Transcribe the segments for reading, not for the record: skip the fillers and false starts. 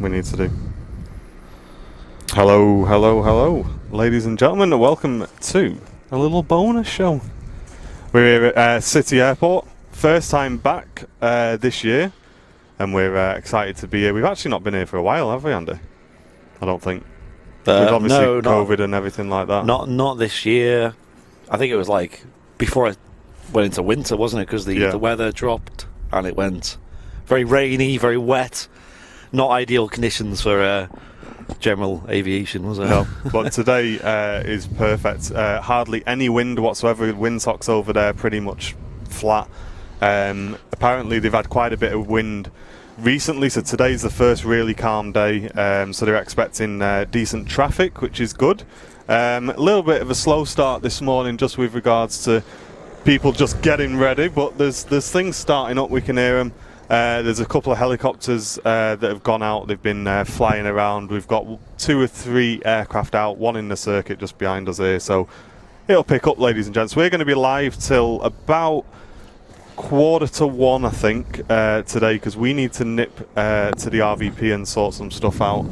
we need to do. Hello, ladies and gentlemen, and welcome to a little bonus show. We're here at City Airport, first time back this year, and we're excited to be here. We've actually not been here for a while, have we, Andy? I don't think. We've obviously COVID and everything like that. Not this year. I think it was like before it went into winter, wasn't it? Because the weather dropped and it went very rainy, very wet. Not ideal conditions for general aviation, was it? No, but today is perfect. Hardly any wind whatsoever. Windsocks over there pretty much flat. Apparently they've had quite a bit of wind recently, so today's the first really calm day, so they're expecting decent traffic, which is good. A little bit of a slow start this morning just with regards to people just getting ready, but there's things starting up. We can hear them. There's a couple of helicopters that have gone out. They've been flying around. We've got 2 or 3 aircraft out, one in the circuit just behind us here, so it'll pick up, ladies and gents. We're going to be live till about 1:45, I think, today, because we need to nip to the RVP and sort some stuff out.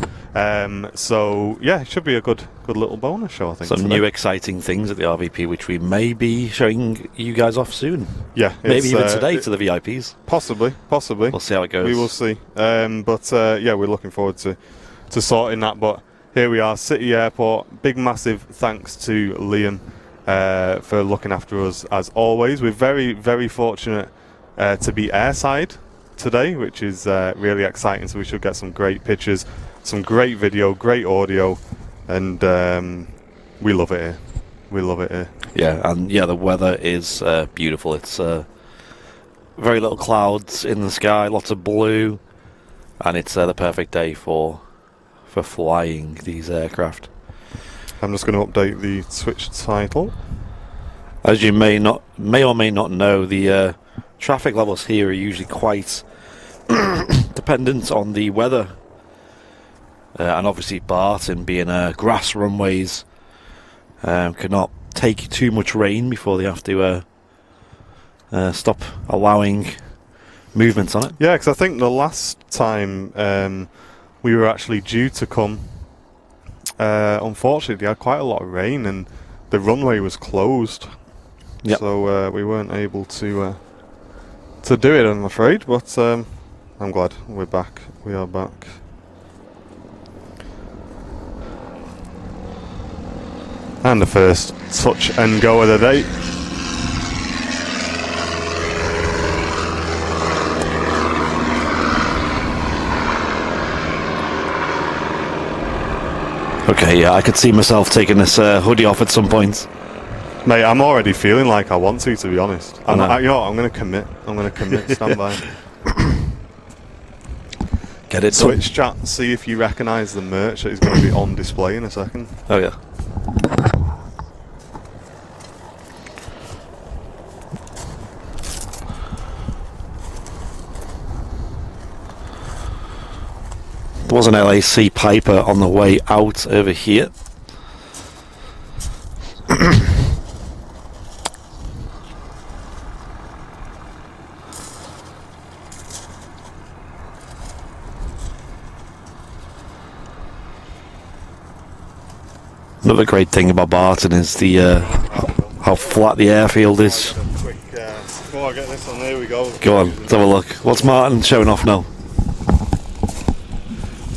So yeah, it should be a good little bonus show, I think. Some new exciting things at the RVP, which we may be showing you guys off soon. Yeah, maybe even today to the VIPs. Possibly. We'll see how it goes. We will see. But yeah, we're looking forward to sorting that. But here we are, City Airport. Big massive thanks to Liam for looking after us as always. We're very, very fortunate to be airside today, which is really exciting. So we should get some great pictures, some great video, great audio, and we love it here. We love it here. Yeah, and yeah, the weather is beautiful. It's very little clouds in the sky, lots of blue, and it's the perfect day for flying these aircraft. I'm just going to update the Twitch title. As you may or may not know, the traffic levels here are usually quite dependent on the weather. And obviously Barton being grass runways cannot take too much rain before they have to stop allowing movements on it. Yeah, because I think the last time we were actually due to come, unfortunately they had quite a lot of rain and the runway was closed. Yep. So we weren't able to do it, I'm afraid, but I'm glad we're back. We are back. And the first touch and go of the day. Okay, yeah, I could see myself taking this hoodie off at some point. Mate, I'm already feeling like I want to be honest. You know what, I'm going to commit. Stand by. Get it Switch chat, see if you recognise the merch that is going to be on display in a second. Oh yeah. There was an LAC Piper on the way out over here. Another great thing about Barton is the how flat the airfield is. Before I get this on, there we go. Go on, let's have a look. What's Martin showing off now?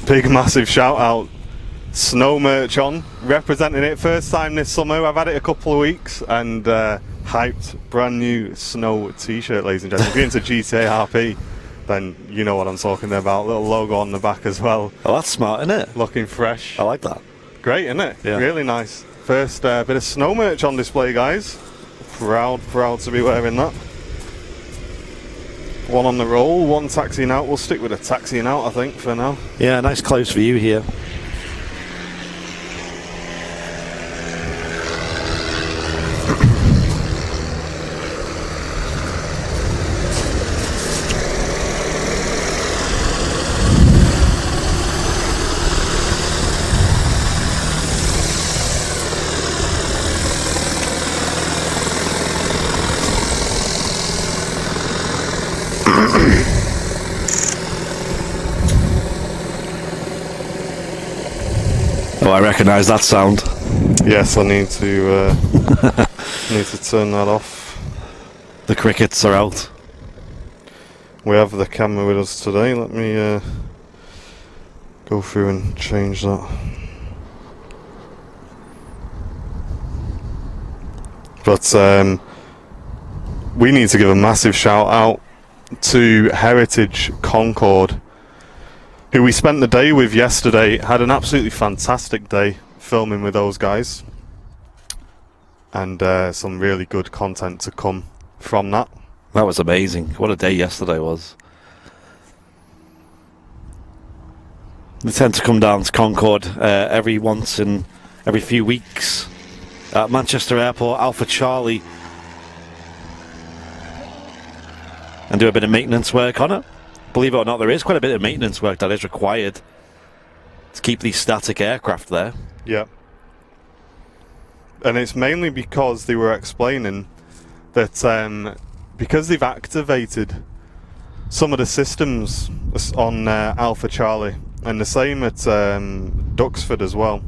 Big massive shout out. Snow merch on, representing it first time this summer. I've had it a couple of weeks and hyped brand new snow t-shirt, ladies and gentlemen. If you're into GTA RP, then you know what I'm talking about. Little logo on the back as well. Oh, that's smart, isn't it? Looking fresh. I like that. Great, isn't it? Yeah. Really nice. First bit of snow merch on display, guys. Proud to be wearing that. One on the roll, one taxiing out. We'll stick with a taxiing out, I think, for now. Yeah, nice close view here. Oh, I recognise that sound. Yes, I need to need to turn that off. The crickets are out. We have the camera with us today. Let me go through and change that. But we need to give a massive shout out to Heritage Concord, who we spent the day with yesterday. Had an absolutely fantastic day filming with those guys, and some really good content to come from that. That was amazing. What a day yesterday was. They tend to come down to Concord every few weeks at Manchester Airport, Alpha Charlie, and do a bit of maintenance work on it. Believe it or not, there is quite a bit of maintenance work that is required to keep these static aircraft there. Yeah. And it's mainly because they were explaining that because they've activated some of the systems on Alpha Charlie, and the same at Duxford as well.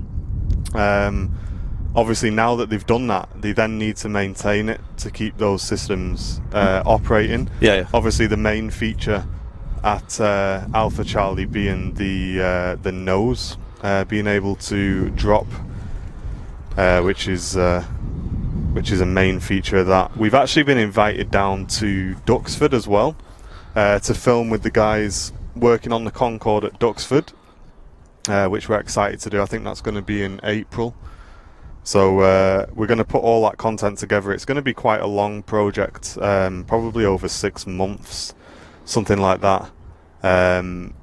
Obviously, now that they've done that, they then need to maintain it to keep those systems operating. Yeah. Obviously, the main feature at Alpha Charlie being the nose being able to drop, which is a main feature of that. We've actually been invited down to Duxford as well to film with the guys working on the Concorde at Duxford, which we're excited to do. I think that's going to be in April. So we're going to put all that content together. It's going to be quite a long project, probably over 6 months, something like that. And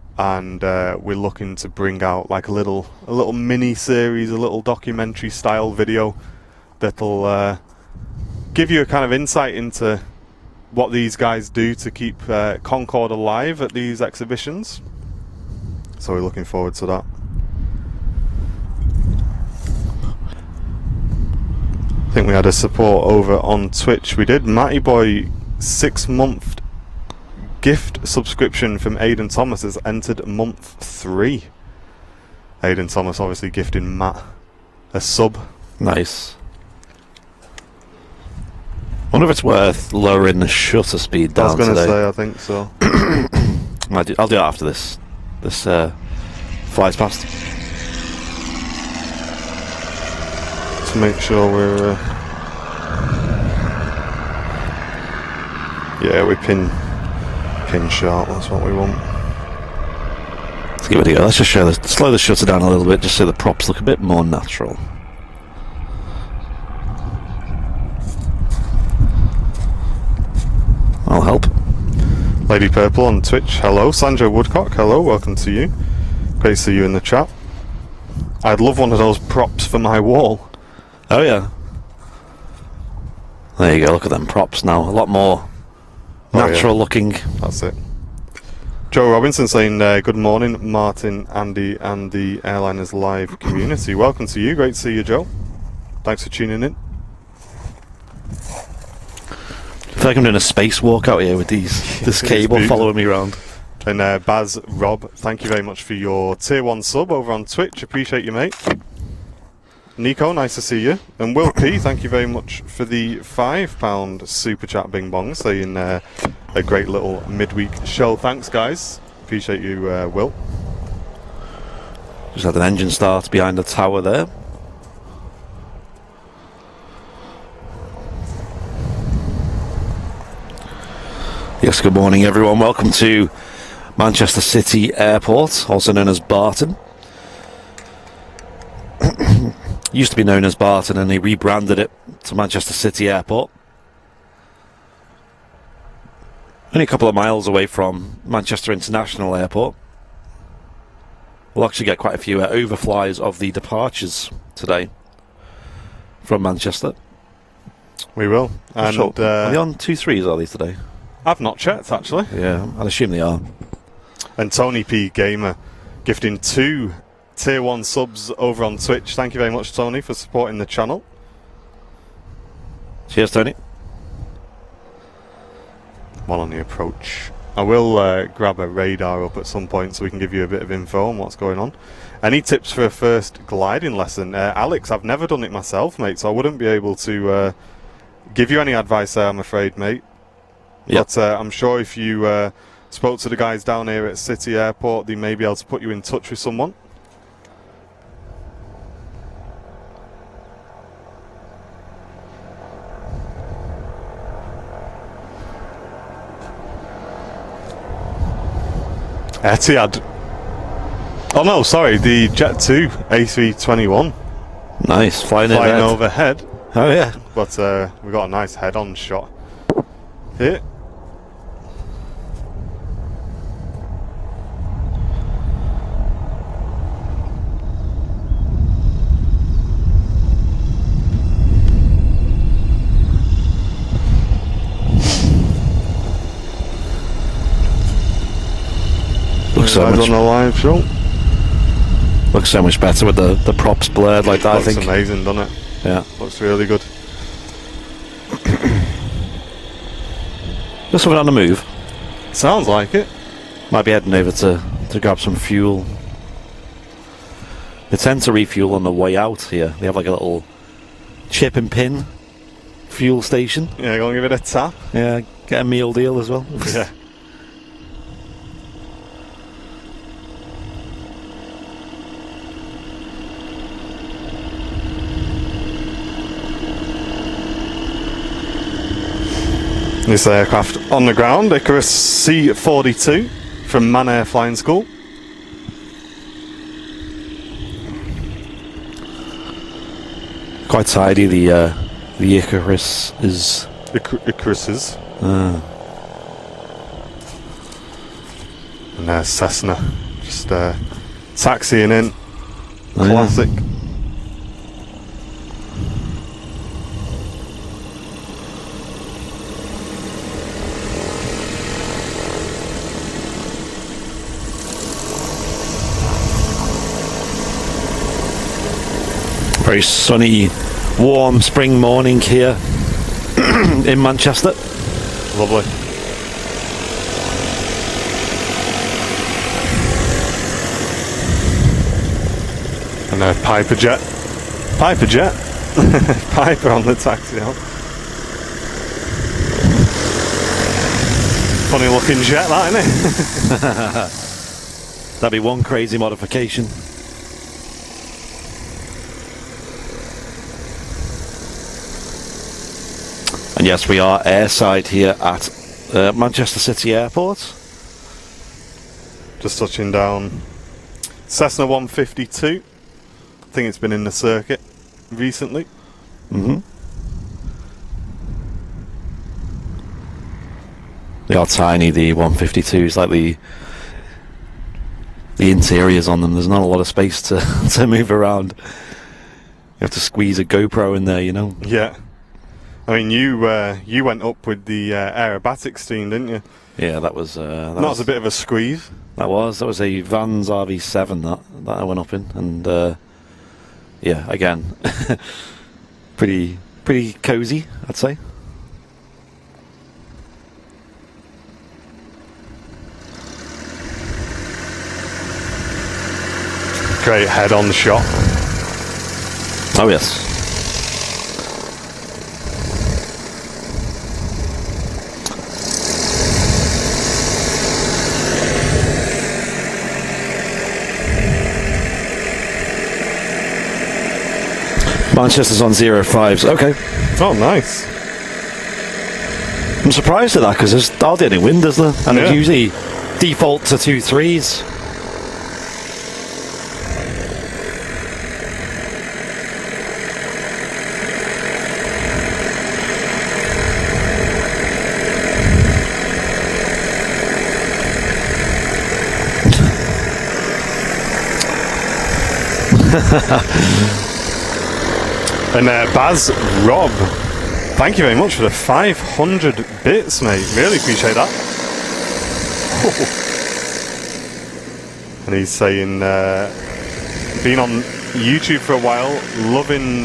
we're looking to bring out like a little mini series, a little documentary style video that'll give you a kind of insight into what these guys do to keep Concorde alive at these exhibitions. So we're looking forward to that. I think we had a support over on Twitch. We did. Matty Boy 6-month gift subscription from Aidan Thomas has entered month 3. Aidan Thomas obviously gifting Matt a sub. Nice. Wonder if it's worth lowering the shutter speed down. I was going to today. say, I think so. I'll do it after this. This flies past. To make sure we're we pin sharp. That's what we want. Let's give it a go. Let's just slow the shutter down a little bit, just so the props look a bit more natural. I'll help. Lady Purple on Twitch, hello. Sandra Woodcock, hello. Welcome to you. Great to see you in the chat. I'd love one of those props for my wall. Oh yeah. There you go, look at them props now. A lot more natural looking. That's it. Joe Robinson saying good morning Martin, Andy and the Airliners Live community. Welcome to you, great to see you, Joe. Thanks for tuning in. I feel like I'm doing a spacewalk out here with this cable following me around. And Baz Rob, thank you very much for your tier 1 sub over on Twitch. Appreciate you, mate. Nico, nice to see you. And Will P, thank you very much for the £5 super chat bing bong, saying a great little midweek show. Thanks, guys. Appreciate you, Will. Just had an engine start behind the tower there. Yes, good morning everyone. Welcome to Manchester City Airport, also known as Barton. Used to be known as Barton and they rebranded it to Manchester City Airport. Only a couple of miles away from Manchester International Airport. We'll actually get quite a few overflies of the departures today from Manchester. We will. And are they on 2-3s, are they today? I've not checked, actually. Yeah, I'd assume they are. And Tony P Gamer gifting 2 tier 1 subs over on Twitch. Thank you very much, Tony, for supporting the channel. Cheers, Tony. One on the approach I will grab a radar up at some point so we can give you a bit of info on what's going on. Any tips for a first gliding lesson? Alex, I've never done it myself, mate, so I wouldn't be able to give you any advice there, I'm afraid, mate. Yep. But I'm sure if you spoke to the guys down here at City Airport, they may be able to put you in touch with someone. Etihad. Oh no, sorry, the Jet 2 A321. Nice, flying overhead. Oh yeah. But we got a nice head-on shot here. Looks so much on a live show. Looks so much better with the props blurred like that. Looks I think amazing, doesn't it? Yeah. Looks really good. Just something on the move. Sounds like it. Might be heading over to grab some fuel. They tend to refuel on the way out here. They have like a little chip and pin fuel station. Yeah, go and give it a tap. Yeah, get a meal deal as well. Yeah. This aircraft on the ground, Icarus C-42 from Man Air Flying School. Quite tidy. The Icarus is. Icaruses. And there's Cessna, just taxiing in. Classic. Yeah. Very sunny, warm spring morning here in Manchester. Lovely. And Piper Jet. Piper Jet. Piper on the taxi out. Funny looking jet, that, isn't it? That'd be one crazy modification. And yes, we are airside here at Manchester City Airport. Just touching down Cessna 152. I think it's been in the circuit recently. They are tiny, the 152s, like the interiors on them. There's not a lot of space to move around. You have to squeeze a GoPro in there, you know. Yeah. I mean, you went up with the aerobatics team, didn't you? Yeah, that was That was a bit of a squeeze. That was a Vans RV7 that I went up in, and yeah, again, pretty cozy, I'd say. Great head-on shot. Oh yes. Manchester's on 05s. Okay. Oh, nice. I'm surprised at that because there's hardly any wind, is there? And Yeah. it's usually default to 2.3s. And Baz Rob, thank you very much for the 500 bits, mate. Really appreciate that. And he's saying, been on YouTube for a while, loving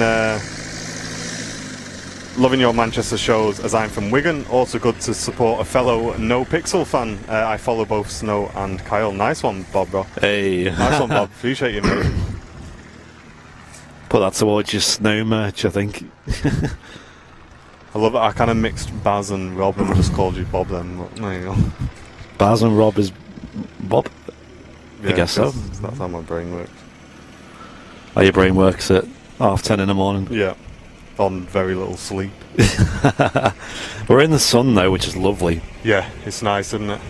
loving your Manchester shows as I'm from Wigan. Also good to support a fellow No Pixel fan. I follow both Snow and Kyle. Nice one, Bob, bro. Hey. Nice one, Bob. Appreciate you, mate. Put that towards your Snow merch, I think. I love it. I kind of mixed Baz and Rob and just called you Bob then. But there you go. Baz and Rob is Bob? Yeah, I guess so. That's how my brain works. Oh, your brain works at 10:30 in the morning. Yeah. On very little sleep. We're in the sun though, which is lovely. Yeah, it's nice, isn't it?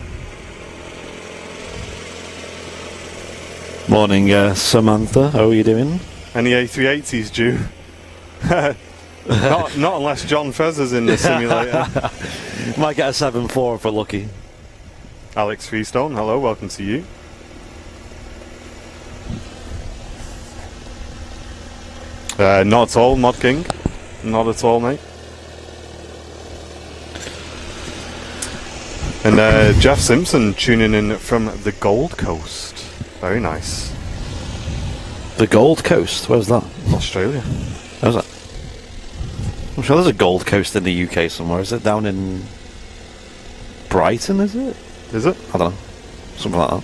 Morning, Samantha. How are you doing? Any A380s due? not unless John Fezer's in the simulator. Might get a 7.4 if we're lucky. Alex Freestone, hello, welcome to you. Not at all, Mod King. Not at all, mate. And Jeff Simpson tuning in from the Gold Coast. Very nice. The Gold Coast? Where's that? Australia. Where's that? I'm sure there's a Gold Coast in the UK somewhere. Is it down in Brighton, is it? Is it? I don't know. Something like that.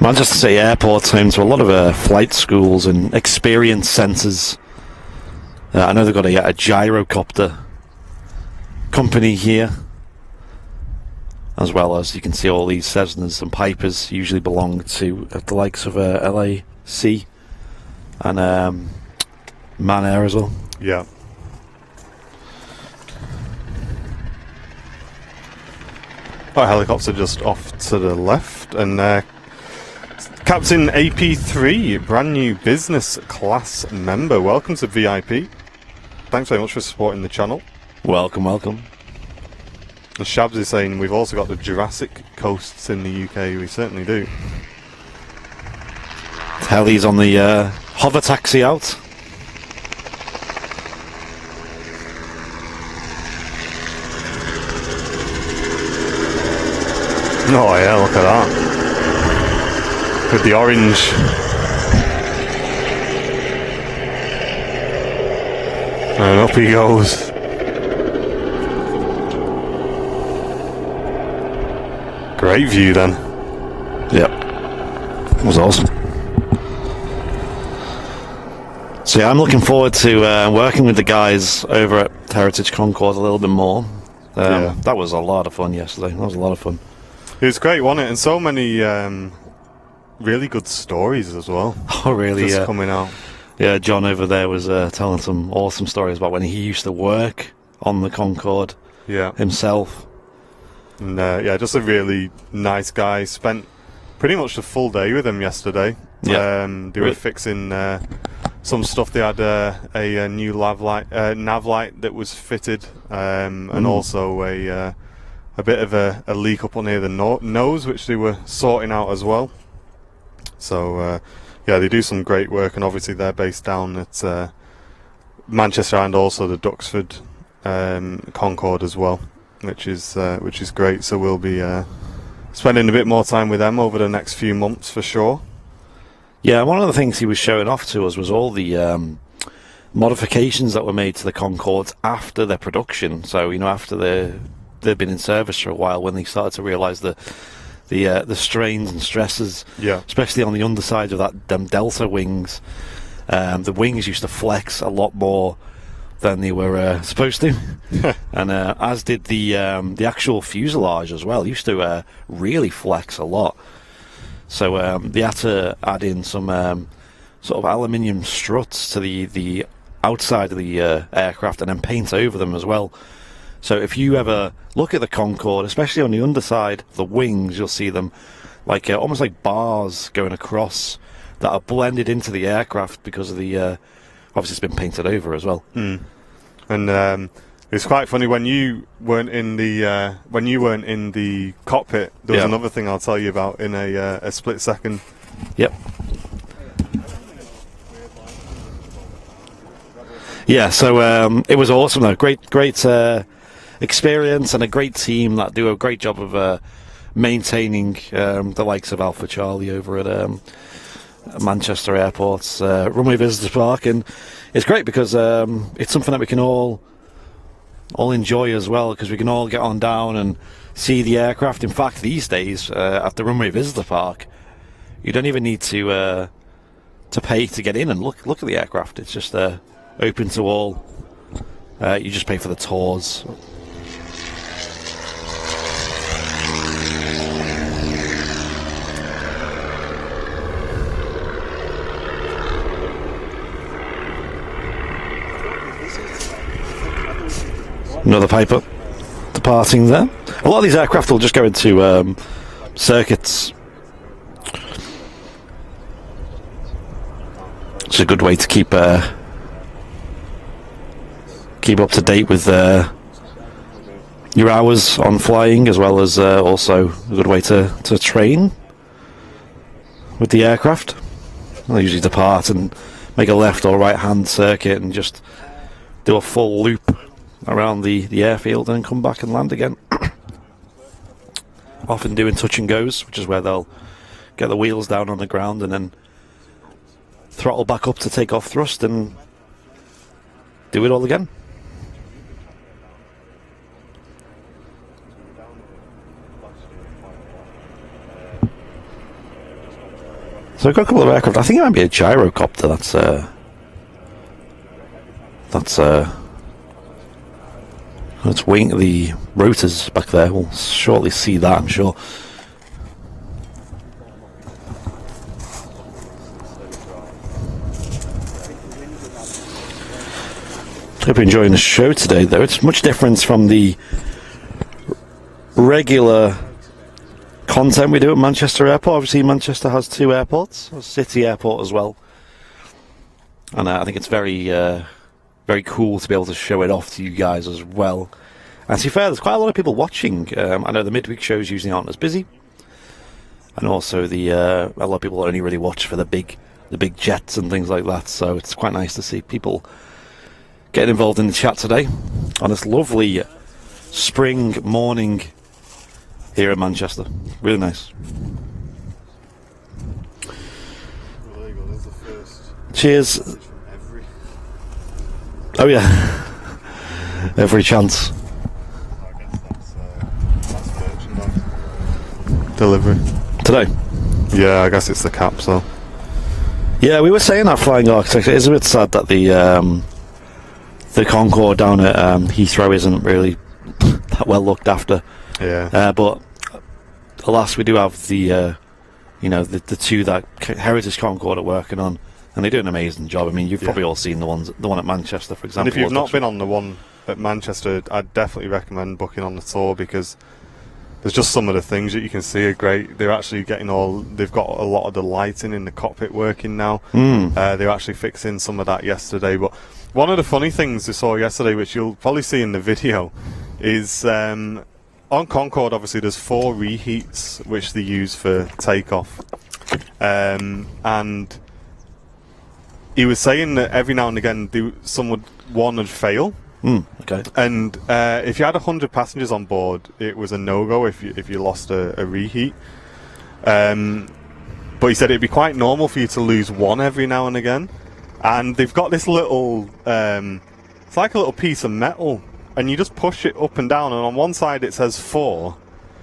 Manchester City Airport's home to a lot of flight schools and experience centres. I know they've got a gyrocopter company here, as well as you can see all these Cessnas and Pipers usually belong to the likes of LAC and Man Air as well. Yeah. Our helicopter just off to the left, and Captain AP3, brand new business class member. Welcome to VIP. Thanks very much for supporting the channel. Welcome, welcome. And Shabs is saying we've also got the Jurassic coasts in the UK. We certainly do. Heli's on the hover taxi out. Oh yeah, look at that. With the orange. And up he goes. Great view then. Yep. That was awesome. So yeah, I'm looking forward to working with the guys over at Heritage Concord a little bit more. Yeah. That was a lot of fun yesterday. That was a lot of fun. It was great, wasn't it? And so many really good stories as well. Oh, really? Just Yeah. coming out. Yeah, John over there was telling some awesome stories about when he used to work on the Concorde Yeah. himself. And yeah, just a really nice guy. Spent pretty much the full day with him yesterday. Yeah. They were fixing some stuff. They had a new nav light that was fitted, and also a bit of a leak up on near the nose, which they were sorting out as well. So yeah, they do some great work, and obviously they're based down at Manchester and also the Duxford Concorde as well, which is great. So we'll be spending a bit more time with them over the next few months for sure. Yeah, one of the things he was showing off to us was all the modifications that were made to the Concordes after their production. So, you know, after they've been in service for a while, when they started to realise the strains and stresses, Yeah. especially on the underside of them Delta wings. The wings used to flex a lot more than they were supposed to, and as did the actual fuselage as well. It used to really flex a lot. So they had to add in some sort of aluminium struts to the outside of the aircraft and then paint over them as well. So if you ever look at the Concorde, especially on the underside, the wings, you'll see them like almost like bars going across that are blended into the aircraft because of the obviously it's been painted over as well. And it's quite funny when you weren't in the cockpit. There was another thing I'll tell you about in a split second. Yeah, so it was awesome though. Great experience and a great team that do a great job of maintaining the likes of Alpha Charlie over at Manchester Airport's runway visitors park, and it's great because it's something that we can all enjoy as well, because we can all get on down and see the aircraft. In fact, these days at the runway visitor park, you don't even need to pay to get in and look at the aircraft. It's just open to all. You just pay for the tours. Another Piper departing there. A lot of these aircraft will just go into circuits. It's a good way to keep up to date with your hours on flying, as well as also a good way to train with the aircraft. They'll usually depart and make a left or right hand circuit and just do a full loop around the airfield and come back and land again. Often doing touch and goes, which is where they'll get the wheels down on the ground and then throttle back up to take off thrust and do it all again. So I've got a couple of aircraft. I think it might be a gyrocopter. Let's wing the rotors back there. We'll shortly see that, I'm sure. Hope you're enjoying the show today, though. It's much different from the regular content we do at Manchester Airport. Obviously, Manchester has two airports, a city airport as well. And I think it's very cool to be able to show it off to you guys as well. And to be fair, there's quite a lot of people watching. I know the midweek shows usually aren't as busy, and also a lot of people only really watch for the big jets and things like that. So it's quite nice to see people getting involved in the chat today on this lovely spring morning here in Manchester. Really nice. Cheers. Oh yeah, every chance. Delivery Today. Yeah, I guess it's the capsule. Yeah, we were saying that flying architecture. It is a bit sad that the Concorde down at Heathrow isn't really that well looked after. Yeah. But alas, we do have the two that Heritage Concorde are working on, and they do an amazing job. I mean, you've probably all seen the one at Manchester, for example. And if you've not been on the one at Manchester, I'd definitely recommend booking on the tour, because there's just some of the things that you can see are great. They're actually they've got a lot of the lighting in the cockpit working now. They're actually fixing some of that yesterday. But one of the funny things we saw yesterday, which you'll probably see in the video, is on Concorde, obviously, there's 4 reheats which they use for takeoff. And he was saying that every now and again one would fail. Okay. And if you had 100 passengers on board, it was a no-go if you lost a reheat. But he said it'd be quite normal for you to lose one every now and again. And they've got this little, it's like a little piece of metal, and you just push it up and down, and on one side it says 4,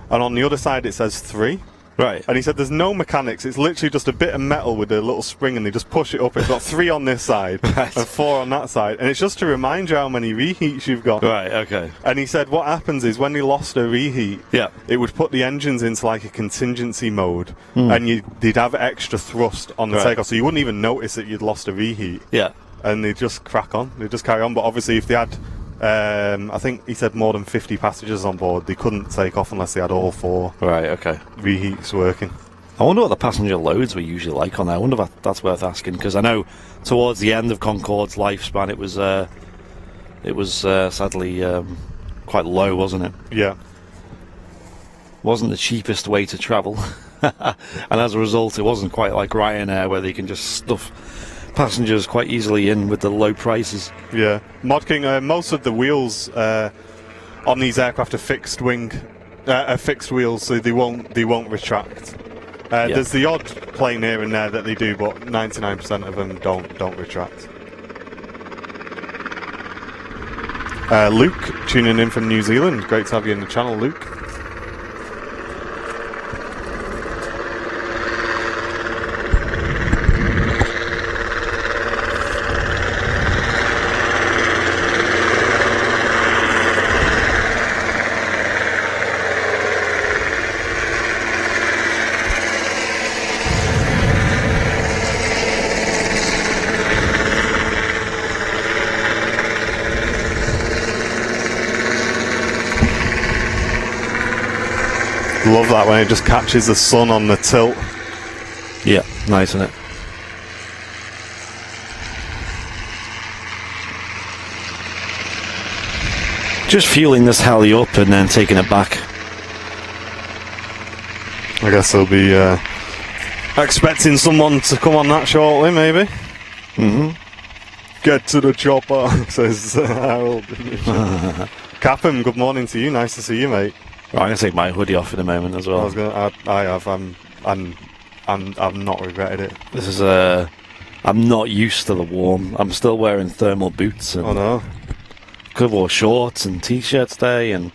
and on the other side it says 3. Right. And he said there's no mechanics, it's literally just a bit of metal with a little spring, and they just push it up. It's got 3 on this side and 4 on that side, and it's just to remind you how many reheats you've got. Right, okay. And he said what happens is when they lost a reheat, it would put the engines into like a contingency mode, and they'd have extra thrust on the takeoff, so you wouldn't even notice that you'd lost a reheat. Yeah. And they'd just crack on, they'd just carry on. But obviously if they had I think he said more than 50 passengers on board, they couldn't take off unless they had all 4 reheats working. I wonder what the passenger loads were usually like on there. I wonder if that's worth asking, because I know towards the end of Concorde's lifespan it was sadly quite low, wasn't it? Yeah. Wasn't the cheapest way to travel. And as a result, it wasn't quite like Ryanair, where they can just stuff passengers quite easily in with the low prices. Yeah, Mod King. Most of the wheels on these aircraft are fixed wing, fixed wheels, so they won't retract. There's the odd plane here and there that they do, but 99% of them don't retract. Luke, tuning in from New Zealand. Great to have you in the channel, Luke. Love that when it just catches the sun on the tilt. Yeah, nice, isn't it? Just fueling this heli up and then taking it back. I guess they'll be expecting someone to come on that shortly, maybe. Get to the chopper, says Harold. Captain, good morning to you. Nice to see you, mate. Right, I'm gonna take my hoodie off in a moment as well. I've not regretted it. This is I'm not used to the warm. I'm still wearing thermal boots. And oh no. Could have wore shorts and t-shirts today, and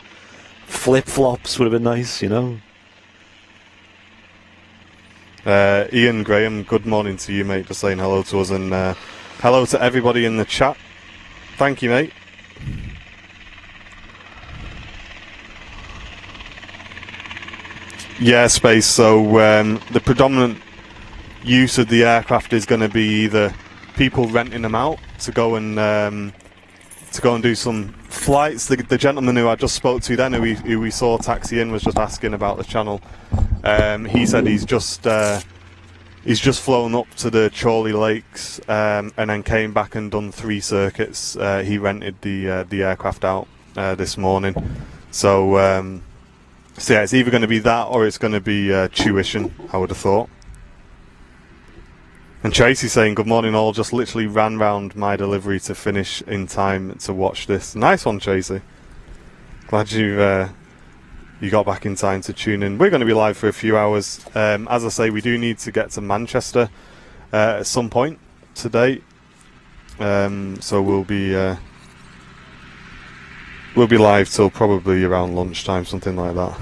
flip-flops would have been nice, you know. Ian Graham, good morning to you, mate. Just saying hello to us, and hello to everybody in the chat. Thank you, mate. Yeah, Space. So the predominant use of the aircraft is going to be either people renting them out to go and do some flights. The gentleman who I just spoke to then, who we saw taxi in, was just asking about the channel. He said he's just flown up to the Chorley Lakes and then came back and done 3 circuits. He rented the aircraft out this morning. So yeah, it's either going to be that or it's going to be tuition, I would have thought. And Tracy's saying, good morning all, just literally ran round my delivery to finish in time to watch this. Nice one, Tracy. Glad you got back in time to tune in. We're going to be live for a few hours. As I say, we do need to get to Manchester at some point today. So we'll be live till probably around lunchtime, something like that.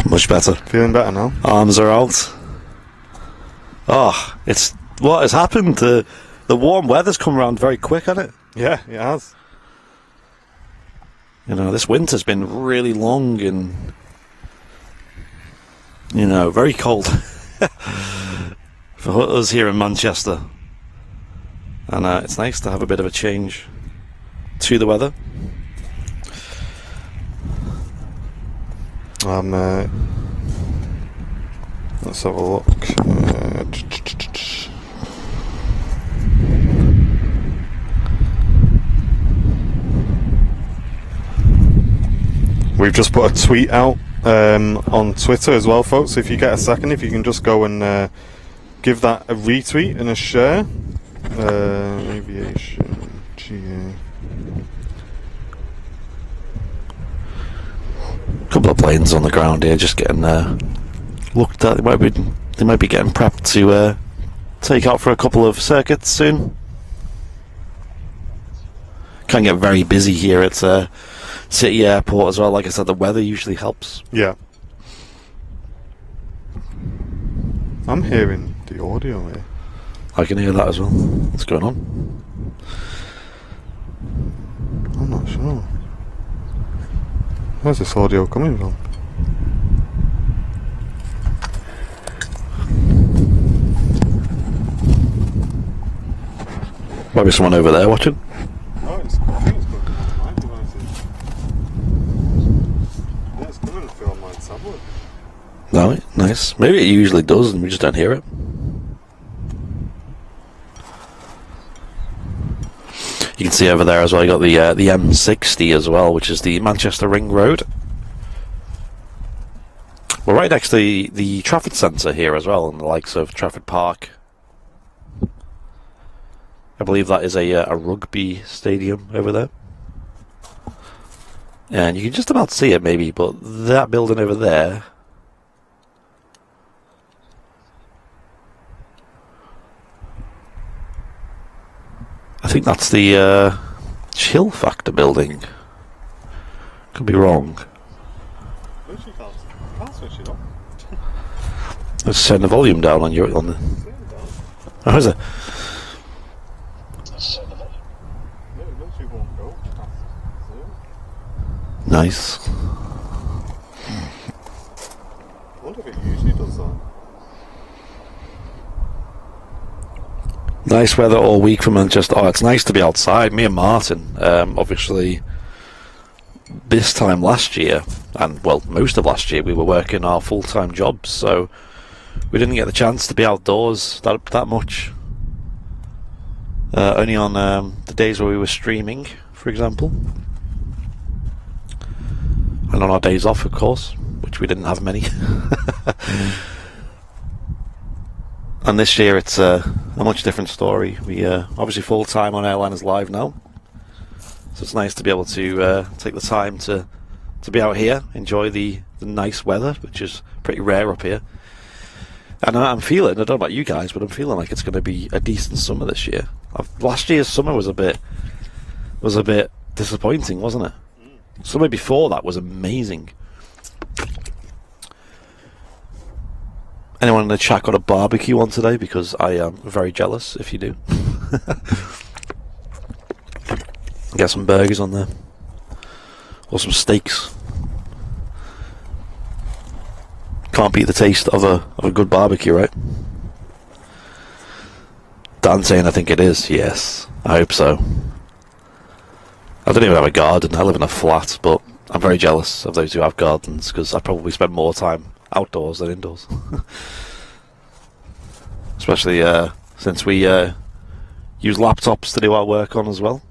Much better. Feeling better now? Arms are out. Oh, it's what has happened. The warm weather's come around very quick, hasn't it? Yeah, it has. You know, this winter's been really long and, you know, very cold for us here in Manchester. And it's nice to have a bit of a change to the weather. Let's have a look. We've just put a tweet out on Twitter as well, folks. If you get a second, if you can just go and give that a retweet and a share. Aviation, GA. Couple of planes on the ground here, just getting looked at. They might be getting prepped to take out for a couple of circuits soon. Can get very busy here at City Airport as well. Like I said, the weather usually helps. Yeah. I'm hearing the audio here. I can hear that as well. What's going on? I'm not sure. Where's this audio coming from? Might be someone over there watching. Oh, I think it's coming from my devices. Yeah, it's coming through on my tablet. No, nice. Maybe it usually does and we just don't hear it. You can see over there as well, you got the M60 as well, which is the Manchester Ring Road. We're right next to the Trafford Centre here as well, and the likes of Trafford Park. I believe that is a rugby stadium over there. And you can just about see it maybe, but that building over there... I think that's the Chill Factor building. Could be wrong. Let's turn the volume down on your on the. Oh, is it? Nice. I wonder if it usually does that. Nice weather all week for Manchester. Oh, it's nice to be outside. Me and Martin, obviously, this time last year, and well, most of last year, we were working our full-time jobs, so we didn't get the chance to be outdoors that much. Only on the days where we were streaming, for example. And on our days off, of course, which we didn't have many. And this year it's a much different story. We obviously full-time on Airliners Live now. So it's nice to be able to take the time to be out here, enjoy the nice weather, which is pretty rare up here. And I'm feeling, I don't know about you guys, but I'm feeling like it's going to be a decent summer this year. Last year's summer was a bit disappointing, wasn't it? Summer before that was amazing. Anyone in the chat got a barbecue on today? Because I am very jealous if you do. Get some burgers on there. Or some steaks. Can't beat the taste of a good barbecue, right? Dan saying I think it is. Yes, I hope so. I don't even have a garden. I live in a flat, but I'm very jealous of those who have gardens because I probably spend more time outdoors than indoors. Especially since we use laptops to do our work on as well.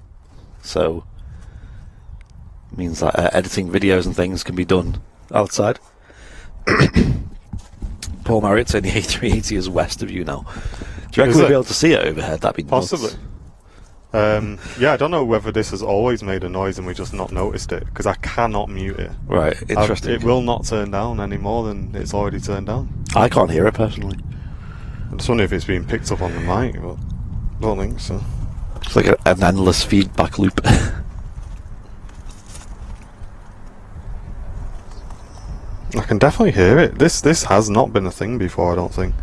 So it means that editing videos and things can be done outside. Paul Marriott saying the A380 is west of you now. Do you reckon we'll be able to see it overhead? That'd be possibly. Yeah, I don't know whether this has always made a noise and we just not noticed it, because I cannot mute it. Right, interesting. It will not turn down any more than it's already turned down. I can't hear it personally. I just wonder if it's being picked up on the mic, but I don't think so. It's like an endless feedback loop. I can definitely hear it. This has not been a thing before, I don't think.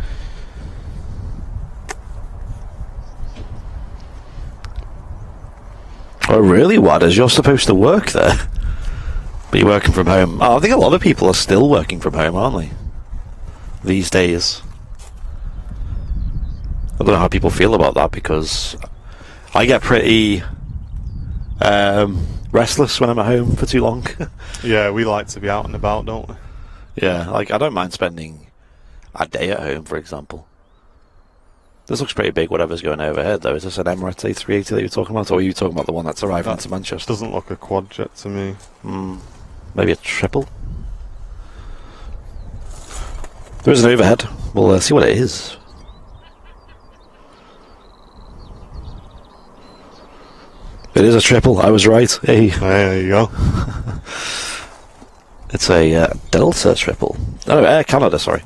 Oh really, Wadders? You're supposed to work there? But you're working from home. Oh, I think a lot of people are still working from home, aren't they? These days. I don't know how people feel about that, because I get pretty restless when I'm at home for too long. Yeah, we like to be out and about, don't we? Yeah, like I don't mind spending a day at home, for example. This looks pretty big, whatever's going overhead, though. Is this an Emirates A380 that you're talking about, or are you talking about the one that's arriving into Manchester? Doesn't look a quad jet to me. Maybe a triple? There is an overhead. We'll see what it is. It is a triple, I was right. Hey. There you go. It's a Delta triple. No, Air Canada, sorry.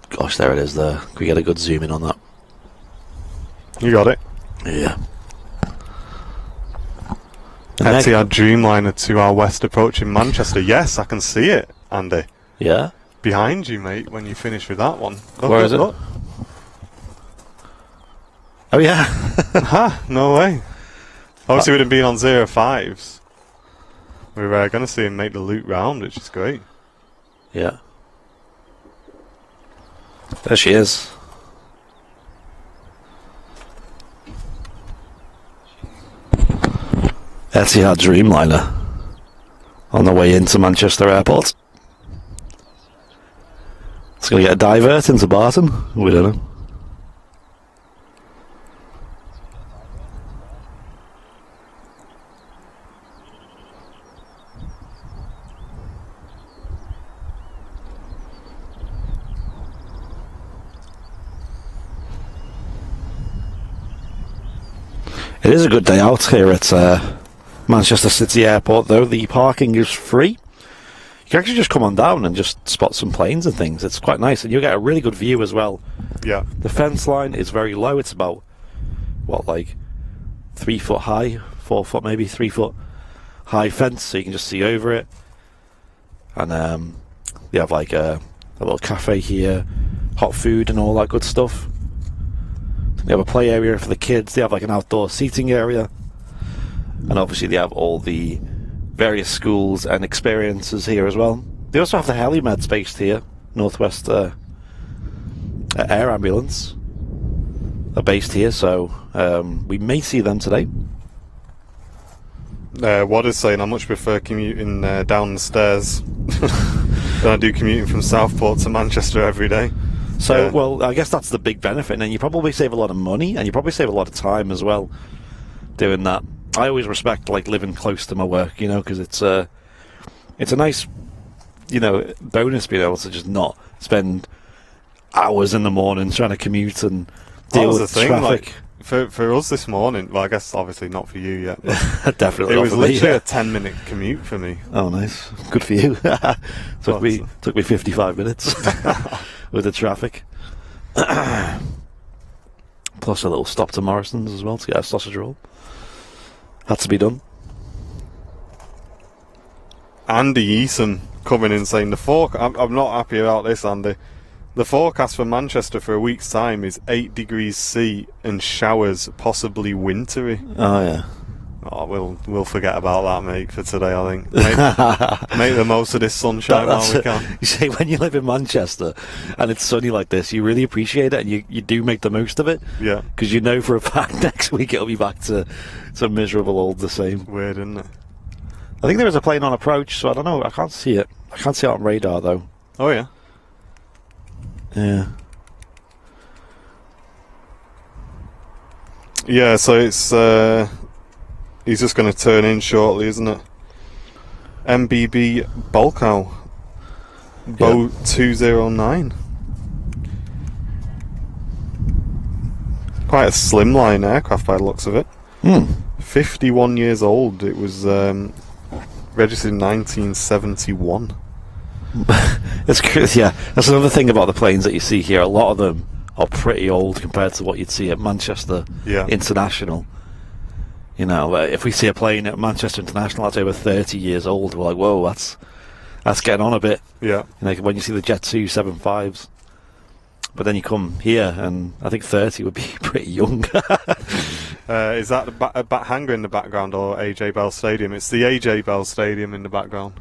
Gosh, there it is there. Can we get a good zoom in on that? You got it. Yeah. Etihad Dreamliner 2 hour west approaching Manchester. Yes, I can see it, Andy. Yeah? Behind you, mate, when you finish with that one. Look, where is it? Look. Oh, yeah. Ha, no way. Obviously, we'd have been on 05s. We were going to see him make the loop round, which is great. Yeah. There she is. Etihad Dreamliner on the way into Manchester Airport. It's going to get a divert into Barton. We don't know. It is a good day out here at Manchester City Airport, though. The parking is free. You can actually just come on down and just spot some planes and things. It's quite nice, and you'll get a really good view as well. Yeah. The fence line is very low. It's about, what, like 3 foot high, 4 foot maybe, 3 foot high fence, so you can just see over it. And you have like a little cafe here, hot food and all that good stuff. They have a play area for the kids. They have like an outdoor seating area. And obviously they have all the various schools and experiences here as well. They also have the helimed based here. Northwest Air Ambulance are based here, so we may see them today. What is saying I much prefer commuting down the stairs than I do commuting from Southport to Manchester every day. So, well, I guess that's the big benefit, and you probably save a lot of money, and you probably save a lot of time as well doing that. I always respect like living close to my work, you know, because it's a nice, you know, bonus being able to just not spend hours in the morning trying to commute and deal with the thing, traffic. Like, for us this morning, well, I guess obviously not for you yet. Definitely, it not was for me, literally yeah. a 10-minute commute for me. Oh, nice, good for you. took me 55 minutes with the traffic. Plus a little stop to Morrison's as well to get a sausage roll. Had to be done. Andy Eason coming in saying I'm not happy about this, Andy. The forecast for Manchester for a week's time is 8 degrees C and showers, possibly wintry. Oh yeah. Oh, we'll forget about that, mate, for today. I think make the most of this sunshine while we can. You see, when you live in Manchester and it's sunny like this, you really appreciate it, and you do make the most of it. Yeah. Because you know for a fact next week it'll be back to miserable old the same. Weird, isn't it? I think there is a plane on approach, so I don't know. I can't see it. I can't see it on radar though. Oh yeah. Yeah. Yeah. So it's. He's just going to turn in shortly, isn't it? MBB Bolkow. Bow 209. Quite a slimline aircraft by the looks of it. 51 years old. It was registered in 1971. Yeah, that's another thing about the planes that you see here. A lot of them are pretty old compared to what you'd see at Manchester International. You know, if we see a plane at Manchester International that's over 30 years old, we're like, whoa, that's getting on a bit. Yeah. You know, when you see the Jet 275s. But then you come here, and I think 30 would be pretty young. Is that a bat hangar in the background or AJ Bell Stadium? It's the AJ Bell Stadium in the background.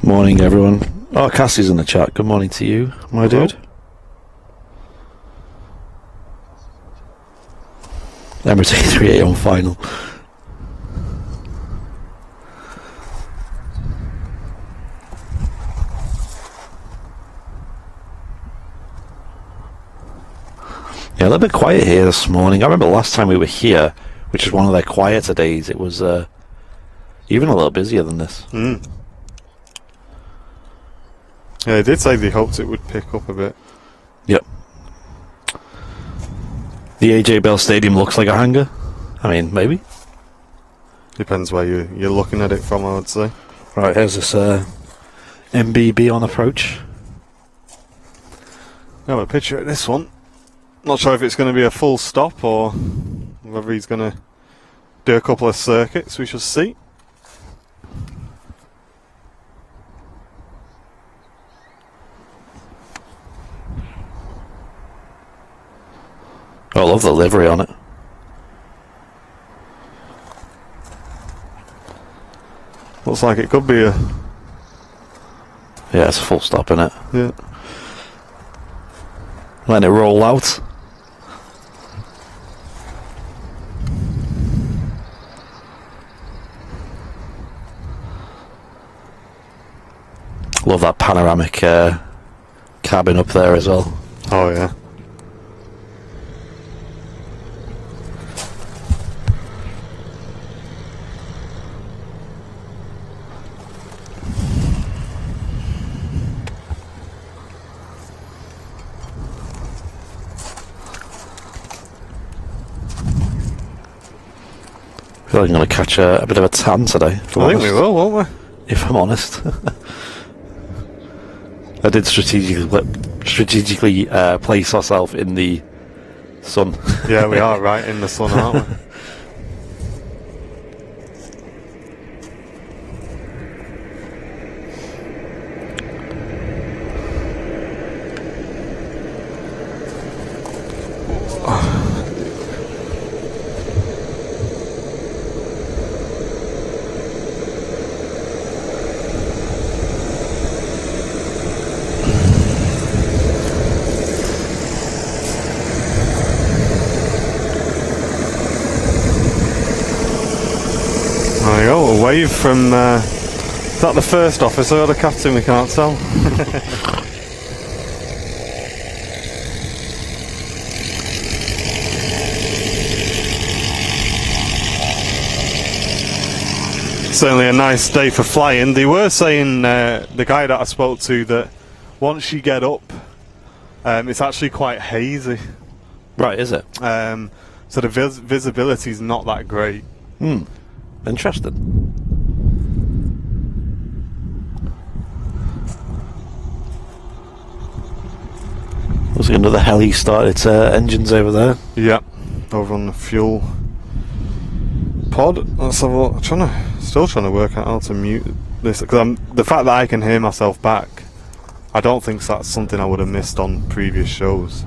Morning, everyone. Oh, Cassie's in the chat. Good morning to you, my dude. Emirates 3-8 on final. Yeah, a little bit quiet here this morning. I remember the last time we were here, which is one of their quieter days, it was even a little busier than this. Yeah, they did say they hoped it would pick up a bit. Yep. The AJ Bell Stadium looks like a hangar. I mean, maybe. Depends where you're looking at it from, I would say. Right, here's this MBB on approach. I have a picture of this one. Not sure if it's going to be a full stop or whether he's going to do a couple of circuits. We shall see. I love the livery on it. Looks like it could be a... Yeah, it's a full stop, innit? Yeah. Letting it roll out. Love that panoramic cabin up there as well. Oh yeah. I feel like I'm going to catch a bit of a tan today. I think we will, won't we? If I'm honest. I did strategically place ourselves in the sun. Yeah, we are right in the sun, aren't we? There you go, a wave from, is that the first officer or the captain? We can't tell. Certainly a nice day for flying. They were saying, the guy that I spoke to, that once you get up, it's actually quite hazy. Right, is it? So the visibility is not that great. Interesting. Looks like another heli started its engines over there. Yeah, over on the fuel pod. Let's have a look. Still trying to work out how to mute this, because the fact that I can hear myself back, I don't think that's something I would have missed on previous shows.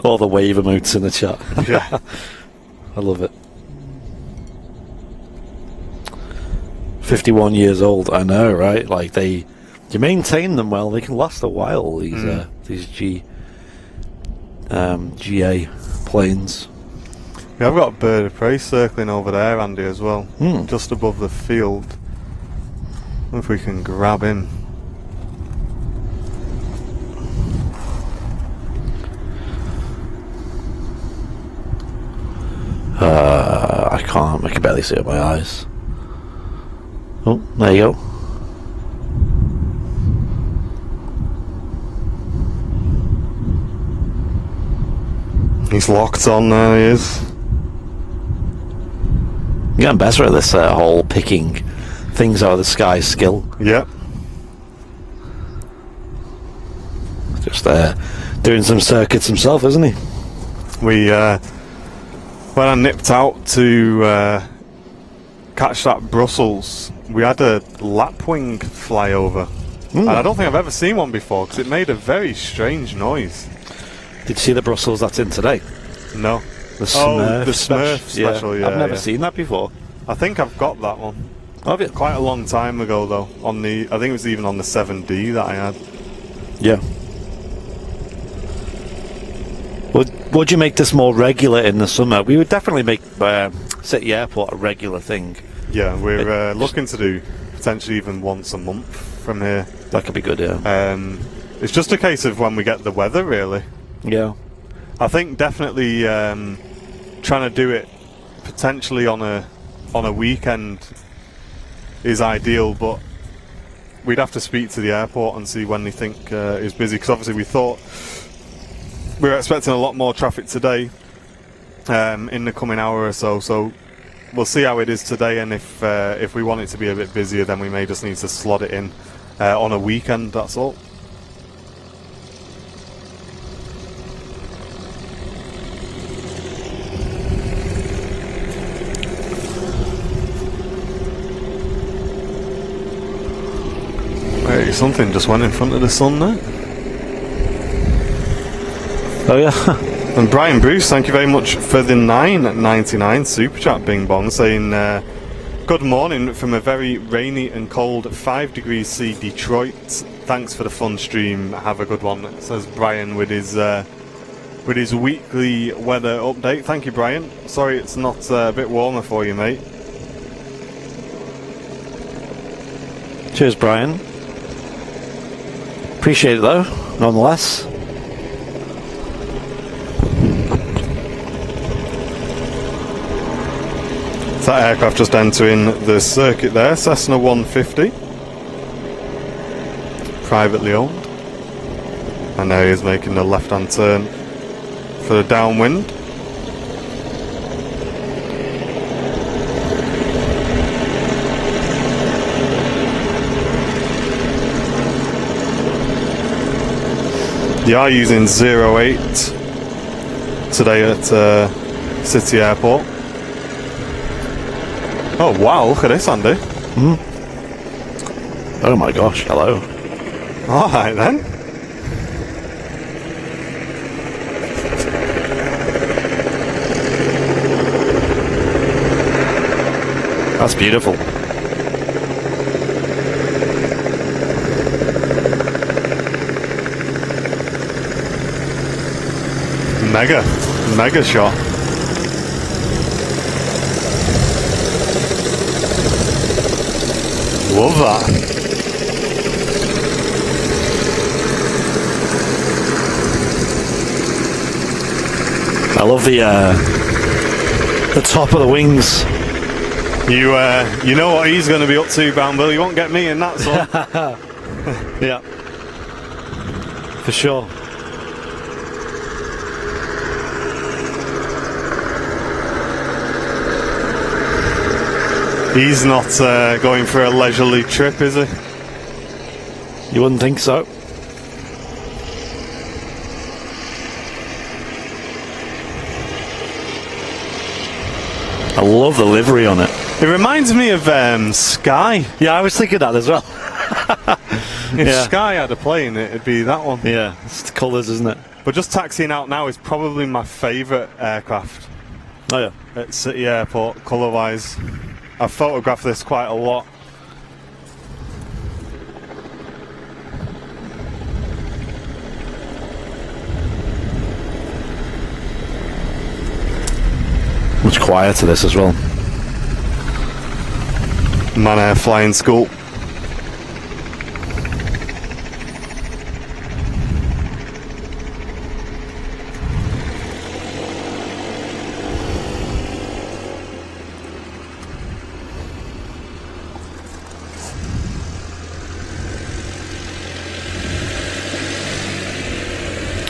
All the wave emotes in the chat. Yeah. I love it. 51 years old, I know, right? Like you maintain them well, they can last a while, these GA planes. Yeah, I've got a bird of prey circling over there, Andy, as well, just above the field. Wonder if we can grab him. I can't, I can barely see it with my eyes. Oh, there you go. He's locked on, there he is. I'm getting better at this whole picking things out of the sky skill. Yep. Just doing some circuits himself, isn't he? When I nipped out to catch that Brussels, we had a lapwing fly over. And I don't think I've ever seen one before, because it made a very strange noise. Did you see the Brussels that's in today? No. The Smurf, the Smurf special, yeah. I've never seen that before. I think I've got that one. Have you? Quite a long time ago, though. I think it was even on the 7D that I had. Yeah. Would you make this more regular in the summer? We would definitely make City Airport a regular thing. Yeah, we're looking to do potentially even once a month from here. That could be good, yeah. It's just a case of when we get the weather, really. Yeah. I think definitely trying to do it potentially on a weekend is ideal, but we'd have to speak to the airport and see when they think is busy, because obviously we thought we were expecting a lot more traffic today in the coming hour or so, so we'll see how it is today, and if we want it to be a bit busier, then we may just need to slot it in on a weekend, that's all. Wait, something just went in front of the sun there. Oh yeah. And Brian Bruce, thank you very much for the 9.99 super chat, Bing Bong, saying good morning from a very rainy and cold 5 degrees C Detroit. Thanks for the fun stream. Have a good one, says Brian with his weekly weather update. Thank you, Brian. Sorry it's not a bit warmer for you, mate. Cheers, Brian. Appreciate it though, nonetheless. That aircraft just entering the circuit there, Cessna 150. Privately owned. And now he's making the left-hand turn for the downwind. They are using 08 today at City Airport. Oh wow, look at this, Andy. Oh my gosh, hello. Alright then. That's beautiful. Mega shot. Love that. I love the top of the wings. You know what he's going to be up to, Bramble. You won't get me in that, son. Yeah, for sure. He's not going for a leisurely trip, is he? You wouldn't think so. I love the livery on it. It reminds me of Sky. Yeah, I was thinking that as well. If Sky had a plane, it'd be that one. Yeah, it's the colours, isn't it? But just taxiing out now is probably my favourite aircraft Oh yeah. at City Airport, colour-wise. I've photographed this quite a lot. Much quieter this as well. Man Air Flying School.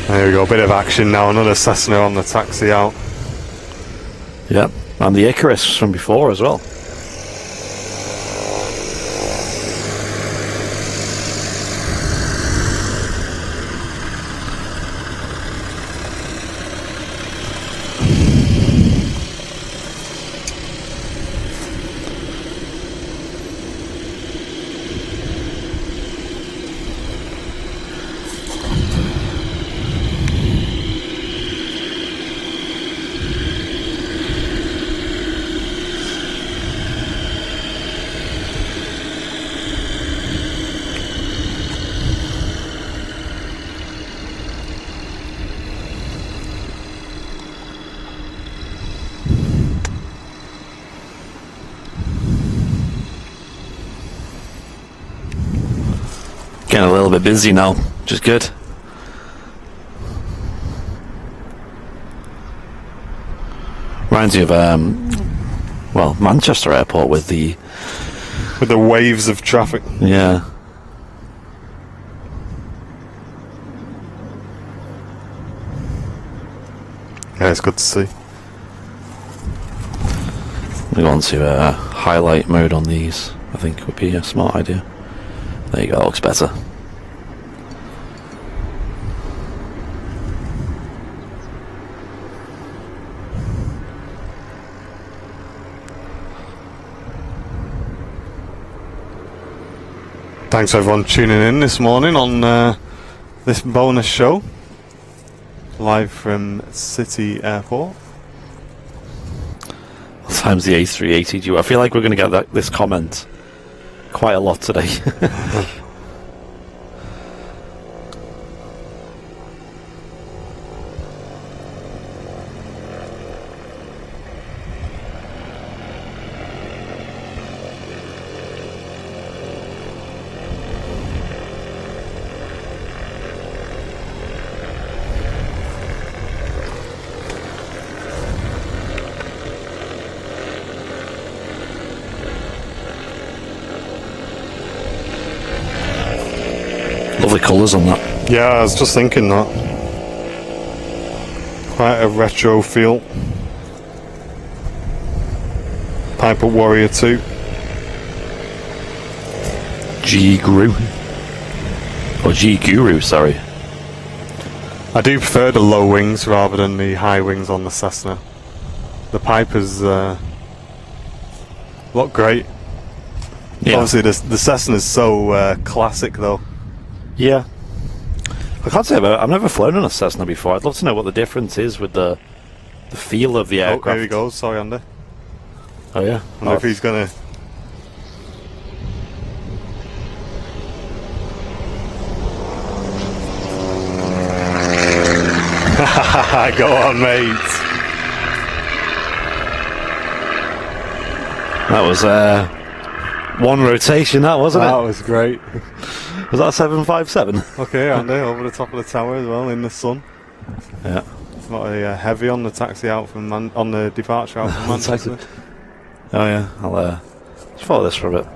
There we go, bit of action now, another Cessna on the taxi out. Yep, and the Icarus from before as well. Getting a little bit busy now, which is good. Reminds me of well, Manchester Airport with the waves of traffic. yeah. Yeah, it's good to see. We go on to highlight mode on these. I think would be a smart idea. There you go, that looks better. Thanks everyone tuning in this morning on this bonus show. Live from City Airport. What time's the A380 due? I feel like we're going to get this comment quite a lot today. Lovely colours on that. Yeah, I was just thinking that. Quite a retro feel. Piper Warrior 2. G-Guru. Or G-Guru, sorry. I do prefer the low wings rather than the high wings on the Cessna. The Pipers look great. Yeah. Obviously the Cessna is so classic though. Yeah. I can't say I've never flown on a Cessna before. I'd love to know what the difference is with the feel of the Oh, aircraft. here he goes. Sorry, Andy. Oh, yeah? I wonder if he's gonna... Go on, mate. That was one rotation, that wasn't That it? was great. Was that 757? Okay, Andy, over the top of the tower as well in the sun. Yeah. It's not a heavy on the taxi out from on the departure out from Manchester. Oh yeah, I'll just follow this for a bit.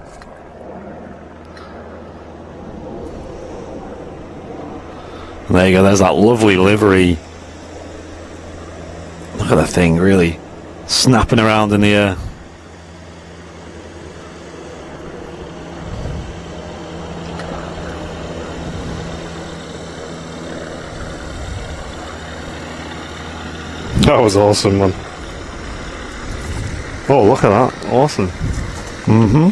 And there you go, there's that lovely livery. Look at that thing really snapping around in the air. That was awesome, man. Oh, look at that. Awesome. Mm-hmm.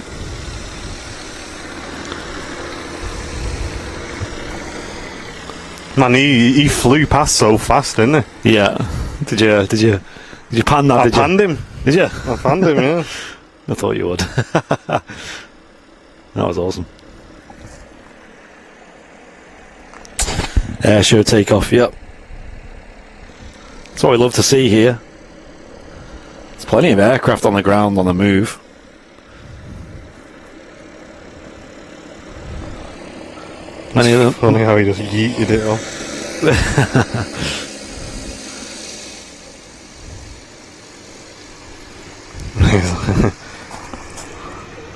Man, he flew past so fast, didn't he? Yeah. Did you pan that? I panned him. Did you? I panned him, yeah. I thought you would. That was awesome. Air show takeoff, yep. That's what we love to see here. There's plenty of aircraft on the ground on the move. Many of them. Funny how he just yeeted it off.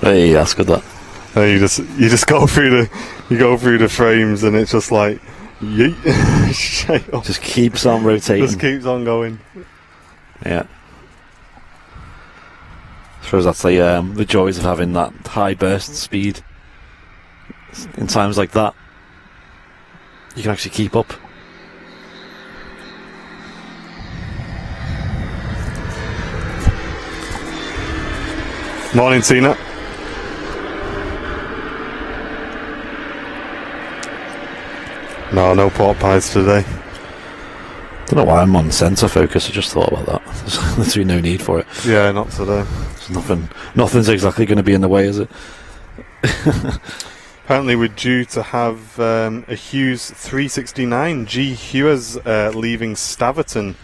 Hey, that's good. That. You just go through the frames and it's just like yeet. Straight off. Just keeps on rotating. Just keeps on going. Yeah. I suppose that's the joys of having that high burst speed. In times like that, you can actually keep up. Morning, Tina. No pork pies today. Don't know why I'm on centre focus. I just thought about that. There's literally no need for it. Yeah, not today. There's nothing's exactly going to be in the way, is it? Apparently we're due to have a Hughes 369 G Hughes leaving Staverton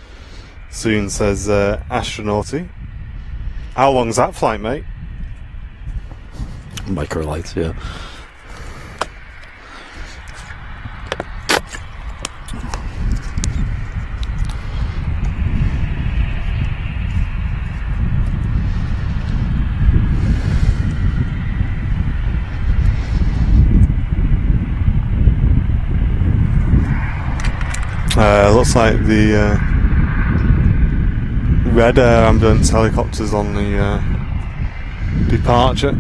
soon, says Astronauty. How long's that flight, mate? Microlights, yeah. Looks like the Red Air ambulance helicopters on the departure.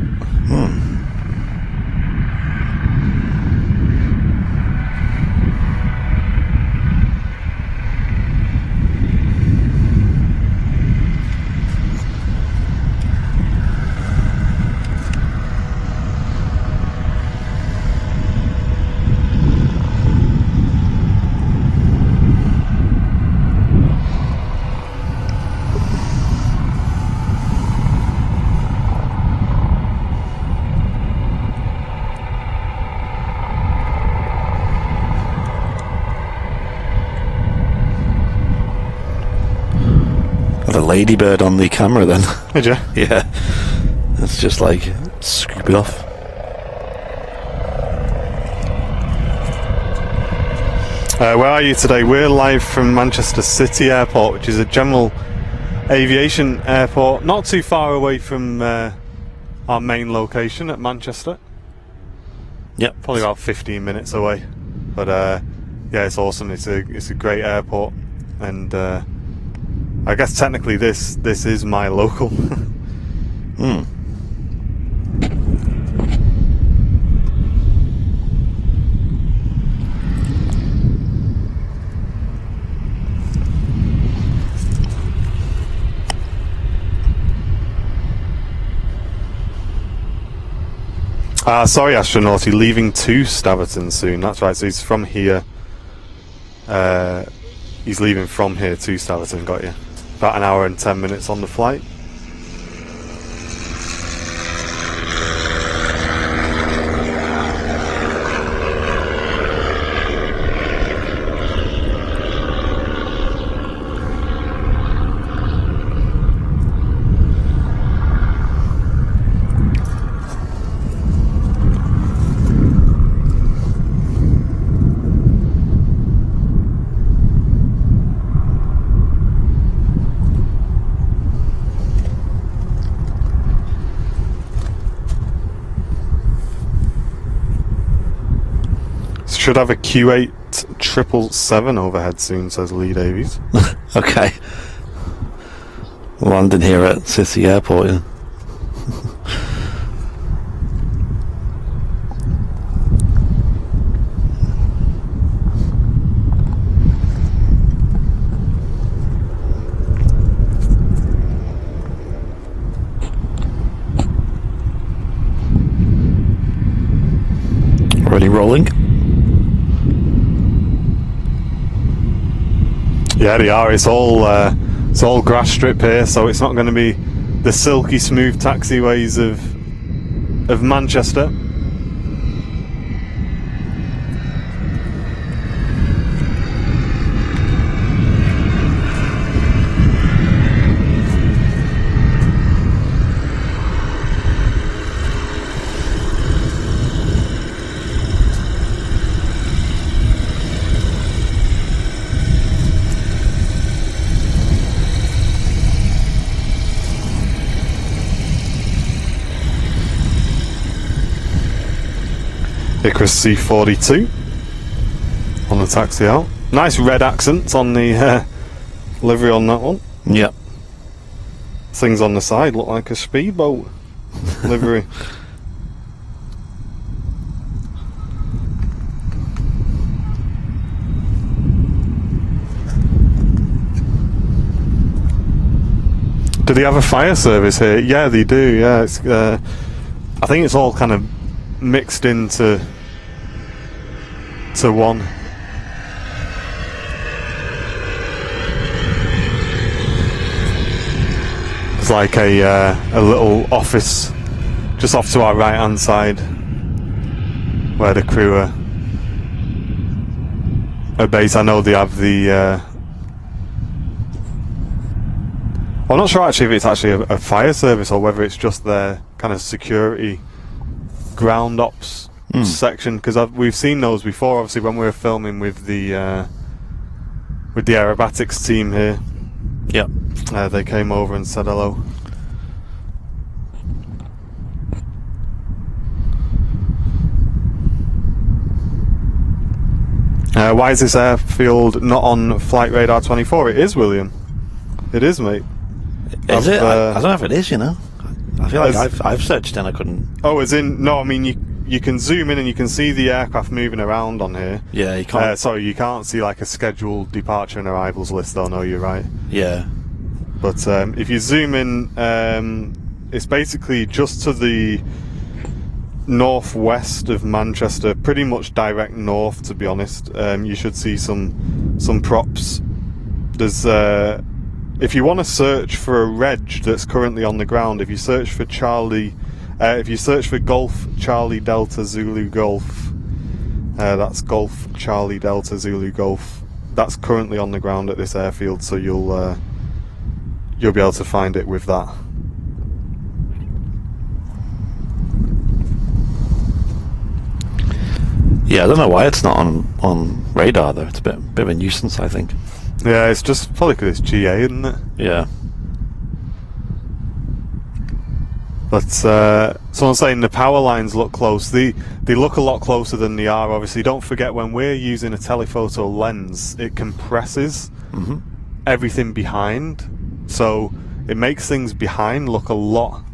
Ladybird on the camera then. Did you? Yeah. It's just like scoop it off. Where are you today? We're live from Manchester City Airport, which is a general aviation airport, not too far away from our main location at Manchester. Yep. Probably about 15 minutes away. But yeah, it's awesome. It's a great airport, and I guess technically this is my local. Hmm. Sorry, astronaut, he's leaving to Staverton soon. That's right, so he's from here. He's leaving from here to Staverton, got you. About an hour and 10 minutes on the flight. Should have a Q8 777 overhead soon, says Lead Avies. Okay. Landing here at City Airport, yeah. Already rolling? Yeah, they are. It's all grass strip here, so it's not going to be the silky smooth taxiways of Manchester. Icarus C42 on the taxi out. Nice red accents on the livery on that one. Yep. Things on the side look like a speedboat livery. Do they have a fire service here? Yeah, they do. Yeah, it's. I think it's all kind of mixed into one. It's like a little office just off to our right hand side where the crew are based. I know they have the I'm not sure actually if it's actually a fire service or whether it's just their kind of security ground ops section, because we've seen those before. Obviously, when we were filming with the aerobatics team here, Yep. They came over and said hello. Why is this airfield not on Flight Radar 24? It is, William. It is, mate. Is it? I don't know if it is, you know. I feel like I've searched and I couldn't. Oh, as in, no, I mean, you can zoom in and you can see the aircraft moving around on here. Yeah, you can't. Sorry, you can't see like a scheduled departure and arrivals list, though, no, you're right. Yeah. But if you zoom in, it's basically just to the northwest of Manchester, pretty much direct north, to be honest. You should see some props. There's if you want to search for a reg that's currently on the ground, if you search for Golf Charlie Delta Zulu Golf, that's Golf Charlie Delta Zulu Golf. That's currently on the ground at this airfield, so you'll be able to find it with that. Yeah, I don't know why it's not on radar though. It's a bit of a nuisance, I think. Yeah, it's just probably because it's GA, isn't it? Yeah. But someone's saying the power lines look close. They look a lot closer than they are. Obviously, don't forget when we're using a telephoto lens, it compresses everything behind, so it makes things behind look a lot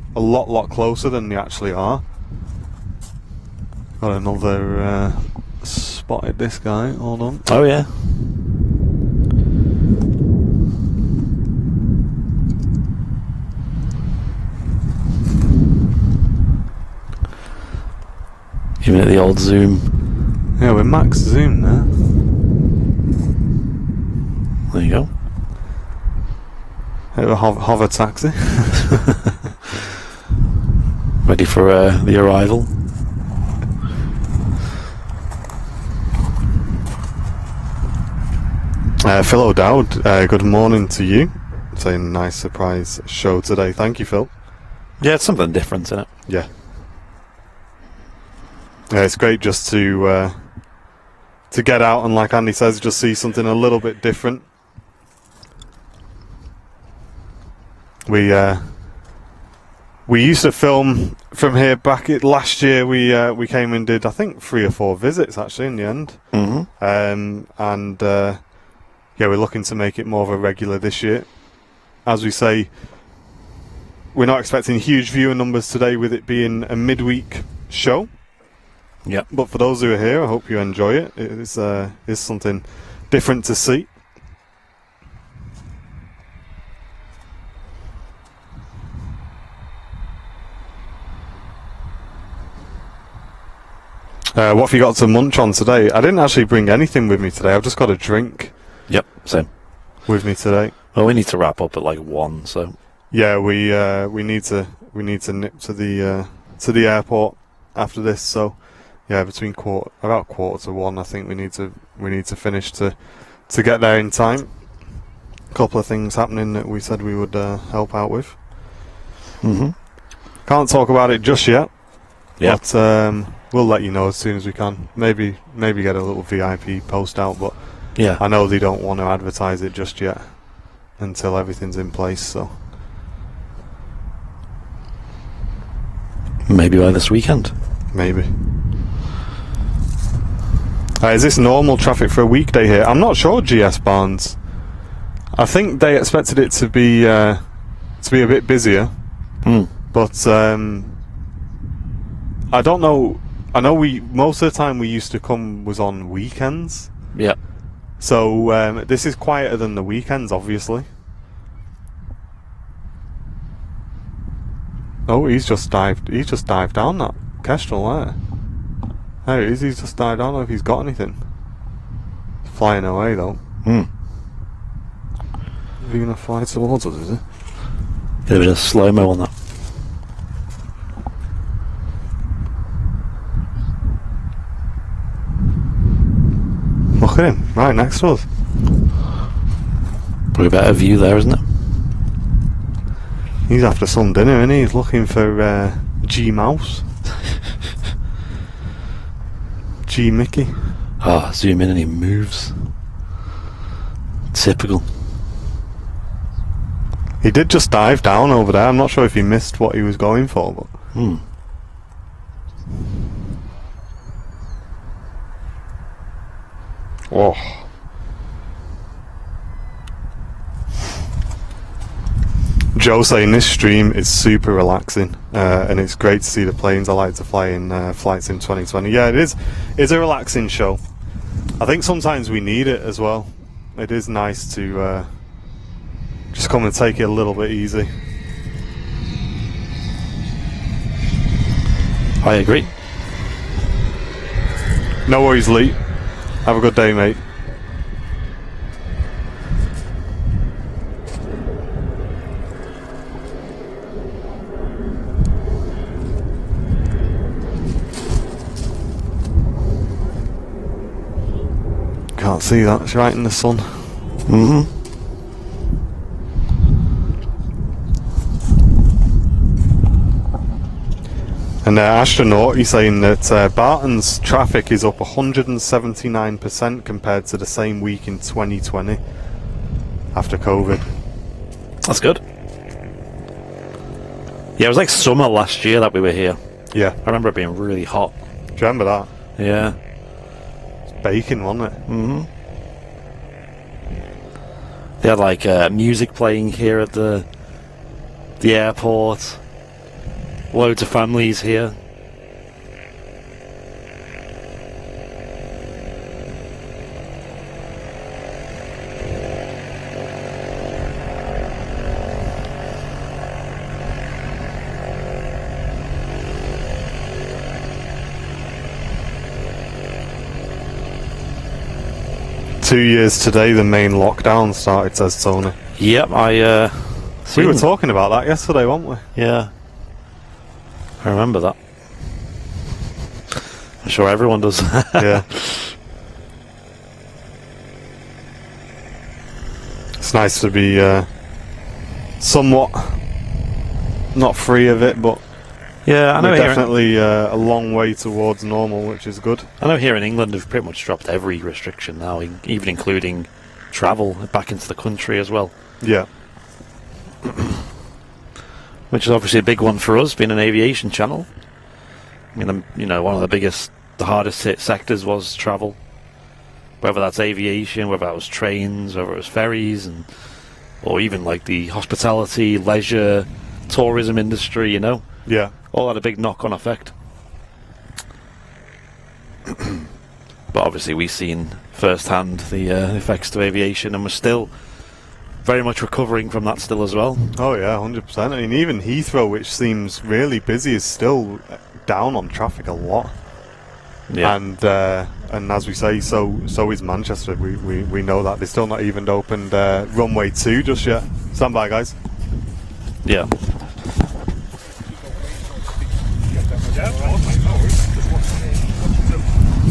closer than they actually are. Got another spotted this guy. Hold on. Oh yeah. Giving it the old zoom. Yeah, we're max zoom there. There you go. A hover taxi. Ready for the arrival. Phil O'Dowd, good morning to you. Saying nice surprise show today. Thank you, Phil. Yeah, it's something different, isn't it? Yeah. Yeah, it's great just to get out and, like Andy says, just see something a little bit different. We used to film from here back last year. We came and did, I think, 3 or 4 visits actually in the end. Yeah, we're looking to make it more of a regular this year. As we say, we're not expecting huge viewer numbers today with it being a midweek show. Yep. But for those who are here, I hope you enjoy it. It is something different to see. What have you got to munch on today? I didn't actually bring anything with me today. I've just got a drink. Yep, same. With me today. Well, we need to wrap up at like 1, so. Yeah, we need to nip to the airport after this. So, yeah, between about quarter to 1, I think we need to finish to get there in time. A couple of things happening that we said we would help out with. Can't talk about it just yet. Yeah. But we'll let you know as soon as we can. Maybe get a little VIP post out, but Yeah. I know they don't want to advertise it just yet until everything's in place. So Maybe by this weekend. maybe. Is this normal traffic for a weekday here? I'm not sure, GS Barnes. I think they expected it to be a bit busier, but I don't know. I know most of the time we used to come was on weekends. Yeah. So this is quieter than the weekends, obviously. Oh, he's just dived down that Kestrel there. There he is. He's just dived down. I don't know if he's got anything. He's flying away though. Is he gonna fly towards us? Is he? Get a bit of slow-mo on that. Look at him, right next to us. Probably a better view there, isn't it? He's after some dinner, isn't he? He's looking for G Mouse. G Mickey. Ah, zoom in and he moves. Typical. He did just dive down over there. I'm not sure if he missed what he was going for, but oh. Joe saying this stream is super relaxing, and it's great to see the planes I like to fly in flights in 2020. Yeah, it is. It's a relaxing show. I think sometimes we need it as well. It is nice to just come and take it a little bit easy. I agree. No worries, Lee. Have a good day, mate. Can't see that, it's right in the sun. And Astronaut, he's saying that Barton's traffic is up 179% compared to the same week in 2020 after COVID. That's good. Yeah, it was like summer last year that we were here. Yeah. I remember it being really hot. Do you remember that? Yeah. It's baking, wasn't it? Mm-hmm. They had like music playing here at the airport. Loads of families here. Two years today, the main lockdown started, says Tony. Yep, We were talking about that yesterday, weren't we? Yeah. I remember that. I'm sure everyone does. Yeah. It's nice to be somewhat not free of it, but Yeah, I know we're here. definitely a long way towards normal, which is good. I know here in England they've pretty much dropped every restriction now, even including travel back into the country as well. Yeah. Which is obviously a big one for us, being an aviation channel. I mean, one of the hardest hit sectors was travel. Whether that's aviation, whether that was trains, whether it was ferries, or even like the hospitality, leisure, tourism industry, Yeah. all had a big knock-on effect. But obviously we've seen firsthand the effects of aviation, and we're still very much recovering from that still as well. Oh yeah, 100%. I mean, even Heathrow, which seems really busy, is still down on traffic a lot. Yeah. And as we say, so is Manchester. We know that they're still not even opened runway 2 just yet. Stand by, guys. Yeah.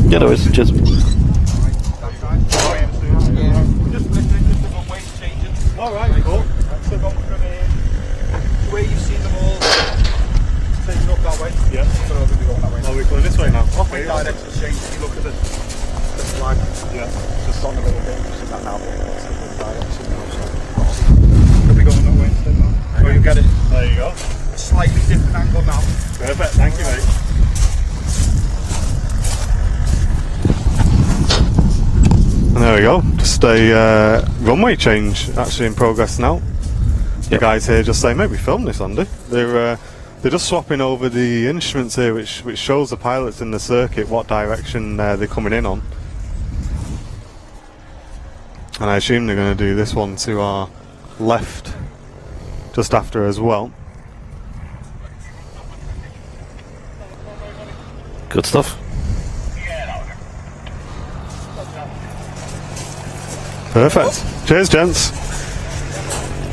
Yeah, no, it's just. Alright, cool. So from where you've seen them all taken up that way. Yeah. So they'll be going that way. Oh, we're going this way now. Okay. Direction change. If you look at the flag, Yeah. just on a little bit, you've seen that now. It's a good direction now. So they'll be going that way instead now. Oh, you get it. There you go. A slightly different angle now. Perfect. Thank you, mate. And there we go. Just a runway change actually in progress now. The Yep. guys here just say, maybe film this, Andy. They're just swapping over the instruments here, which shows the pilots in the circuit what direction they're coming in on. And I assume they're going to do this one to our left just after as well. Good stuff. Perfect. Cheers, gents.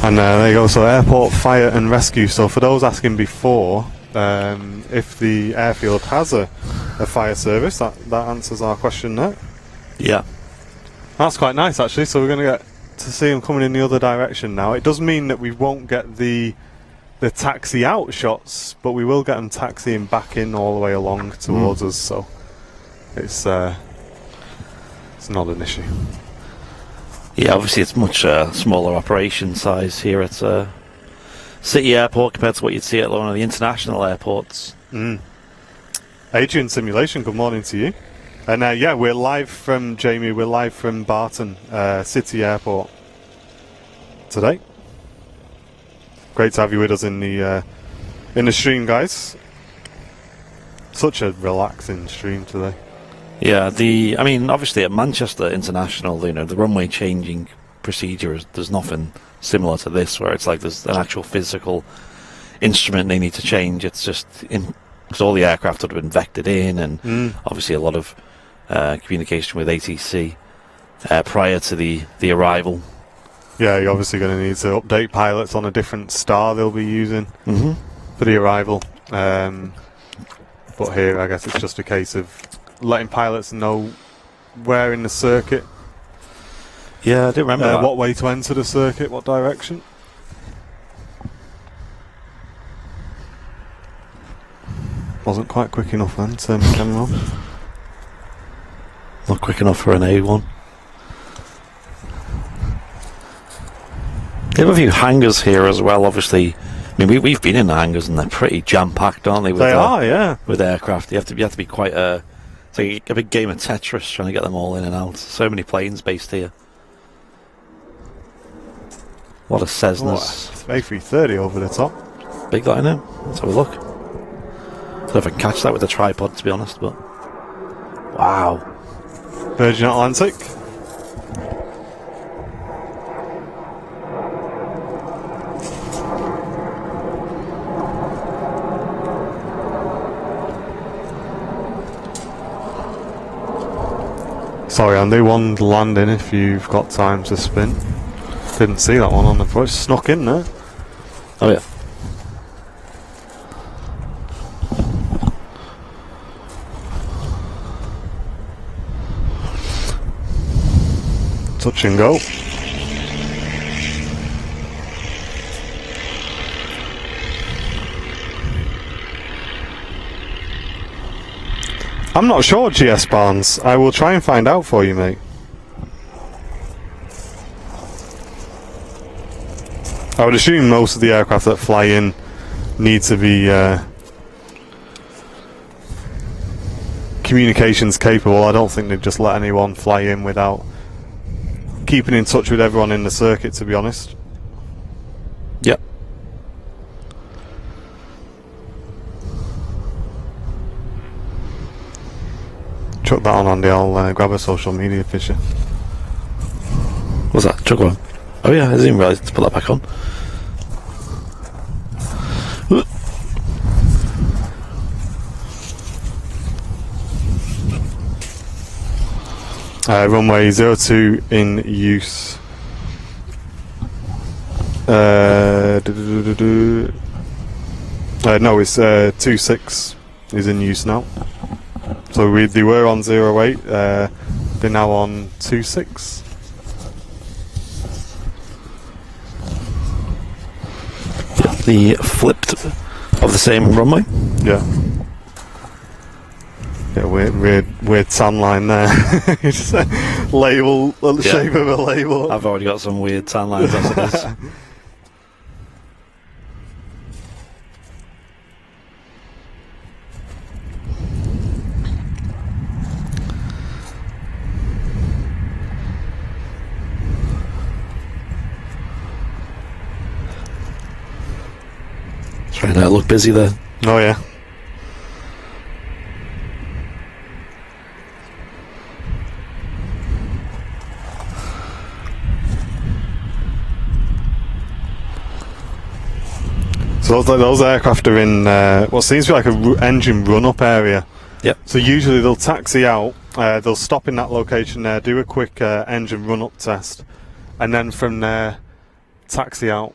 And there you go. So airport fire and rescue. So for those asking before, if the airfield has a fire service, that answers our question there. Yeah. That's quite nice actually. So we're going to get to see them coming in the other direction now. It does mean that we won't get the taxi out shots, but we will get them taxiing back in all the way along towards us. So it's not an issue. Yeah, obviously it's much smaller operation size here at City Airport compared to what you'd see at one of the international airports. Adrian Simulation, good morning to you. And yeah, we're live from Jamie. We're live from Barton City Airport today. Great to have you with us in the stream, guys. Such a relaxing stream today. Yeah, obviously at Manchester International, the runway changing procedure there's nothing similar to this, where it's like there's an actual physical instrument they need to change. It's just because all the aircraft would have been vectored in, and obviously a lot of communication with ATC prior to the arrival. Yeah, you're obviously going to need to update pilots on a different star they'll be using for the arrival. But here, I guess it's just a case of letting pilots know where in the circuit. Yeah, I do remember that. What way to enter the circuit, what direction. Wasn't quite quick enough then, turn the camera on. Not quick enough for an A1. They have a few hangars here as well, obviously I mean, we've been in the hangars and they're pretty jam-packed, aren't they? They are, yeah. With aircraft, you have to be quite it's like a big game of Tetris trying to get them all in and out. So many planes based here. A lot of Cessnas. A330 over the top. Big that, innit? Let's have a look. I don't know if I can catch that with the tripod, to be honest, but wow. Virgin Atlantic. Sorry, Andy, one landing if you've got time to spin. Didn't see that one on the approach. Snuck in there. Oh yeah. Touch and go. I'm not sure, GS Barnes. I will try and find out for you, mate. I would assume most of the aircraft that fly in need to be communications capable. I don't think they'd just let anyone fly in without keeping in touch with everyone in the circuit, to be honest. Yep. Chuck that on, Andy. I'll grab a social media picture. What's that? Chuck one? Oh yeah, I didn't even realise to put that back on. Runway 02 in use. No, it's 26 is in use now. So they were on 08, they're now on 26. The flipped of the same runway. Yeah. Yeah, weird tan line there. It's a label, the shape of a label. I've already got some weird tan lines after this. Trying to look busy there. Oh yeah. So those aircraft are in what seems to be like a engine run-up area. Yep. So usually they'll taxi out, they'll stop in that location there, do a quick engine run-up test, and then from there taxi out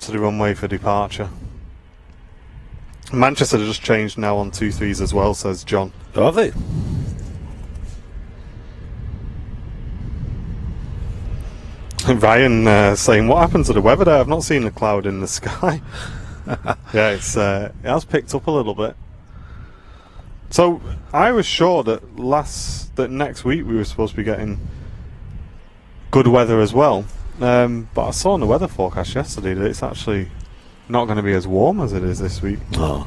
to the runway for departure. Manchester has just changed now on 2-3s as well, says John. Oh, have they? Ryan saying, what happened to the weather there? I've not seen a cloud in the sky. Yeah, it has picked up a little bit. So I was sure that next week we were supposed to be getting good weather as well. But I saw in the weather forecast yesterday that it's actually not going to be as warm as it is this week. Oh.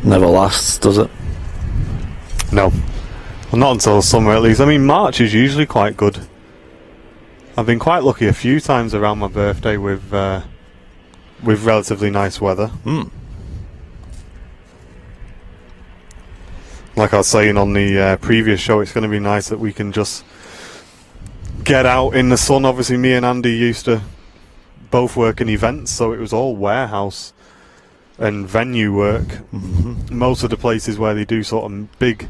Never lasts, does it? No. Well, not until summer at least. I mean, March is usually quite good. I've been quite lucky a few times around my birthday with relatively nice weather. Like I was saying on the previous show, it's going to be nice that we can just get out in the sun. Obviously, me and Andy used to both work in events, so it was all warehouse and venue work. Most of the places where they do sort of big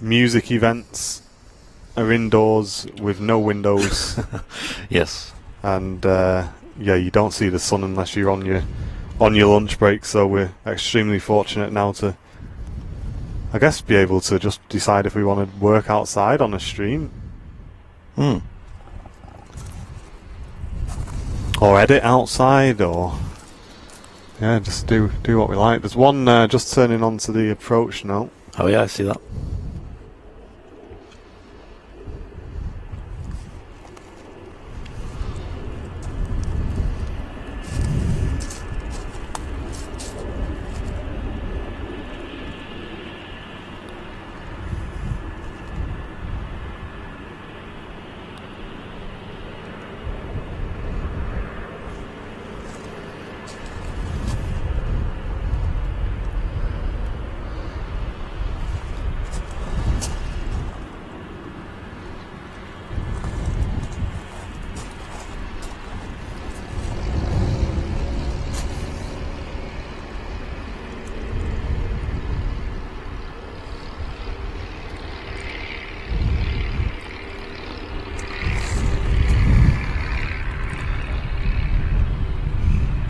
music events are indoors with no windows. Yes. And yeah, you don't see the sun unless you're on your lunch break. So we're extremely fortunate now to, I guess, be able to just decide if we want to work outside on a stream. or edit outside, or yeah, just do what we like. There's one just turning onto the approach now. Oh yeah, I see that.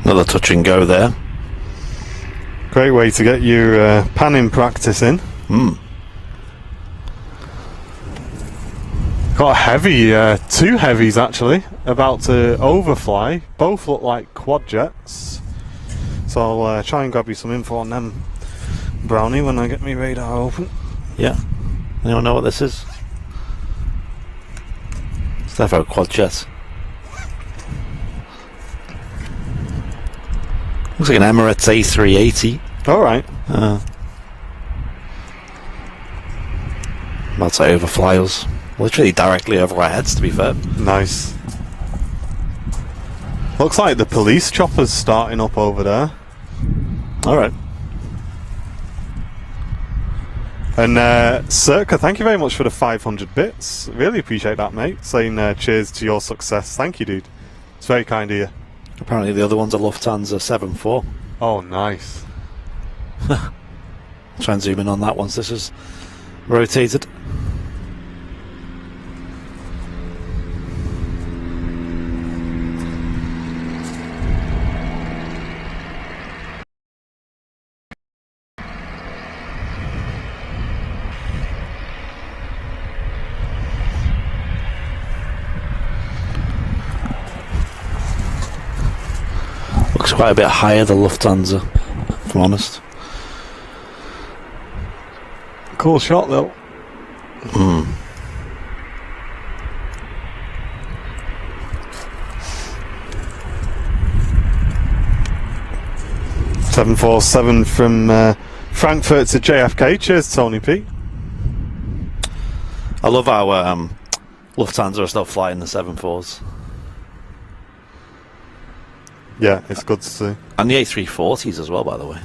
Another touch and go there. Great way to get your panning practice in. Got a heavy, two heavies actually, about to overfly. Both look like quad jets. So I'll try and grab you some info on them, Brownie, when I get my radar open. Yeah. Anyone know what this is? It's definitely a quad jet. Looks like an Emirates A380. Alright. About to overfly us. Literally directly over our heads, to be fair. Nice. Looks like the police chopper's starting up over there. Alright. And Circa, thank you very much for the 500 bits. Really appreciate that, mate. Saying cheers to your success. Thank you, dude. It's very kind of you. Apparently the other one's a Lufthansa 7-4. Oh, nice. Try and zoom in on that once this is rotated. Looks quite a bit higher than Lufthansa, if I'm honest. Cool shot, though. 747 from Frankfurt to JFK. Cheers, Tony P. I love how Lufthansa are still flying the 7-4s. Yeah, it's good to see. And the A340s as well, by the way.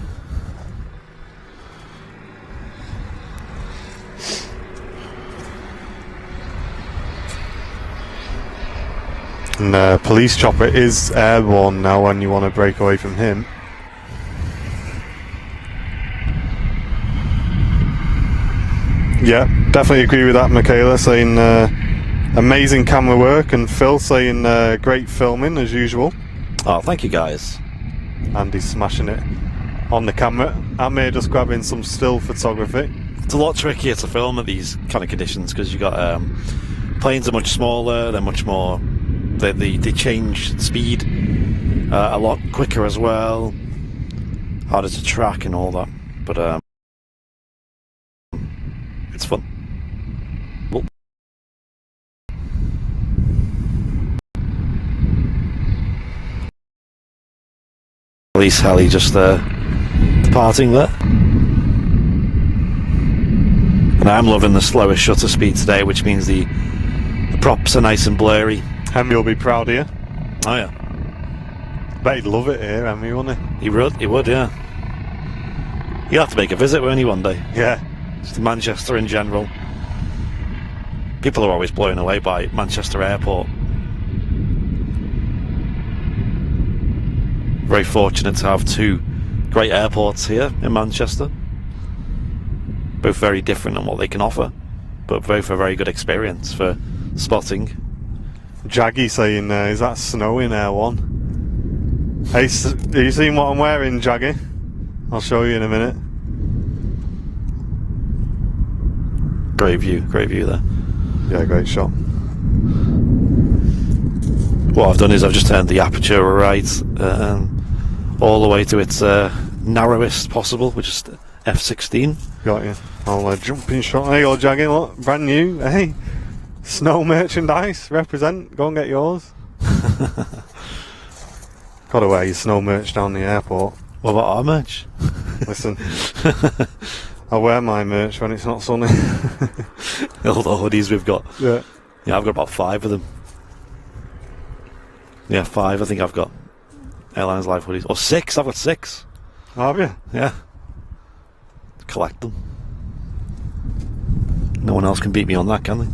And police chopper is airborne now when you want to break away from him. Yeah, definitely agree with that, Michaela, saying amazing camera work, and Phil saying great filming as usual. Oh, thank you guys. Andy's smashing it on the camera. Amir just grabbing some still photography. It's a lot trickier to film at these kind of conditions because you got planes are much smaller, they're much more they change speed a lot quicker as well, harder to track and all that, but it's fun. Well, police heli just departing there. And I'm loving the slowest shutter speed today, which means the props are nice and blurry. Hemi will be proud of you. Oh yeah. Bet he'd love it here, Hemi, wouldn't he? He would, yeah. He'll have to make a visit, won't he, one day? Yeah. Just to Manchester in general. People are always blown away by Manchester Airport. Very fortunate to have two great airports here in Manchester. Both very different in what they can offer, but both a very good experience for spotting. Jaggy saying, is that snow in Air 1? Hey, have you seen what I'm wearing, Jaggy? I'll show you in a minute. Great view there. Yeah, great shot. What I've done is I've just turned the aperture right all the way to its narrowest possible, which is f16. Got you. I'll jump in shot. There you go, Jagging. Look, brand new. Hey, snow merchandise. Represent. Go and get yours. Got to wear your snow merch down the airport. What about our merch? Listen, I wear my merch when it's not sunny. All the hoodies we've got. Yeah. Yeah, I've got about 5 of them. Yeah, 5 I think I've got. Airlines Live hoodies. Or 6, I've got 6. Have you? Yeah. Collect them. No one else can beat me on that, can they?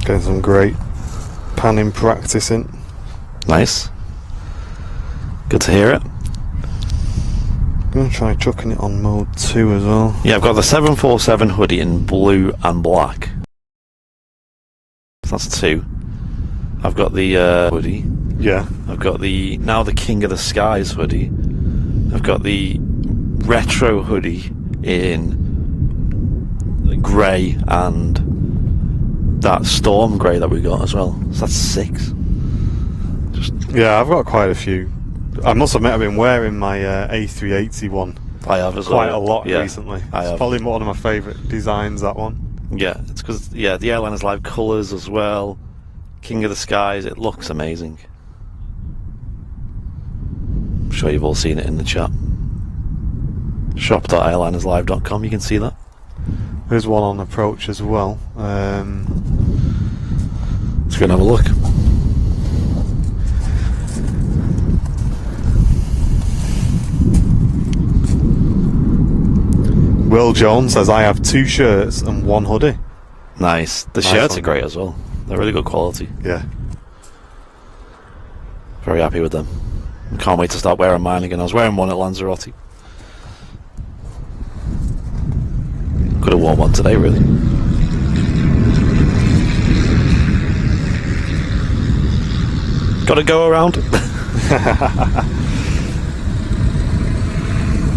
Getting some great panning practice in. Nice. Good to hear it. I'm going to try chucking it on mode 2 as well. Yeah, I've got the 747 hoodie in blue and black. That's 2. I've got the hoodie. Yeah. I've got the King of the Skies hoodie. I've got the retro hoodie in grey and that storm grey that we got as well. So that's 6. Yeah, I've got quite a few. I must admit I've been wearing my A380 one I have as well. quite a lot Yeah, recently. I It's have. probably one of my favourite designs, that one. Yeah, it's because the Airliners Live colours as well. King of the Skies, it looks amazing. I'm sure you've all seen it in the chat. Shop.airlinerslive.com, you can see that. There's one on approach as well. Let's go and have a look. Will Jones says, I have 2 shirts and 1 hoodie. Nice. The Nice shirts one. are great as well. They're really good quality. Yeah. Very happy with them. Can't wait to start wearing mine again. I was wearing one at Lanzarote. Could have worn one today, really. Got to go around.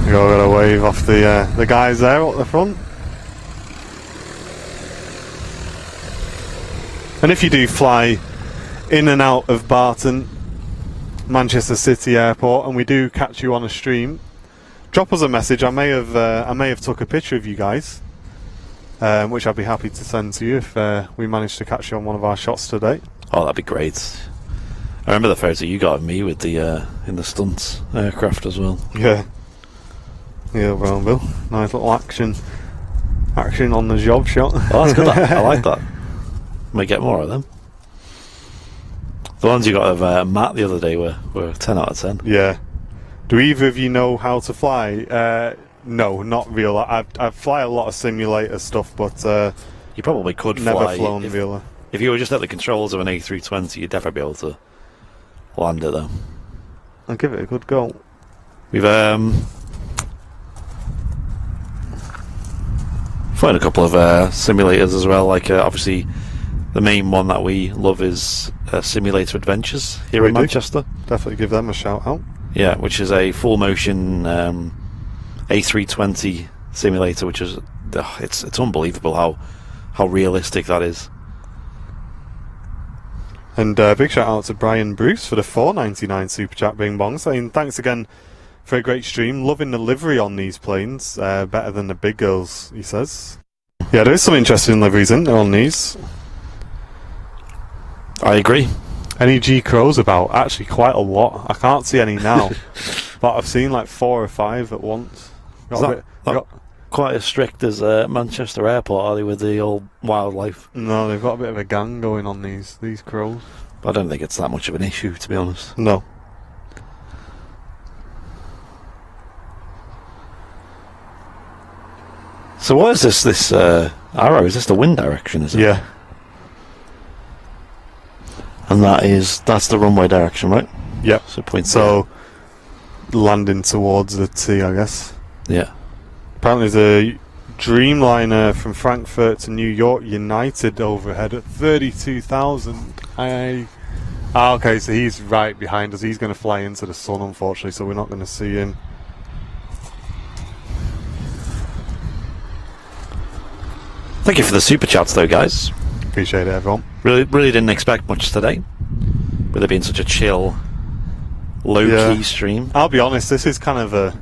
You're going to wave off the guys there at the front. And if you do fly in and out of Barton, Manchester City Airport, and we do catch you on a stream, drop us a message. I may have took a picture of you guys, which I'd be happy to send to you if we manage to catch you on one of our shots today. Oh, that'd be great. I remember the photo you got of me with the in the stunts aircraft as well. Yeah. Yeah, well, Bill. Nice little action on the job shot. Oh, that's good. I like that. Might get more of them. The ones you got of Matt the other day were 10 out of 10. Yeah. Do either of you know how to fly? No, not real. I fly a lot of simulator stuff, but You probably could never fly. flown real. If you were just at the controls of an A320, you'd definitely be able to land it though. I'll give it a good go. We've flown a couple of simulators as well. Like obviously, the main one that we love is Simulator Adventures here We in do. Manchester. Definitely give them a shout out. Yeah, which is a full motion A320 simulator, which is it's unbelievable how realistic that is. And big shout out to Brian Bruce for the $4.99 super chat, Bing Bong, saying thanks again for a great stream. Loving the livery on these planes, better than the big girls, he says. Yeah, there is some interesting liveries in there on these. I agree. Any G Crows about? Actually, quite a lot. I can't see any now, but I've seen like 4 or 5 at once. Is that quite as strict as Manchester Airport, are they, with the old wildlife? No, they've got a bit of a gang going on these crows. I don't think it's that much of an issue, to be honest. No. So what is this arrow? Is this the wind direction, is it? Yeah. And that's the runway direction, right? Yep. So point So landing towards the T, I guess. yeah. Apparently there's a Dreamliner from Frankfurt to New York United overhead at 32,000. I Ah, okay, so he's right behind us. He's going to fly into the sun, unfortunately, so we're not going to see him. Thank you for the super chats, though, guys. Appreciate it, everyone. Really didn't expect much today, with it being such a chill, low-key stream. I'll be honest, this is kind of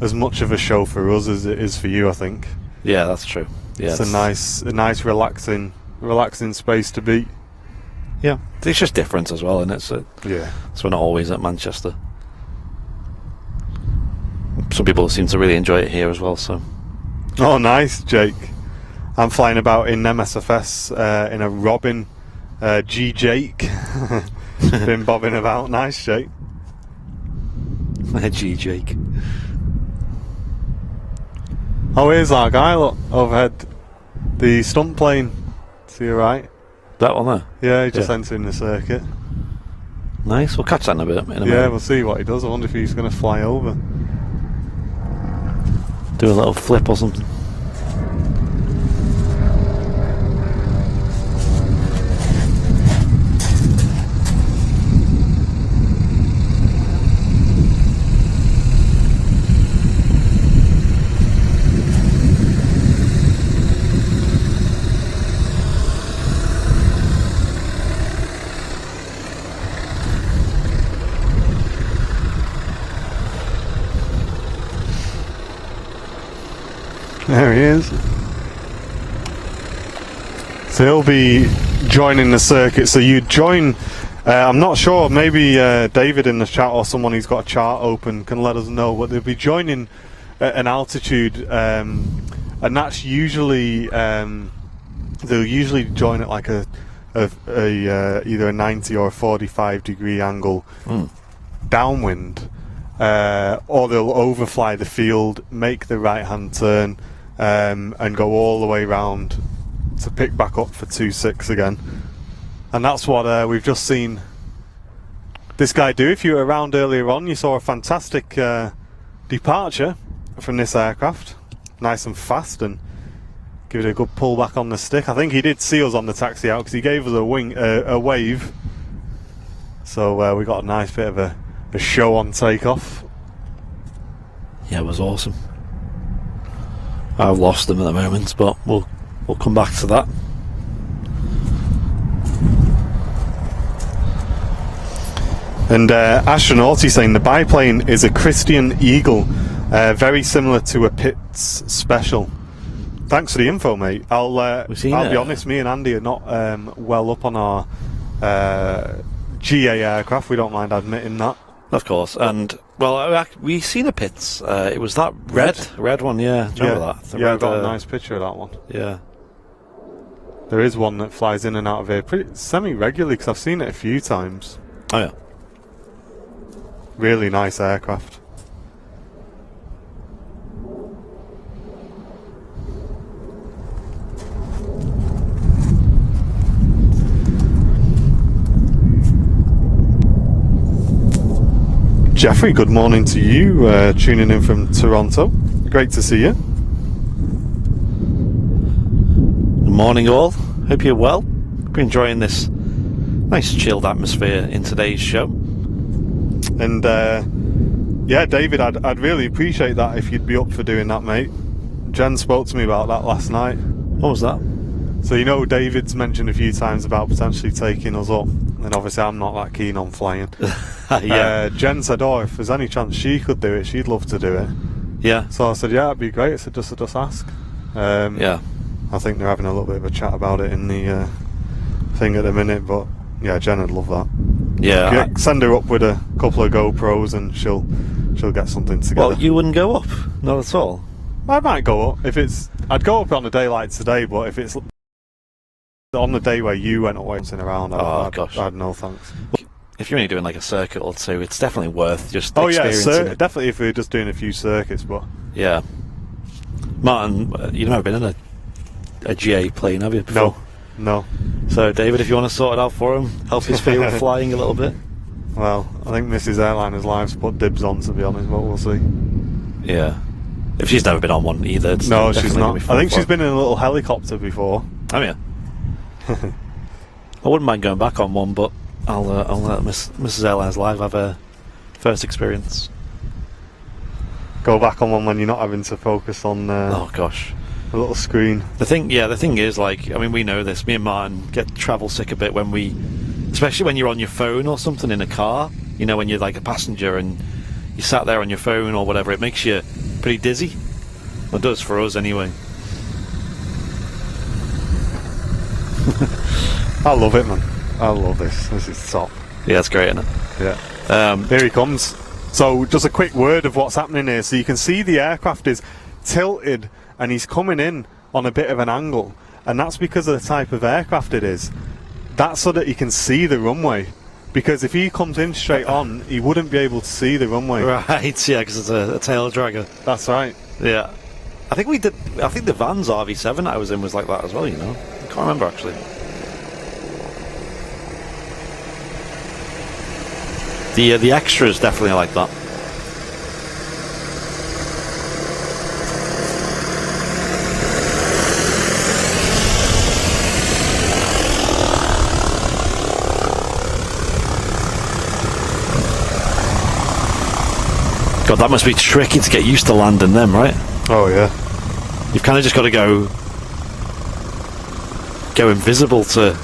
as much of a show for us as it is for you, I think. Yeah, that's true. Yeah, it's a nice, relaxing space to be. Yeah, it's just different as well, isn't it? So yeah, so we're not always at Manchester. Some people seem to really enjoy it here as well. So. Oh, nice, Jake. I'm flying about in MSFS in a Robin G Jake. Been bobbing about. Nice, Jake. G Jake. Oh, here's our guy, look, overhead. The stunt plane. To your right. That one there? Yeah, he just entering the circuit. Nice, we'll catch that in a bit. Yeah, we'll see what he does. I wonder if he's going to fly over. Do a little flip or something. There he is. So he'll be joining the circuit. So you join, I'm not sure, maybe David in the chat or someone who's got a chart open can let us know, but they'll be joining at an altitude, and that's usually, they'll usually join at like either a 90 or a 45 degree angle downwind, or they'll overfly the field, make the right hand turn, and go all the way round to pick back up for 2.6 again. And that's what we've just seen this guy do. If you were around earlier on, you saw a fantastic departure from this aircraft, nice and fast, and give it a good pull back on the stick. I think he did see us on the taxi out because he gave us a wave, so we got a nice bit of a show on takeoff. Yeah, it was awesome. I've lost them at the moment, but we'll come back to that. And astronaut, he's saying the biplane is a Christian Eagle, very similar to a Pitts Special. Thanks for the info, mate. I'll be honest, me and Andy are not well up on our GA aircraft. We don't mind admitting that. Of course, and well, we seen a Pitts. It was that red one, yeah. Do you remember that? I got a nice picture of that one. Yeah. There is one that flies in and out of here pretty semi-regularly because I've seen it a few times. Oh yeah. Really nice aircraft. Jeffrey, good morning to you, tuning in from Toronto. Great to see you. Good morning all, hope you're well. Hope you're enjoying this nice chilled atmosphere in today's show. And yeah, David, I'd really appreciate that if you'd be up for doing that, mate. Jen spoke to me about that last night. What was that? So you know David's mentioned a few times about potentially taking us up, and obviously I'm not that keen on flying. Yeah. Jen said, oh, if there's any chance she could do it, she'd love to do it. Yeah. So I said, yeah, it'd be great. I said, just ask. Yeah. I think they're having a little bit of a chat about it in the thing at the minute, but yeah, Jen would love that. Yeah. Send her up with a couple of GoPros and she'll get something together. Well, you wouldn't go up? Not at all? I might go up. I'd go up on a day like today, but if it's on the day where you went away around, I'd no thanks. If you're only doing like a circuit or two, it's definitely worth just experiencing it. Definitely if we're just doing a few circuits, but yeah. Martin, you've never been in a GA plane, have you? Before? No. So David, if you want to sort it out for him, help his feel with flying a little bit. Well, I think Mrs. Airliner's Live's put dibs on, to be honest, but we'll see. Yeah. If she's never been on one either. No, she's not. I think she's been in a little helicopter before. Oh yeah. I wouldn't mind going back on one, but I'll let Mrs. Airlines Live have a first experience. Go back on one when you're not having to focus on Oh gosh. a little screen. The thing is, like, I mean, we know this. Me and Martin get travel sick a bit when we, especially when you're on your phone or something in a car. You know, when you're like a passenger and you sat there on your phone or whatever, it makes you pretty dizzy. It does for us anyway. I love it, man. I love this. This is top. Yeah, it's great, isn't it? Yeah. Here he comes. So just a quick word of what's happening here. So you can see the aircraft is tilted and he's coming in on a bit of an angle, and that's because of the type of aircraft it is. That's so that you can see the runway, because if he comes in straight on, he wouldn't be able to see the runway. Right, yeah, because it's a tail dragger. That's right. Yeah. I think the Van's RV7 I was in was like that as well, you know. I can't remember actually. The extras definitely like that. God, that must be tricky to get used to landing them, right? Oh yeah. You've kind of just got to go invisible to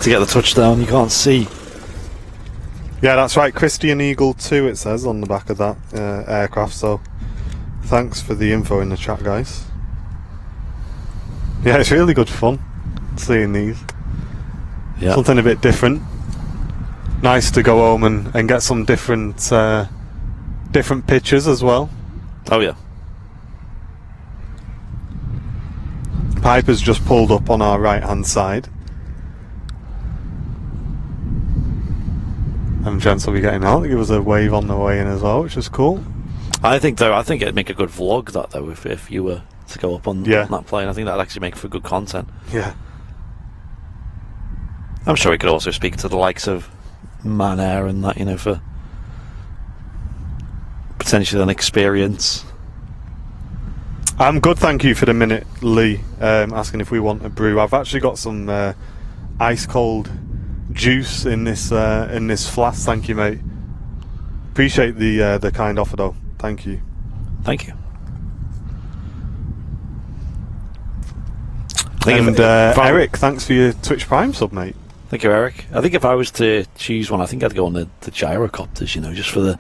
get the touchdown. You can't see. Yeah, that's right. Christian Eagle 2 it says on the back of that aircraft, so thanks for the info in the chat, guys. Yeah, it's really good fun seeing these. Yeah. Something a bit different. Nice to go home and get some different pictures as well. Oh yeah. Piper's just pulled up on our right hand side. And gents will be getting out to give us a wave on the way in as well, which is cool. I think it'd make a good vlog, that though, if you were to go up on that plane. I think that'd actually make for good content. Yeah. I'm sure we could also speak to the likes of Man Air and that, you know, for potentially an experience. I'm good, thank you for the minute, Lee, asking if we want a brew. I've actually got some ice cold juice in this flask. Thank you, mate. Appreciate the kind offer though. Thank you. Thank you. And Eric, thanks for your Twitch Prime sub, mate. Thank you, Eric. I think if I was to choose one, I think I'd go on the gyrocopters, you know, just for the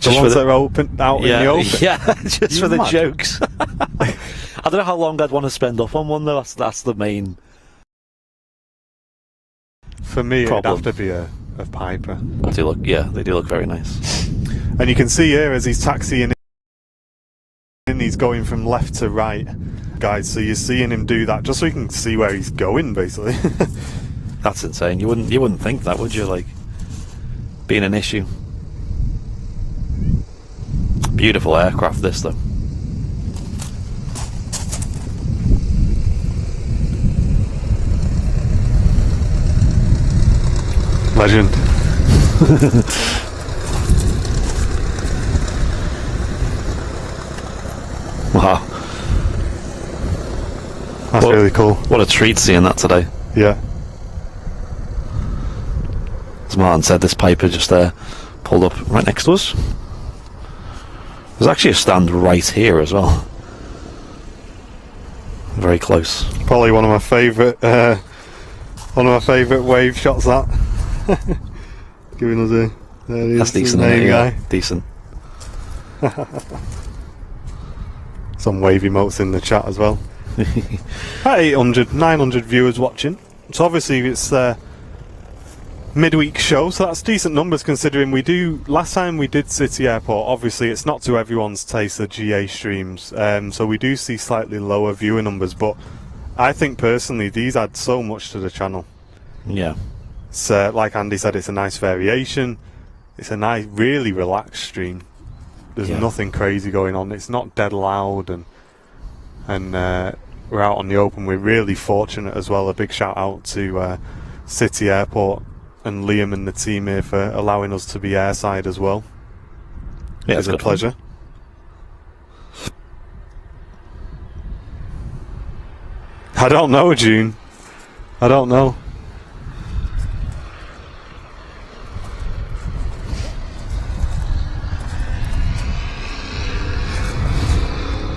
ones that are open out in the open. Yeah, just for the jokes. I don't know how long I'd want to spend up on one though. That's the main. For me, problem. it'd have to be a Piper. They do look very nice. And you can see here as he's taxiing in, he's going from left to right, guys. So you're seeing him do that just so you can see where he's going, basically. That's insane. You wouldn't think that, would you? Like, being an issue. Beautiful aircraft, this though. Legend. Wow. That's really cool. What a treat seeing that today. Yeah. As Martin said, this Piper just there pulled up right next to us. There's actually a stand right here as well. Very close. Probably one of my favourite wave shots. That giving us a that's decent. Navy guy. Decent. Some wave emotes in the chat as well. At 900 viewers watching. So obviously it's midweek show, so that's decent numbers considering last time we did City Airport. Obviously it's not to everyone's taste, the GA streams, so we do see slightly lower viewer numbers, but I think personally these add so much to the channel. Yeah. It's like Andy said, it's a nice variation. It's a nice, really relaxed stream. There's nothing crazy going on. It's not dead loud, and we're out on the open. We're really fortunate as well. A big shout out to City Airport and Liam and the team here for allowing us to be airside as well. Yeah, it's a pleasure. I don't know, June. I don't know.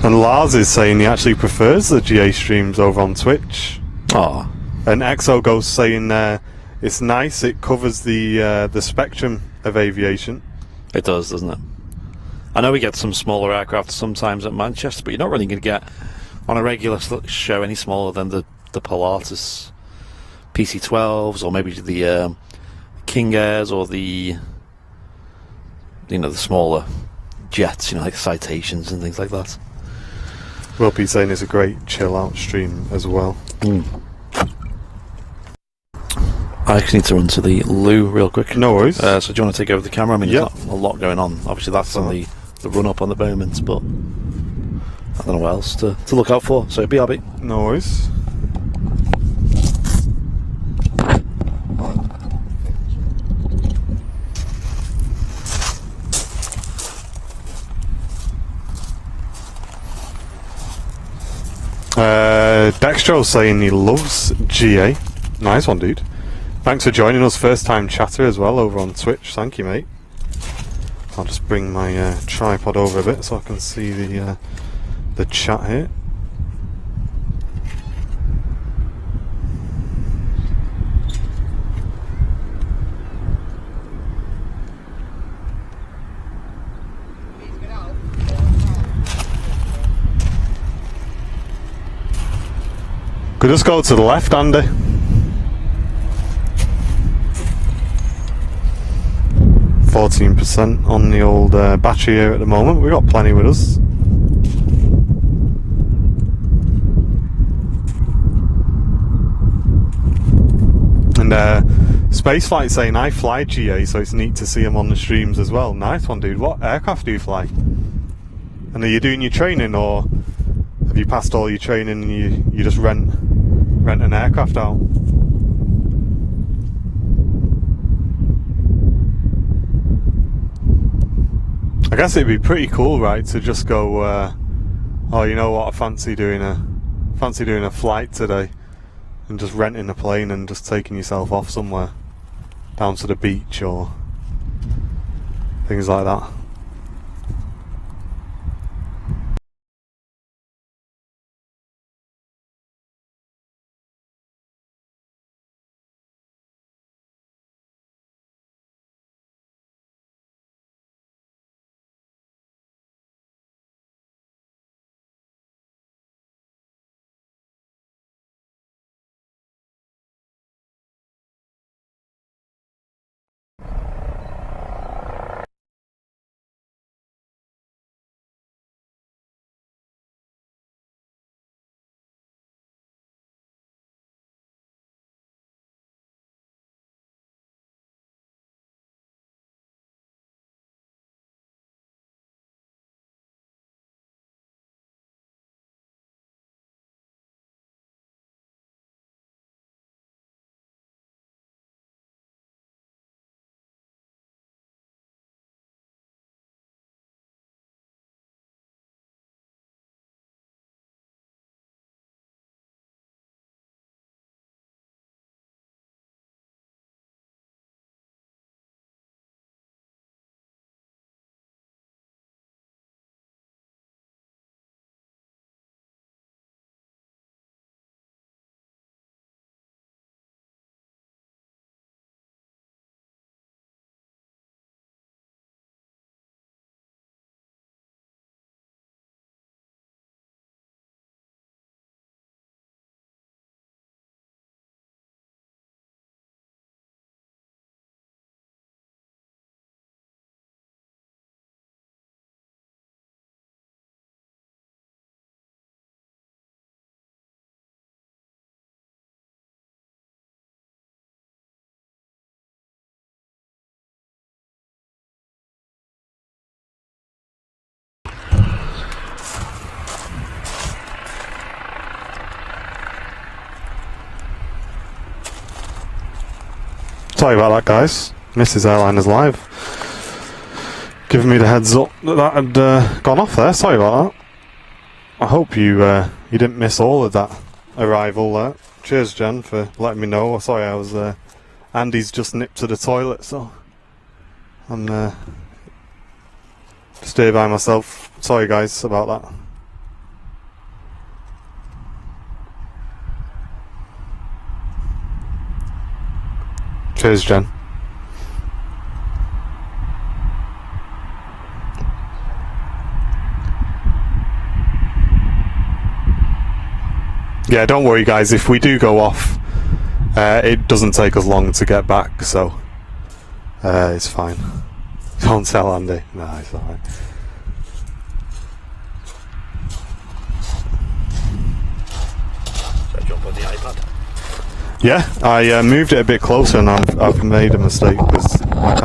And Lars is saying he actually prefers the GA streams over on Twitch. Oh, And Exo Ghost saying it's nice, it covers the spectrum of aviation. it does, doesn't it? I know we get some smaller aircraft sometimes at Manchester, but you're not really going to get on a regular show any smaller than the Pilatus PC-12s, or maybe the King Airs, or the smaller jets, like Citations and things like that. Will be saying it's a great chill out stream as well. I actually need to run to the loo real quick. No worries. So do you want to take over the camera? I mean, Yep. there's not a lot going on. Obviously, that's on the run up on the moment, but I don't know what else to look out for. So BRB. No worries. Dextro saying he loves GA. Nice one, dude. Thanks for joining us, first time chatter as well over on Twitch. Thank you, mate. I'll just bring my tripod over a bit so I can see the chat here. Could just go to the left, Andy. %, on the old battery here at the moment. We've got plenty with us. And Spaceflight saying I fly GA, so it's neat to see him on the streams as well. Nice one, dude. What aircraft do you fly? And are you doing your training, or have you passed all your training and you just rent an aircraft out? I guess it'd be pretty cool, right, to just go, oh, you know what, I fancy doing a flight today, and just renting a plane and just taking yourself off somewhere, down to the beach or things like that. Sorry about that, guys. Mrs. Airliners Live giving me the heads up that had gone off there. Sorry about that. I hope you didn't miss all of that arrival there. Cheers, Jen, for letting me know. Sorry, I was Andy's just nipped to the toilet, so I'm just here by myself. Sorry, guys, about that. Cheers, Jen. Yeah, don't worry guys, if we do go off, it doesn't take us long to get back, so it's fine. Don't tell Andy. No, it's alright. Should I jump on the iPad? Yeah, I moved it a bit closer and I've made a mistake because I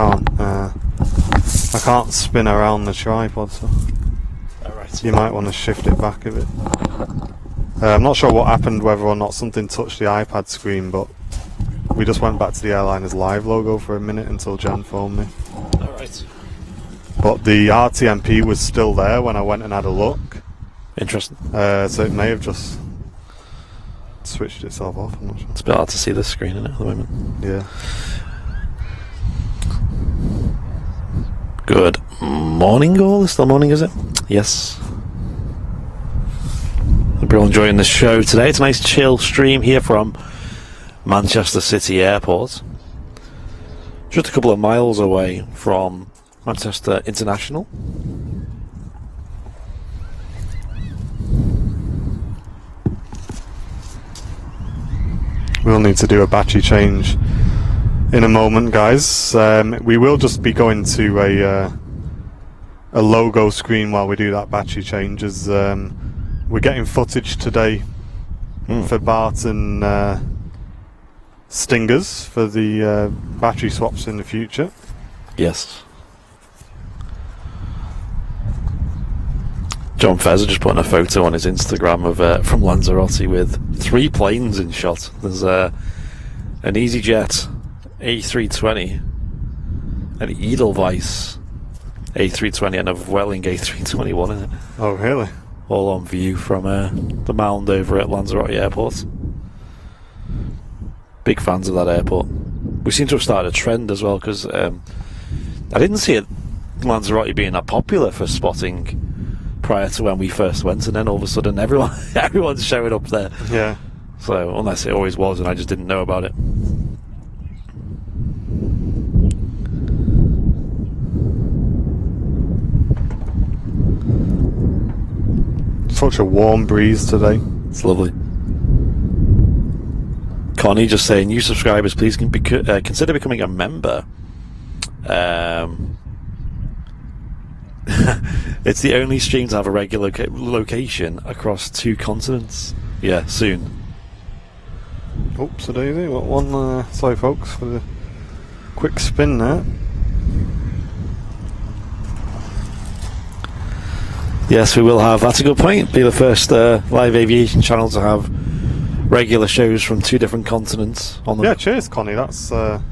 can't spin around the tripod, so Alright. you might want to shift it back a bit. I'm not sure what happened, whether or not something touched the iPad screen, but we just went back to the Airliners Live logo for a minute until Jen phoned me. Alright. But the RTMP was still there when I went and had a look. Interesting. So it may have just switched itself off, I'm not sure. It's a bit hard to see the screen in it at the moment. Yeah. Good morning, all. It's still morning, is it? Yes. Hope you're all enjoying the show today. It's a nice chill stream here from Manchester City Airport. Just a couple of miles away from Manchester International. We'll need to do a battery change in a moment, guys. We will just be going to a logo screen while we do that battery change, as we're getting footage today for Bart and Stingers for the battery swaps in the future. Yes. John Fezzer just put in a photo on his Instagram of from Lanzarote with 3 planes in shot. There's an EasyJet A320, an Edelweiss A320, and a Welling A321 in it. Oh, really? All on view from the mound over at Lanzarote Airport. Big fans of that airport. We seem to have started a trend as well, because I didn't see it Lanzarote being that popular for spotting prior to when we first went, and then all of a sudden everyone's showing up there. Yeah. So unless it always was and I just didn't know about it. Such a warm breeze today. It's lovely. Connie just saying, new subscribers, please consider becoming a member. It's the only stream to have a regular location across 2 continents. Yeah, soon. Oops, a daisy. What one? Sorry, folks, for the quick spin there. Yes, we will have. That's a good point. Be the first live aviation channel to have regular shows from 2 different continents on them. Yeah, cheers, Connie. That's a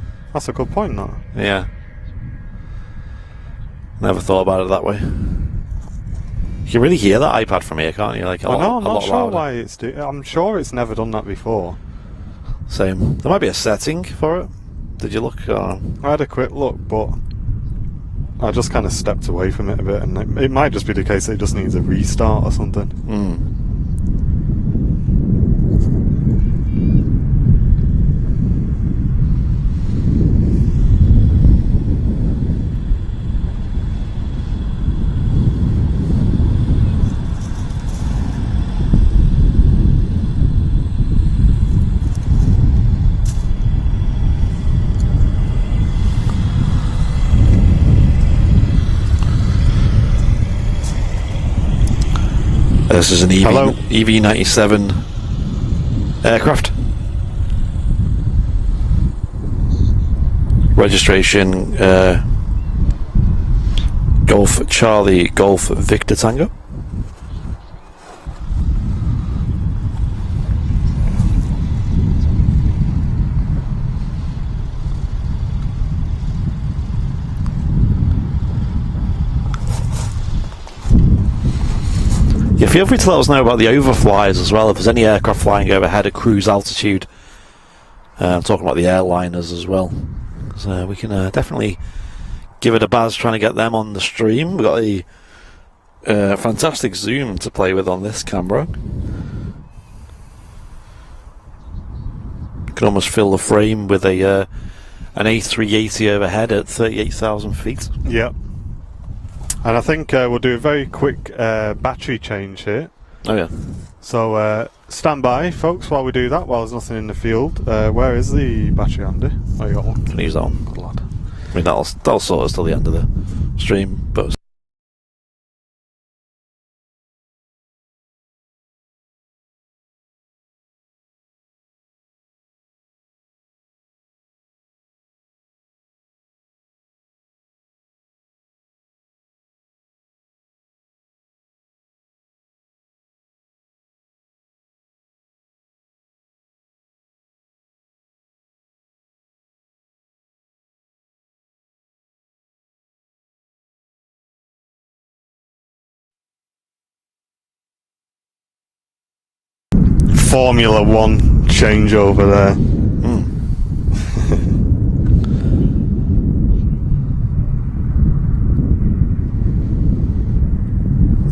good point, that. Yeah. Never thought about it that way. You can really hear that iPad from here, can't you? Like I'm not sure why it's I'm sure it's never done that before. Same. There might be a setting for it. Did you look? I had a quick look, but I just kind of stepped away from it a bit, and it might just be the case that it just needs a restart or something. This is an EV97 aircraft. Registration Golf Charlie Golf Victor Tango. Yeah, feel free to let us know about the overflies as well, if there's any aircraft flying overhead at cruise altitude. I'm talking about the airliners as well. So we can definitely give it a buzz trying to get them on the stream. We've got a fantastic zoom to play with on this camera. You can almost fill the frame with a an A380 overhead at 38,000 feet. Yep. And I think we'll do a very quick battery change here. Oh yeah. So stand by, folks, while we do that, while there's nothing in the field. Where is the battery, Andy? Oh, you got one. Can use that one. Good lad. I mean, that'll sort us till the end of the stream, but... Formula One changeover there.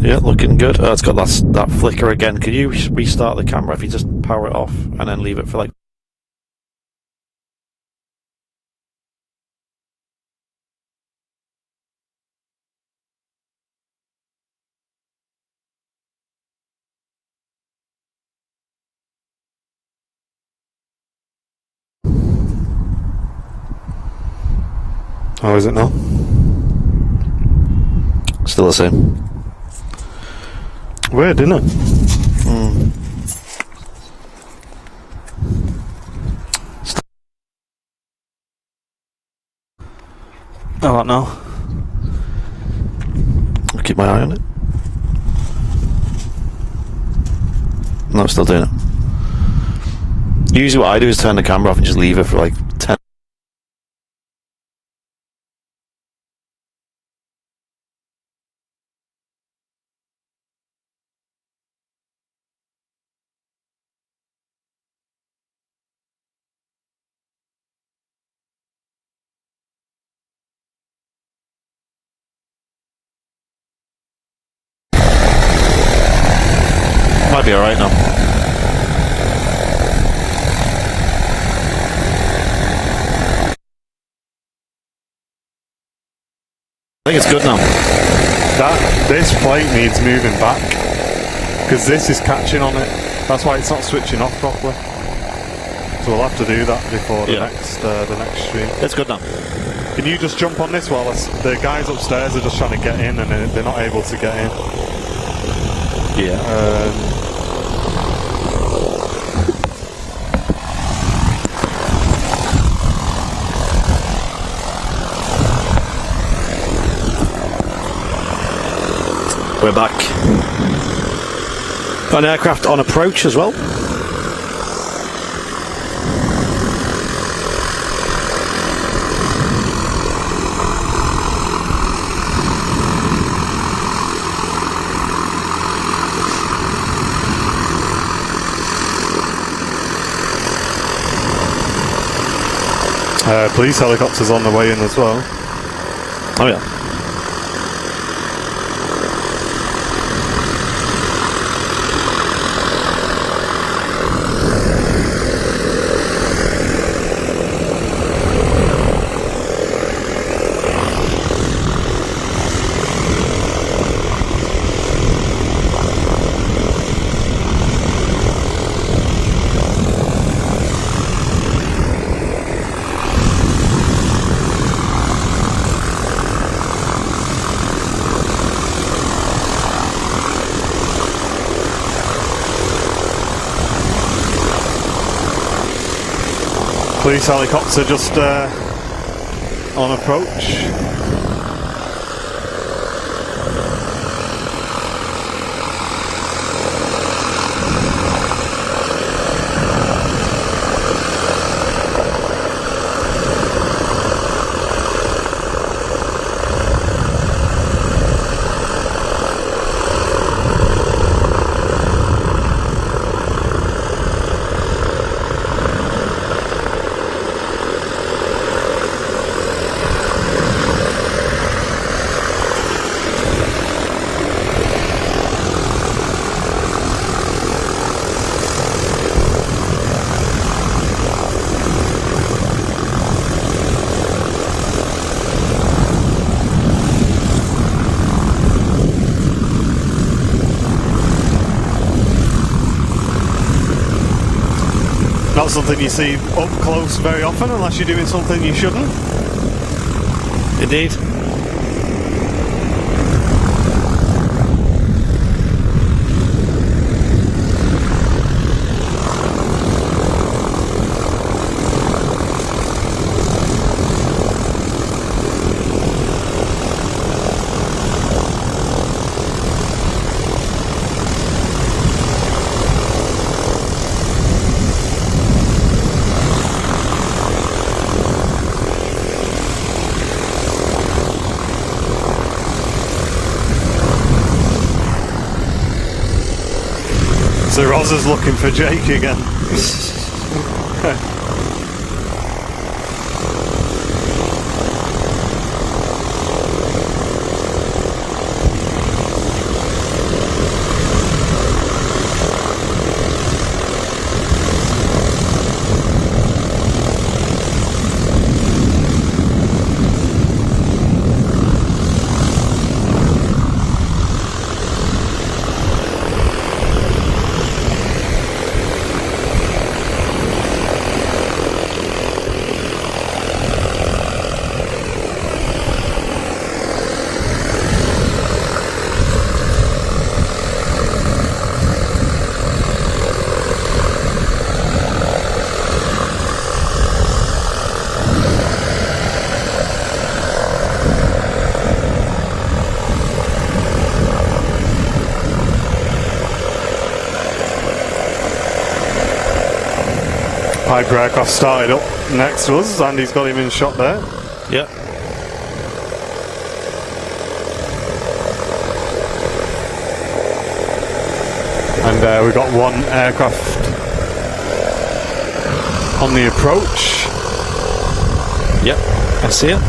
Yeah, looking good. It's got that flicker again. Could you restart the camera if you just power it off and then leave it for like... Oh, is it now? Still the same. Weird, isn't it? Oh, what now? I'll keep my eye on it. No, it's still doing it. Usually what I do is turn the camera off and just leave it for like 10. Might be alright now. I think it's good now. This plate needs moving back because this is catching on it. That's why it's not switching off properly. So we'll have to do that before the next stream. It's good now. Can you just jump on this while the guys upstairs are just trying to get in and they're not able to get in? Yeah. We're back. Got an aircraft on approach as well. Police helicopters on the way in as well. Oh yeah. Police helicopter just on approach. Not something you see up close very often unless you're doing something you shouldn't. Indeed. So Roz is looking for Jake again. Piper aircraft started up next to us. Andy's got him in shot there. Yep. And we've got one aircraft on the approach. Yep. I see it.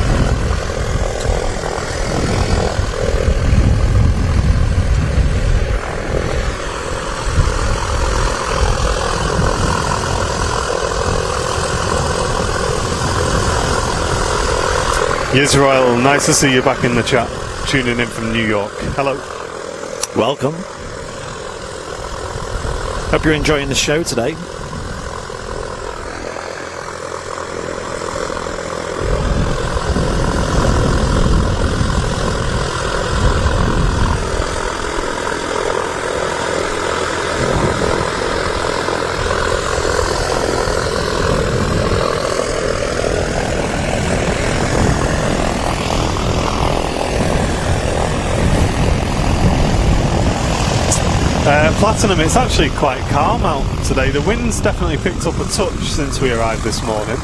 Israel, nice to see you back in the chat, tuning in from New York. Hello. Welcome. Hope you're enjoying the show today. Platinum, it's actually quite calm out today. The wind's definitely picked up a touch since we arrived this morning,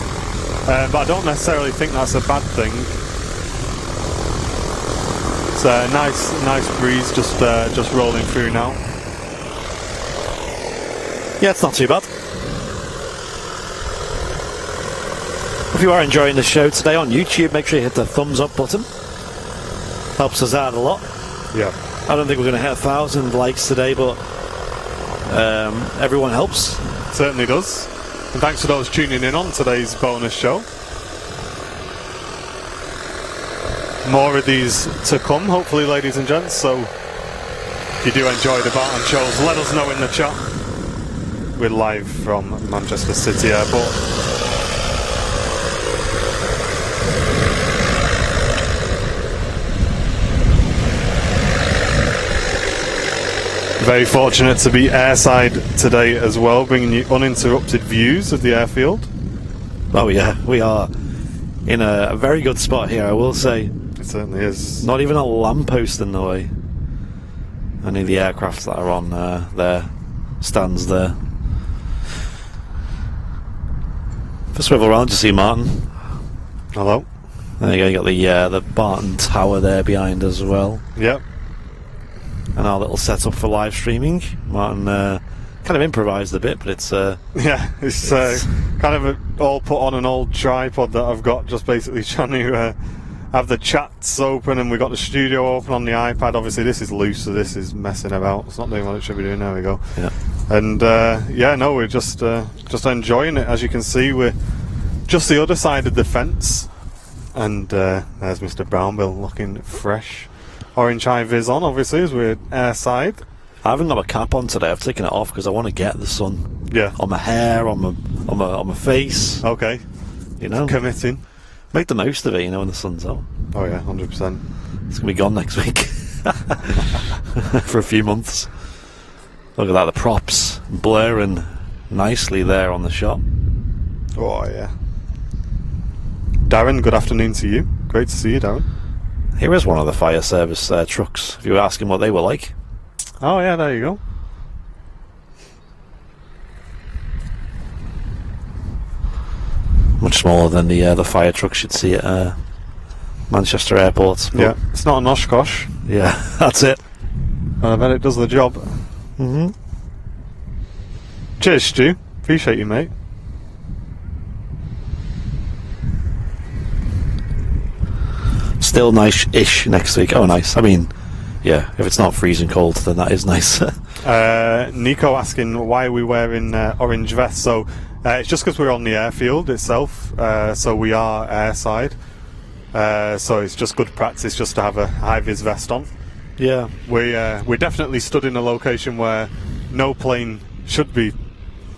but I don't necessarily think that's a bad thing. It's a nice breeze just rolling through now. Yeah, it's not too bad. If you are enjoying the show today on YouTube, make sure you hit the thumbs up button. Helps us out a lot. Yeah. I don't think we're going to hit 1,000 likes today, but everyone helps. Certainly does. And thanks for those tuning in on today's bonus show. More of these to come, hopefully, ladies and gents. So if you do enjoy the Barton shows, let us know in the chat. We're live from Manchester City Airport. Very fortunate to be airside today as well, bringing you uninterrupted views of the airfield. Oh yeah, we are in a very good spot here, I will say. It certainly is. Not even a lamppost in the way. Any of the aircraft that are on there stands there. If I swivel around to see Martin. Hello. There you go, you got the Barton Tower there behind as well. Yep. And our little setup for live streaming. Martin kind of improvised a bit, but it's yeah, it's kind of all put on an old tripod that I've got, just basically trying to have the chats open, and we've got the studio open on the iPad. Obviously this is loose, so this is messing about. It's not doing what it should be doing. There we go. Yeah. And yeah, no, we're just enjoying it. As you can see, we're just the other side of the fence, and there's Mr. Brownbill looking fresh. Orange high vis on, obviously, as we're airside. I haven't got a cap on today. I've taken it off because I want to get the sun. Yeah. On my hair, on my on my face. Okay, You know, committing. make the most of it. You know, when the sun's out. Oh yeah, 100%. It's gonna be gone next week for a few months. Look at that, the props blurring nicely there on the shot. Oh yeah. Darren, good afternoon to you. Great to see you, Darren. Here is one of the fire service trucks. If you were asking what they were like. Oh yeah, there you go. Much smaller than the fire trucks you'd see at Manchester Airport. But Yeah, it's not an Oshkosh, yeah, that's it. and I bet it does the job. hmm Cheers, Stu. Appreciate you, mate. Still nice-ish next week. Oh, nice. I mean, yeah, if it's not freezing cold, then that is nice. Nico asking why are we wearing orange vests. So it's just because we're on the airfield itself. So we are airside. So it's just good practice just to have a high-vis vest on. Yeah. We definitely stood in a location where no plane should be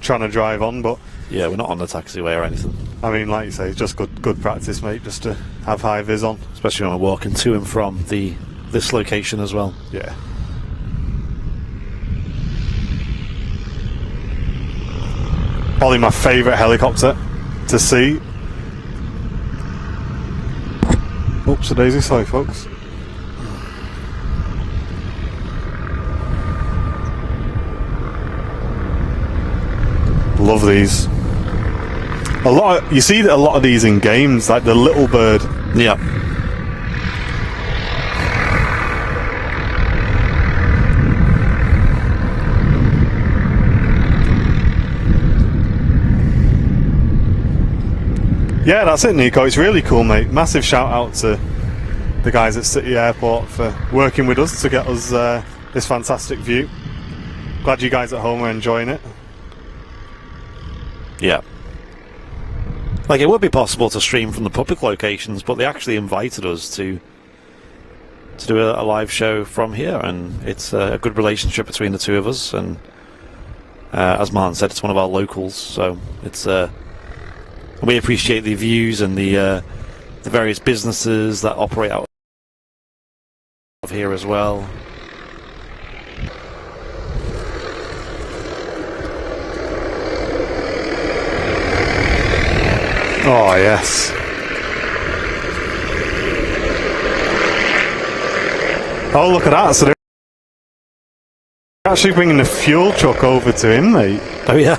trying to drive on, but Yeah, we're not on the taxiway or anything. I mean, like you say, it's just good practice, mate, just to have high vis on. Especially when we're walking to and from this location as well. Yeah. Probably my favourite helicopter to see. Oops, a daisy, sorry folks. Love these. You see a lot of these in games, like the little bird. Yeah. Yeah, that's it, Nico. It's really cool, mate. Massive shout out to the guys at City Airport for working with us to get us this fantastic view. Glad you guys at home are enjoying it. Yeah. Like, it would be possible to stream from the public locations, but they actually invited us to do a live show from here, and it's a good relationship between the two of us. And as Martin said, it's one of our locals, so it's we appreciate the views and the various businesses that operate out of here as well. Oh, yes. Oh, look at that. So they're actually bringing the fuel truck over to him, mate. Oh yeah.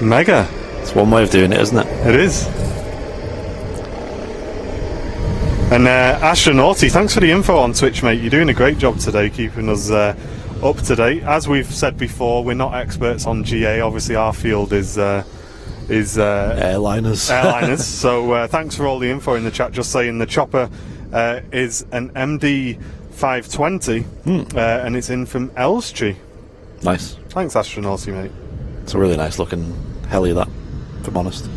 Mega. It's one way of doing it, isn't it? It is. And Astronauty, thanks for the info on Twitch, mate. You're doing a great job today, keeping us up to date. As we've said before, we're not experts on GA. Obviously, our field is Airliners. So thanks for all the info in the chat. Just saying the chopper is an MD 520, and it's in from Elstree. Nice. Thanks, Astronauty, mate. It's a really nice looking heli, that, if I'm honest.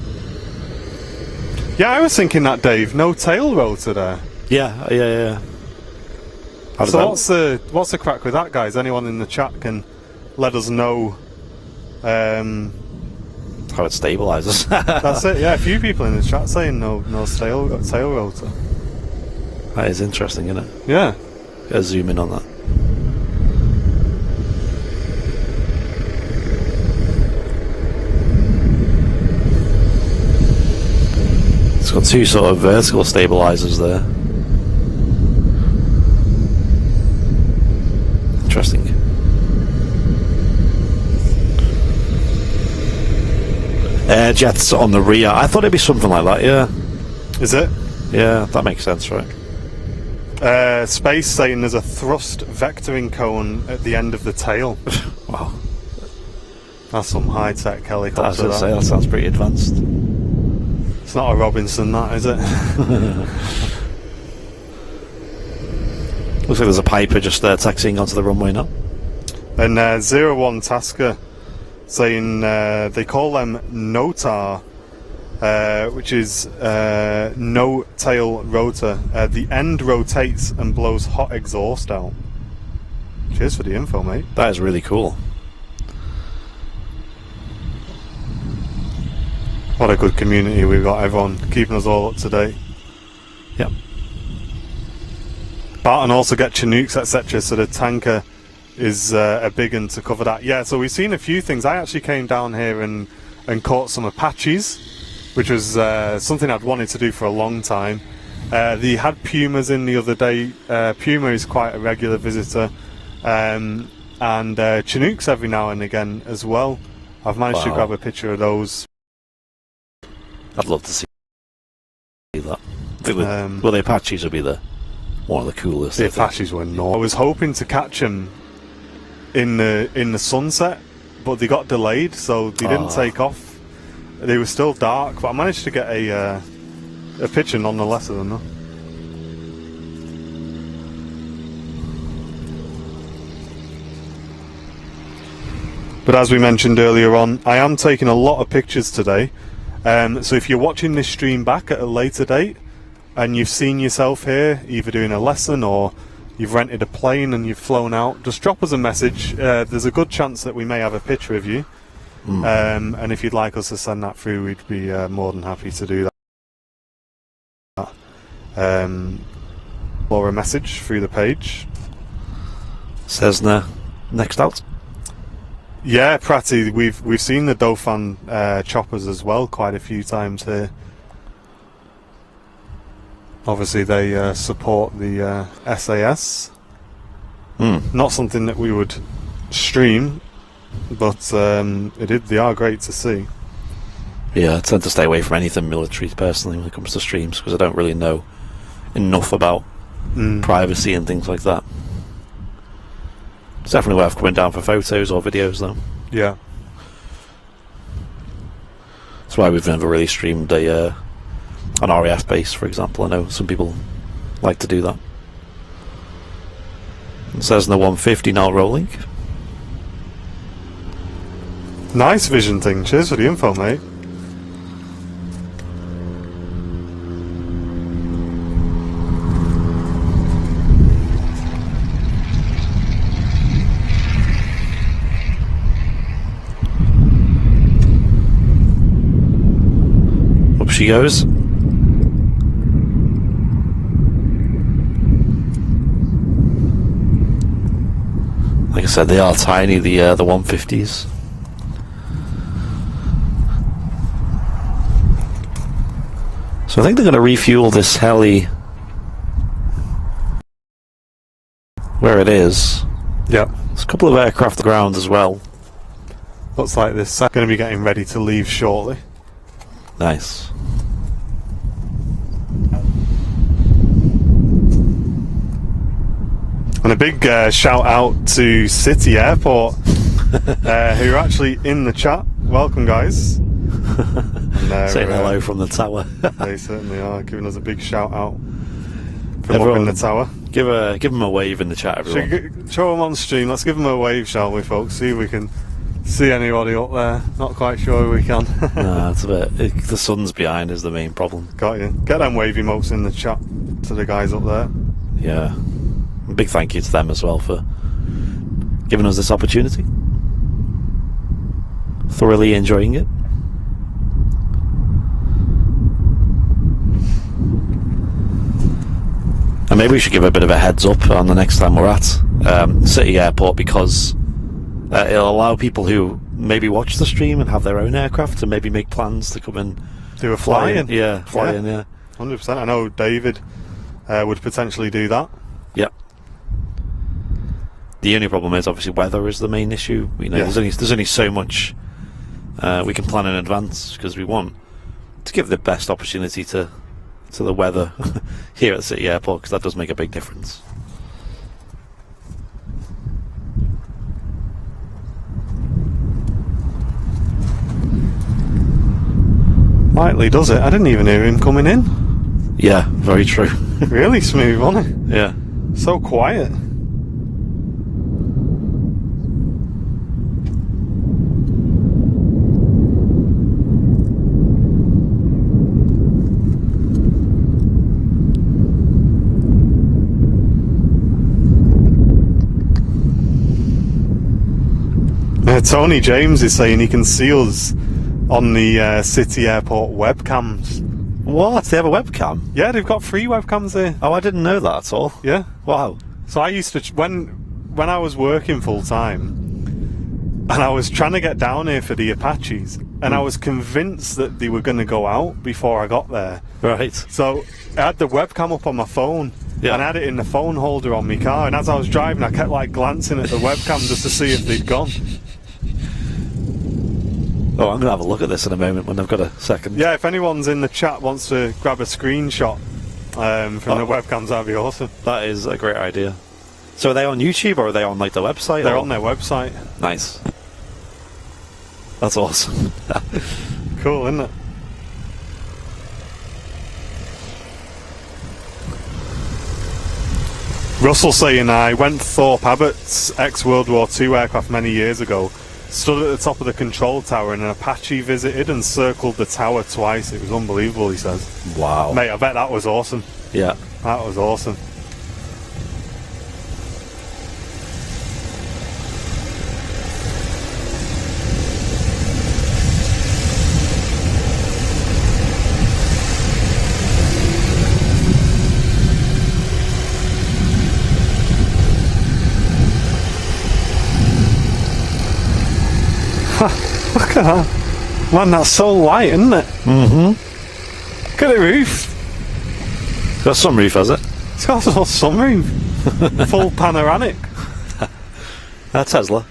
Yeah, I was thinking that, Dave. No tail rotor there. Yeah. How does So what's the crack with that, guys? Anyone in the chat can let us know. how it stabilizes. That's it. Yeah, a few people in the chat saying no tail rotor. That is interesting, isn't it? Yeah. Gotta zoom in on that. It's got two sort of vertical stabilizers there. Interesting. Air jets on the rear. I thought it'd be something like that, yeah. Is it? Yeah, that makes sense, right? Space saying there's a thrust vectoring cone at the end of the tail. Wow. That's some high-tech helicopter. I was going to say, that sounds pretty advanced. It's not a Robinson, that, is it? Looks like there's a Piper just taxiing onto the runway now. And 01 Tasker saying they call them NOTAR, which is no tail rotor. The end rotates and blows hot exhaust out. Cheers for the info, mate. That is really cool. What a good community we've got, everyone keeping us all up to date. Yep. But and also get Chinooks, etc. So the tanker is a big one to cover that. Yeah, so we've seen a few things. I actually came down here and caught some Apaches, which was something I'd wanted to do for a long time. They had pumas in the other day. Puma is quite a regular visitor, and Chinooks every now and again as well. I've managed to grab a picture of those. I'd love to see that. I think the Apaches would be one of the coolest. The Apaches were not. I was hoping to catch them in the sunset, but they got delayed, so they didn't take off. They were still dark, but I managed to get a picture nonetheless of them though. But as we mentioned earlier on, I am taking a lot of pictures today. So if you're watching this stream back at a later date and you've seen yourself here either doing a lesson or you've rented a plane and you've flown out, just drop us a message. There's a good chance that we may have a picture of you. And if you'd like us to send that through, we'd be more than happy to do that. Or a message through the page. Cessna next out. Yeah, Pratty, we've seen the Dauphin choppers as well quite a few times here. Obviously they support the SAS. Not something that we would stream, but they are great to see. Yeah, I tend to stay away from anything military personally when it comes to streams because I don't really know enough about privacy and things like that. It's definitely worth coming down for photos or videos though. Yeah. That's why we've never really streamed an RAF base, for example. I know some people like to do that. It says the 150 now rolling. Nice vision thing. Cheers for the info, mate. Up she goes. Like I said, they are tiny, the 150s. So I think they're going to refuel this heli where it is. Yep. There's a couple of aircraft on the ground as well. Looks like this is going to be getting ready to leave shortly. Nice. And a big shout out to City Airport, who are actually in the chat. Welcome, guys. Saying hello from the tower. They certainly are giving us a big shout out from up in the tower. Give them a wave in the chat, everyone. Show them on stream. Let's give them a wave, shall we, folks? See if we can see anybody up there. Not quite sure we can. No, it's a bit. The sun's behind is the main problem. Got you. Get them wave emotes in the chat to the guys up there. Yeah. A big thank you to them as well for giving us this opportunity. Thoroughly enjoying it. And maybe we should give a bit of a heads up on the next time we're at City Airport, because it'll allow people who maybe watch the stream and have their own aircraft to maybe make plans to come and do a fly-in. Yeah, fly-in, yeah. 100%. I know David would potentially do that. Yep. The only problem is obviously weather is the main issue. You know, there's only so much we can plan in advance, because we want to give the best opportunity to the weather here at City Airport, because that does make a big difference. Lightly does it. I didn't even hear him coming in. Yeah, very true. Really smooth, wasn't it? Yeah. So quiet. Tony James is saying he can see us on the City Airport webcams. What? They have a webcam? Yeah, they've got free webcams here. Oh, I didn't know that at all. Yeah. Wow. So I used to when I was working full time, and I was trying to get down here for the Apaches, and I was convinced that they were going to go out before I got there. Right. So I had the webcam up on my phone, Yeah. and I had it in the phone holder on my car. And as I was driving, I kept like glancing at the webcam just to see if they'd gone. Oh, I'm going to have a look at this in a moment when I've got a second. Yeah, if anyone's in the chat wants to grab a screenshot from the webcams, that'd be awesome. That is a great idea. So are they on YouTube or are they on like the website? They're or? on their website. Nice. That's awesome. Cool, isn't it? Russell saying, I went Thorpe Abbott's ex-World War II aircraft many years ago, stood at the top of the control tower, and an Apache visited and circled the tower twice. It was unbelievable, he says. Wow. Mate, I bet that was awesome. Yeah. That was awesome. Look at that. Man, that's so light, isn't it? Mm-hmm. Look at the roof. Got some roof, has it? It's got a little sunroof. Full panoramic. Tesla.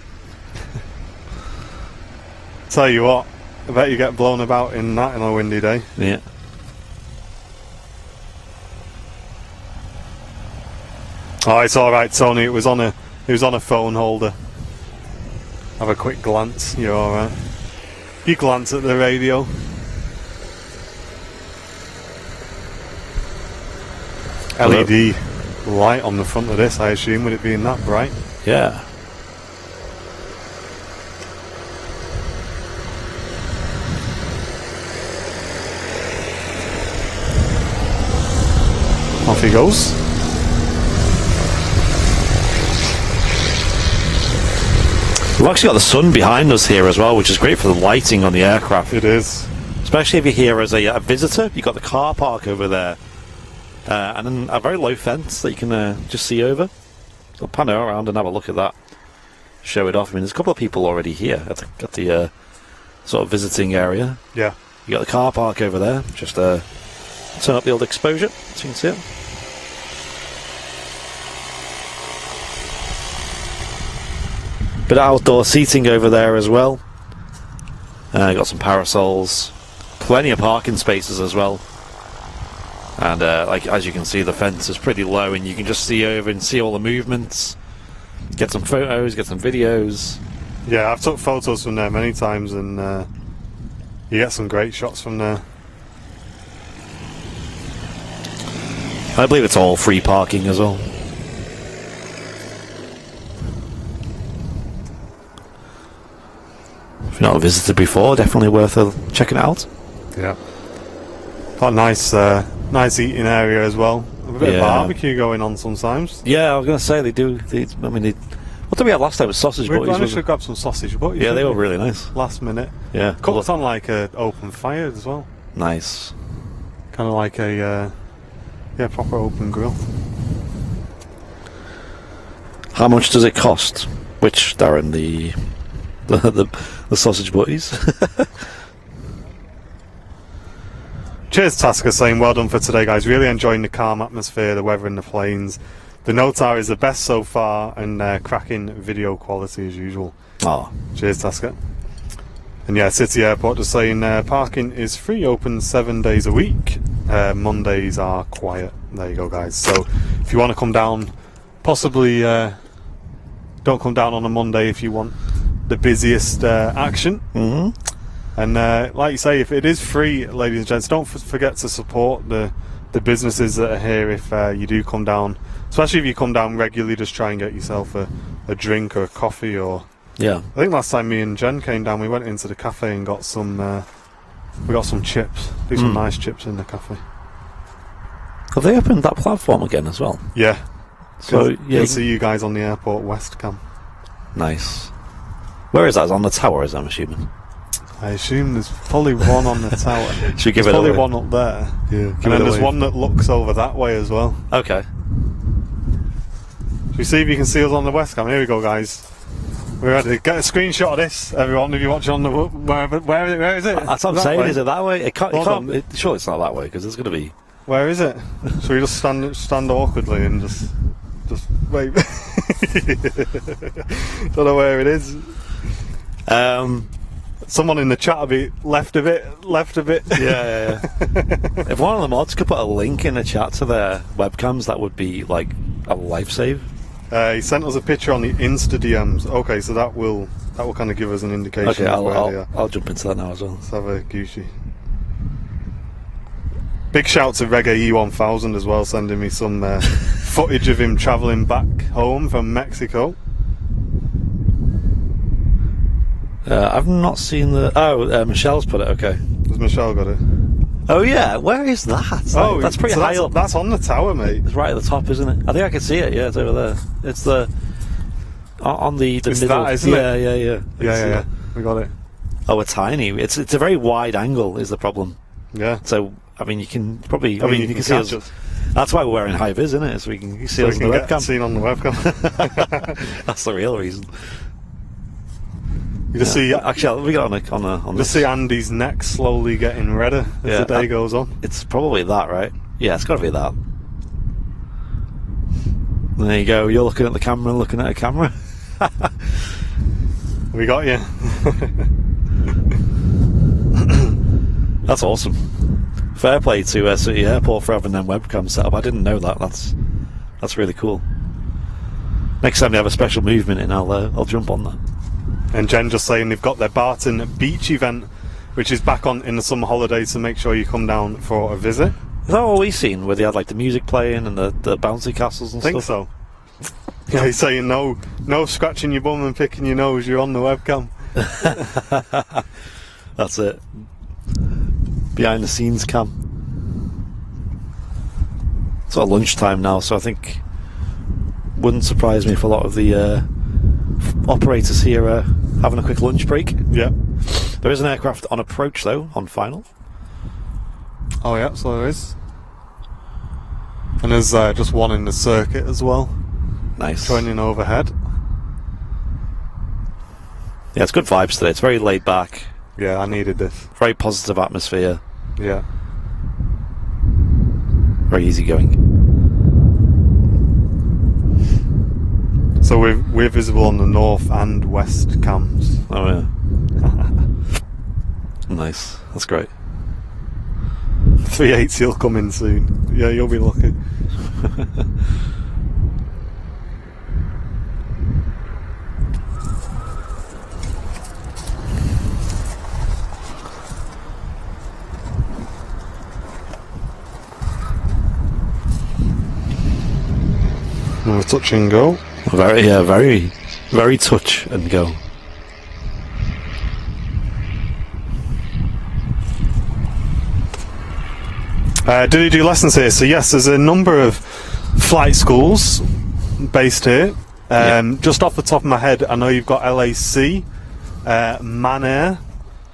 Tell you what, I bet you get blown about in that on a windy day. Yeah. Oh, it's all right, Tony. It was on a phone holder. Have a quick glance. You're all right. You glance at the radio. Hello. LED light on the front of this, I assume, with it being that bright. Yeah. Off he goes. We've actually got the sun behind us here as well, which is great for the lighting on the aircraft. It is. Especially if you're here as a visitor. You've got the car park over there. And then a very low fence that you can just see over. So pan it around and have a look at that. Show it off. I mean, there's a couple of people already here at the sort of visiting area. Yeah. You got the car park over there. Just turn up the old exposure so you can see it. Bit of outdoor seating over there as well. Got some parasols. Plenty of parking spaces as well. And like as you can see, the fence is pretty low, and you can just see over and see all the movements. Get some photos, get some videos. Yeah, I've took photos from there many times, and you get some great shots from there. I believe it's all free parking as well. If you've not visited before, definitely worth checking it out. Yeah. Got a nice eating area as well. A bit of barbecue going on sometimes. Yeah, I was going to say they do. What did we have last time? It was sausage We butties. managed to grab some sausage butties. Yeah, they were really nice. Last minute. Yeah, Cooked on like an open fire as well. nice. Kind of like a proper open grill. How much does it cost? Which, Darren, the sausage butties? Cheers, Tasker, saying well done for today, guys. Really enjoying the calm atmosphere, the weather, and the planes. The Notar is the best so far, and cracking video quality as usual. Oh, Cheers, Tasker. And yeah, City Airport just saying parking is free, open 7 days a week. Mondays are quiet. There you go, guys. So if you want to come down, possibly don't come down on a Monday if you want the busiest action. mm-hmm. And like you say, if it is free, ladies and gents, don't forget to support the businesses that are here if you do come down. Especially if you come down regularly, just try and get yourself a drink or a coffee. Or Yeah. I think last time me and Jen came down, we went into the cafe and got some chips. Do some nice chips in the cafe. Have they opened that platform again as well? Yeah. So You yeah, can see you guys on the airport west cam. nice. Where is that? It's on the tower, I'm assuming. I assume there's probably one on the tower. Should we give There's it probably away? one up there. Yeah, And then there's one that looks over that way as well. Okay. Should we see if you can see us on the west cam? Here we go, guys. We're ready. Get a screenshot of this, everyone, if you're watching on the... Where is it? That's what I'm That saying. way? Is it that way? It can't. Hold on. Sure, it's not that way because there's going to be. Where is it? Should we just stand awkwardly and just wait? Don't know where it is. Someone in the chat will be left of it. Yeah. If one of the mods could put a link in the chat to their webcams, that would be like a life save. He sent us a picture on the Insta DMs. Okay, so that will kind of give us an indication. Okay, of where they are. I'll jump into that now as well. Let's have a Gucci. Big shout to Reggae E1000 as well, sending me some footage of him travelling back home from Mexico. I've not seen the. Oh, Michelle's put it. Okay. Has Michelle got it? Oh yeah, where is that? Oh, that's pretty so high up. That's on the tower, mate. It's right at the top, isn't it? I think I can see it. Yeah, it's over there. It's the on the It's middle. that, isn't it? Yeah. Yeah. We got it. Oh, we're tiny. It's a very wide angle is the problem. Yeah. So I mean, you can probably. I mean, you can see us. That's why we're wearing high vis, isn't it? So we can see us on the webcam. Seen on the webcam. That's the real reason. You just see. Actually, we got on Just see Andy's neck slowly getting redder as the day goes on. It's probably that, right? Yeah, it's got to be that. There you go. You're looking at the camera, looking at a camera. We got you. That's awesome. Fair play to City Airport for having them webcam set up. I didn't know that. That's really cool. Next time they have a special movement in, I'll jump on that. And Jen just saying they've got their Barton Beach event, which is back on in the summer holidays, so make sure you come down for a visit. Is that what we've seen, where they had like the music playing and the bouncy castles and I think stuff? so. Yeah, he's saying no scratching your bum and picking your nose, you're on the webcam. That's it. Behind the scenes cam. It's sort of lunchtime now, so I think wouldn't surprise me if a lot of the operators here are having a quick lunch break. Yeah. There is an aircraft on approach though, on final. Oh yeah, so there is. And there's just one in the circuit as well. Nice. Joining overhead. Yeah, it's good vibes today. It's very laid back. Yeah, I needed this. Very positive atmosphere. Yeah. Very easygoing. So we're visible on the north and west cams. Oh yeah. Nice. That's great. 380 will come in soon. Yeah, you'll be lucky. Another touch and go. Very touch and go. Do you do lessons here? So yes, there's a number of flight schools based here. Just off the top of my head, I know you've got LAC, Man Air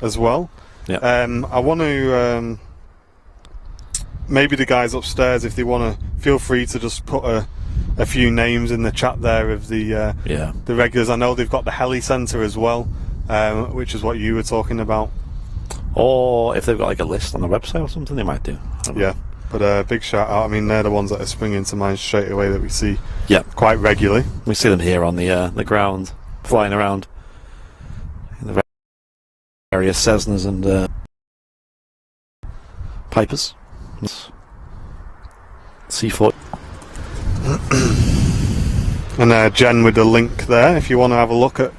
as well. Yeah. I want to maybe the guys upstairs, if they want to, feel free to just put a few names in the chat there of the regulars. I know they've got the heli centre as well, which is what you were talking about. Or if they've got like a list on the website or something, they might do. Yeah, but big shout out. I mean, they're the ones that are springing to mind straight away that we see quite regularly. We see them here on the ground, flying around in the various Cessnas and Pipers. C4. And Jen with the link there. If you want to have a look at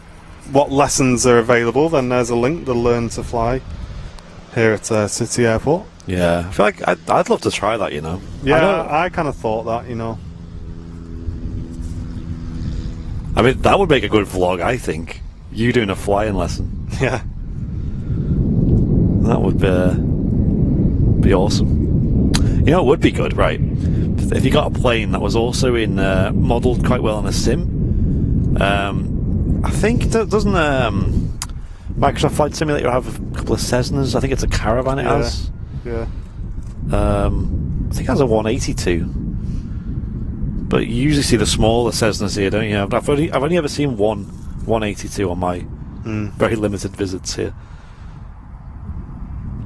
what lessons are available, then there's a link, the Learn to Fly here at City Airport. Yeah, I feel like I'd love to try that, you know. Yeah, I kind of thought that, you know. I mean, that would make a good vlog, I think. You doing a flying lesson. Yeah. That would be awesome. You know, it would be good, right? If you got a plane that was also in modelled quite well in a sim. I think doesn't Microsoft Flight Simulator have a couple of Cessnas. I think it's a Caravan it has. Yeah. I think it has a 182. But you usually see the smaller Cessnas here, don't you? I've only ever seen one 182 on my very limited visits here.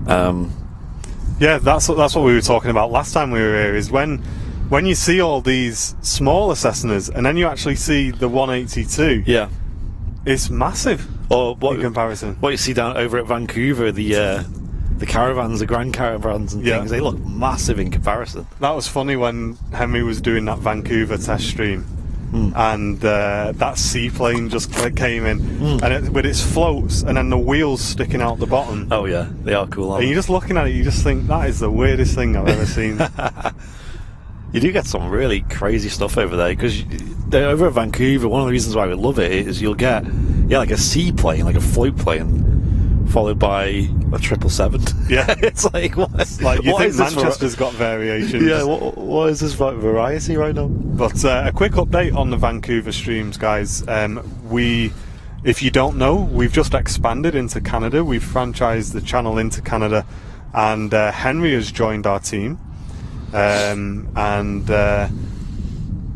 Yeah, that's what we were talking about last time we were here, is when you see all these smaller Cessnas and then you actually see the 182. Yeah. It's massive Or what, in comparison. What you see down over at Vancouver, the caravans, the Grand Caravans and things, they look massive in comparison. That was funny when Henry was doing that Vancouver test stream, and that seaplane just came in, and with its floats and then the wheels sticking out the bottom. Oh yeah, they are cool. And you're just looking at it, you just think that is the weirdest thing I've ever seen. You do get some really crazy stuff over there, because over at Vancouver, one of the reasons why we love it is you'll get like a seaplane, like a float plane, followed by a 777. Yeah. It's like, what? Like, you what think is this Manchester's got variations. Yeah, what is this variety right now? But a quick update on the Vancouver streams, guys. If you don't know, we've just expanded into Canada. We've franchised the channel into Canada, and Henry has joined our team.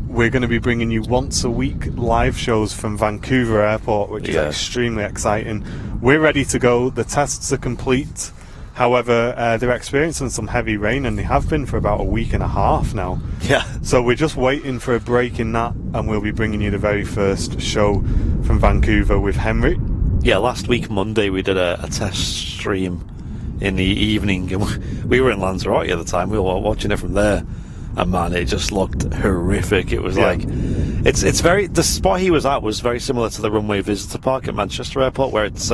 We're going to be bringing you once a week live shows from Vancouver Airport, which is extremely exciting. We're ready to go. The tests are complete. However, they're experiencing some heavy rain, and they have been for about a week and a half now. Yeah. So we're just waiting for a break in that, and we'll be bringing you the very first show from Vancouver with Henry. Yeah, last week Monday we did a test stream in the evening, and we were in Lanzarote at the time. We were watching it from there, and man, it just looked horrific. It was like, it's very, the spot he was at was very similar to the runway visitor park at Manchester Airport, where it's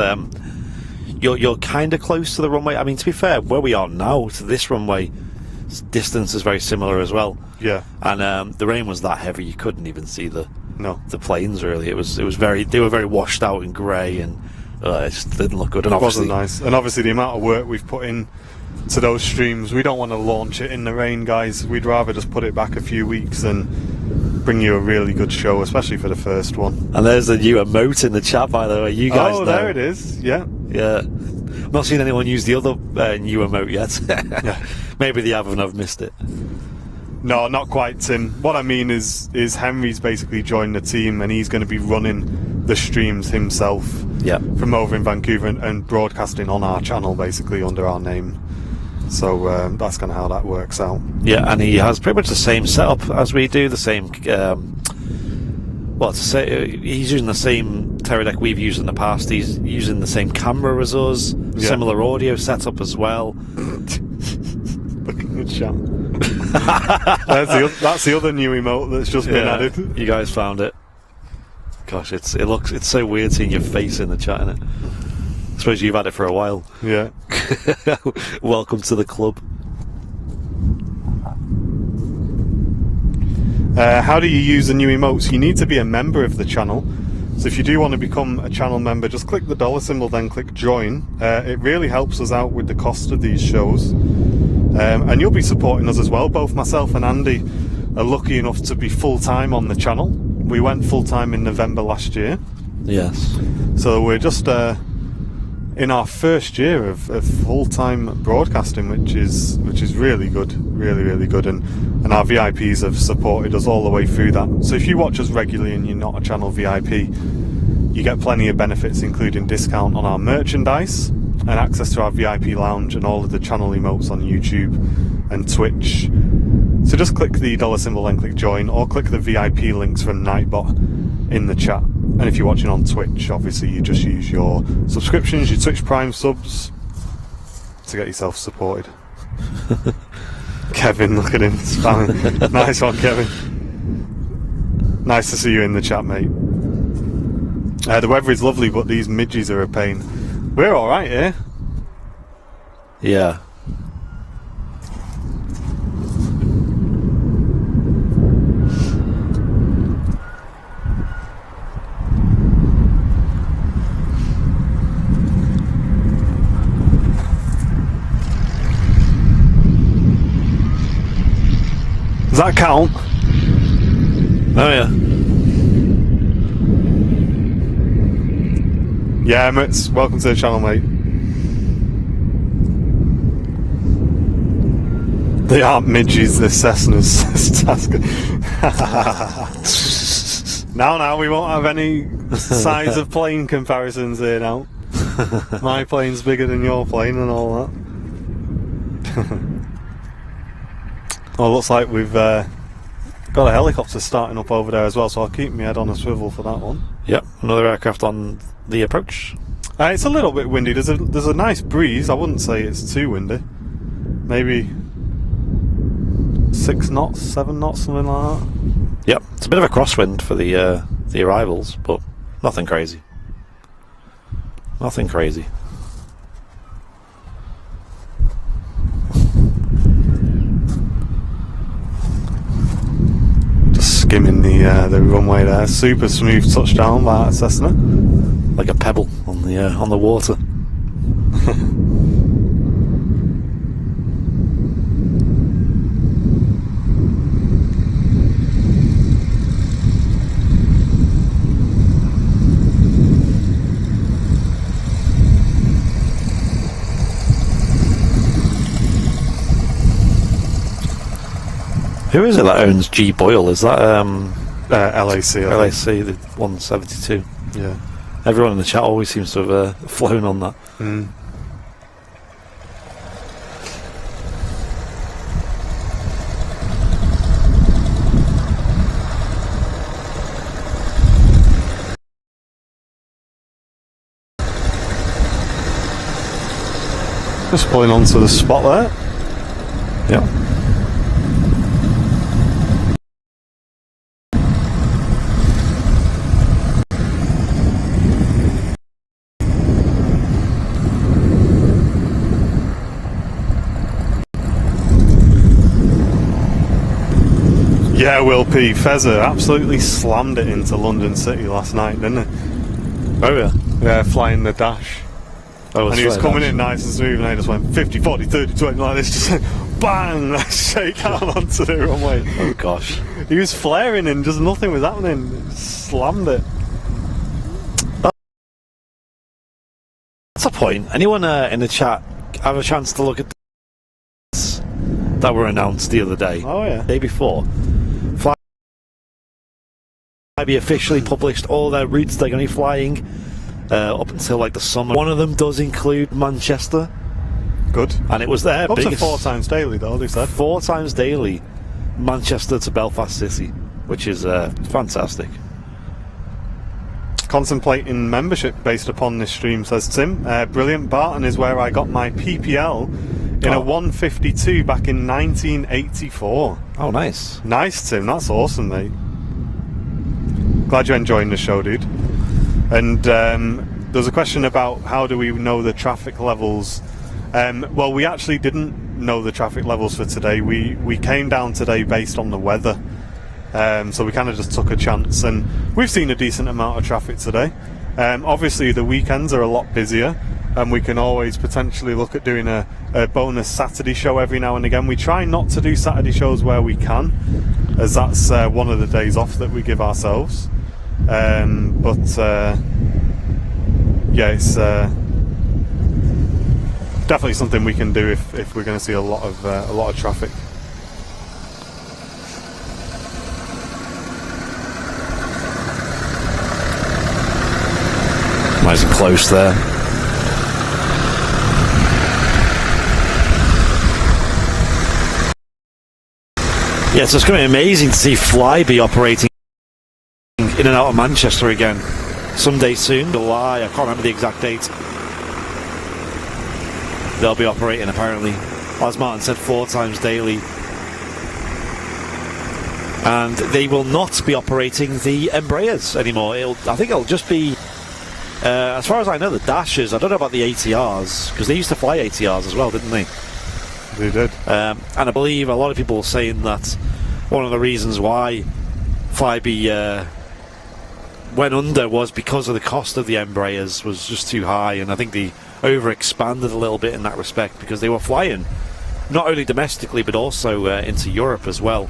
you're kind of close to the runway. I mean, to be fair, where we are now to this runway, distance is very similar as well. Yeah. And the rain was that heavy you couldn't even see the planes really. It was very, they were very washed out and grey, and it just didn't look good. And it wasn't nice. And obviously the amount of work we've put in to those streams, we don't want to launch it in the rain, guys. We'd rather just put it back a few weeks and bring you a really good show, especially for the first one. And there's the new emote in the chat, by the way. You guys know. There it is. Yeah. I've not seen anyone use the other new emote yet. Yeah. Maybe they have and I've missed it. No, not quite, Tim. What I mean is Henry's basically joined the team, and he's going to be running the streams himself from over in Vancouver and broadcasting on our channel, basically under our name. So that's kind of how that works out. Yeah, and he has pretty much the same setup as we do, the same... he's using the same Teradek we've used in the past. He's using the same camera as us, similar audio setup as well. Looking good chat. That's the other new emote that's just been added. You guys found it. Gosh, it's so weird seeing your face in the chat, innit? I suppose you've had it for a while. Yeah. Welcome to the club. How do you use the new emotes? You need to be a member of the channel. So if you do want to become a channel member, just click the dollar symbol, then click join. It really helps us out with the cost of these shows. And you'll be supporting us as well. Both myself and Andy are lucky enough to be full-time on the channel. We went full-time in November last year. Yes. So we're just in our first year of full-time broadcasting, which is really good, really good, and our VIPs have supported us all the way through that. So if you watch us regularly and you're not a channel VIP, you get plenty of benefits, including discount on our merchandise and access to our VIP lounge and all of the channel emotes on YouTube and Twitch. So just click the dollar symbol and click join, or click the VIP links from Nightbot in the chat. And if you're watching on Twitch, obviously you just use your subscriptions, your Twitch Prime subs, to get yourself supported. Kevin, look at him spamming. Nice one, Kevin. Nice to see you in the chat, mate. The weather is lovely, but these midges are a pain. We're alright here. Yeah. Does that count? Oh yeah. Yeah, Emirates, welcome to the channel, mate. They aren't midges, they're Cessnas. Now, we won't have any size of plane comparisons here now. My plane's bigger than your plane and all that. Oh, looks like we've got a helicopter starting up over there as well, so I'll keep my head on a swivel for that one. Yep, another aircraft on the approach. It's a little bit windy. There's a nice breeze. I wouldn't say it's too windy. Maybe 6 knots, 7 knots, something like that. Yep, it's a bit of a crosswind for the arrivals, but nothing crazy. Nothing crazy. Just skimming the runway there. Super smooth touchdown by that Cessna. Like a pebble on the water. Who is it that owns G Boyle? Is that LAC? LAC, the 172? Yeah. Everyone in the chat always seems to have flown on that. Mm. Just pulling onto the spot there. Yeah. Yeah, Will P. Fezzer absolutely slammed it into London City last night, didn't he? Oh yeah. Yeah, flying the dash. Oh, And he was coming in nice and smooth, and I just went 50, 40, 30, 20 like this, just bang, that shake out onto the runway. Oh gosh. He was flaring and just nothing was happening. Just slammed it. That's a point. Anyone in the chat have a chance to look at this that were announced the other day? Oh yeah. Day before. Flybe officially published all their routes they're going to be flying up until like the summer. One of them does include Manchester. Good. And it was their Up biggest... to 4 times daily though, they said. 4 times daily. Manchester to Belfast City, which is fantastic. Contemplating membership based upon this stream, says Tim. Brilliant. Barton is where I got my PPL in a 152 back in 1984. Oh, nice. Nice, Tim. That's awesome, mate. Glad you're enjoying the show, dude. And there's a question about how do we know the traffic levels. Well, we actually didn't know the traffic levels for today. We came down today based on the weather. So we kind of just took a chance, and we've seen a decent amount of traffic today. Obviously the weekends are a lot busier, and we can always potentially look at doing a bonus Saturday show every now and again. We try not to do Saturday shows where we can, as that's one of the days off that we give ourselves. Yeah, it's definitely something we can do if we're going to see a lot of traffic. Nice and close there. Yeah, so it's going to be amazing to see Flybe operating in and out of Manchester again someday soon. July, I can't remember the exact date. They'll be operating apparently, as Martin said, 4 times daily. And they will not be operating the Embraers anymore. I think it'll just be, as far as I know, the Dashers. I don't know about the ATRs, because they used to fly ATRs as well, didn't they? They did. And I believe a lot of people were saying that one of the reasons why Flybe went under was because of the cost of the Embraers was just too high, and I think they overexpanded a little bit in that respect, because they were flying not only domestically but also into Europe as well.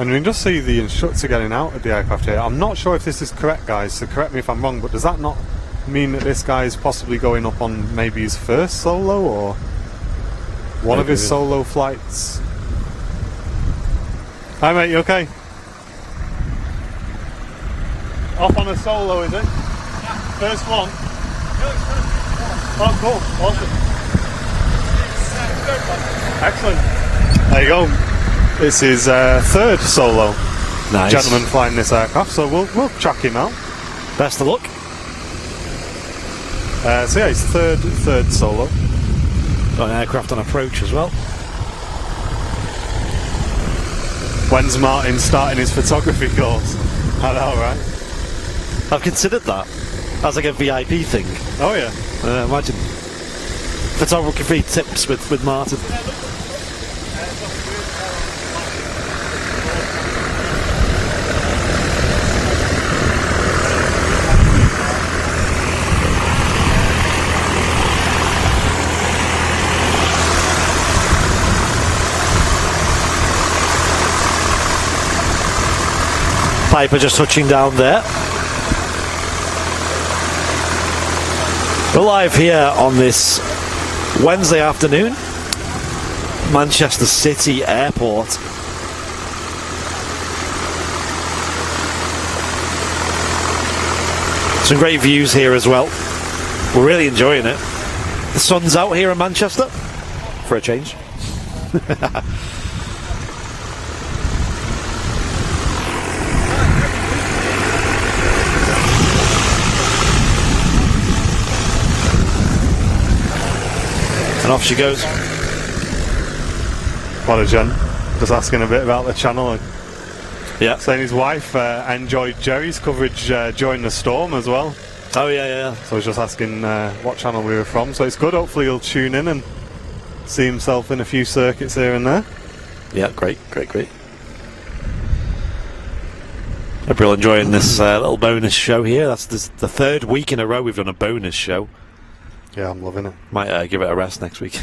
And we can just see the instructor getting out of the aircraft here. I'm not sure if this is correct, guys, so correct me if I'm wrong, but does that not mean that this guy is possibly going up on maybe his first solo or one of his solo flights? Hi mate, you okay? Off on a solo, is it? Yeah. First one? Oh, cool. Awesome. Excellent. There you go. This is third solo. Nice. Gentleman flying this aircraft, so we'll track him out. Best of luck. So yeah, he's third solo. Got an aircraft on approach as well. When's Martin starting his photography course? I know, right? I've considered that as like a VIP thing. Oh yeah. Imagine photography tips with Martin. Piper just touching down there. We're live here on this Wednesday afternoon, Manchester City Airport. Some great views here as well. We're really enjoying it. The sun's out here in Manchester, for a change. And off she goes. What a gent. Just asking a bit about the channel. Yeah. Saying his wife enjoyed Jerry's coverage during the storm as well. Oh yeah. So I was just asking what channel we were from. So it's good. Hopefully he'll tune in and see himself in a few circuits here and there. Yeah, great. Hope you're all enjoying this little bonus show here. That's the third week in a row we've done a bonus show. Yeah, I'm loving it. Might give it a rest next week.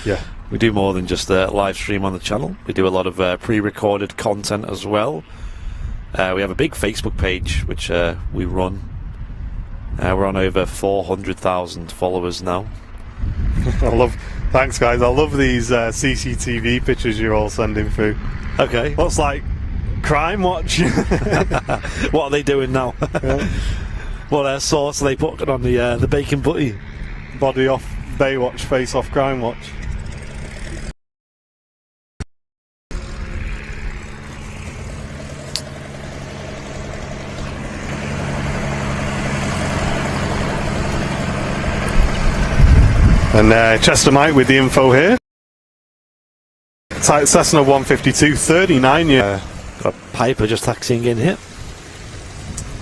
Yeah. We do more than just a live stream on the channel. We do a lot of pre-recorded content as well. We have a big Facebook page which we run. We're on over 400,000 followers now. Thanks guys, I love these CCTV pictures you're all sending through. Okay. What's like crime watch? What are they doing now? Yeah. What sauce are they putting on the bacon butty? Body off, Baywatch, face off, crime watch. And Chester Mike with the info here. Cessna 152, 39 year. Got a Piper just taxiing in here.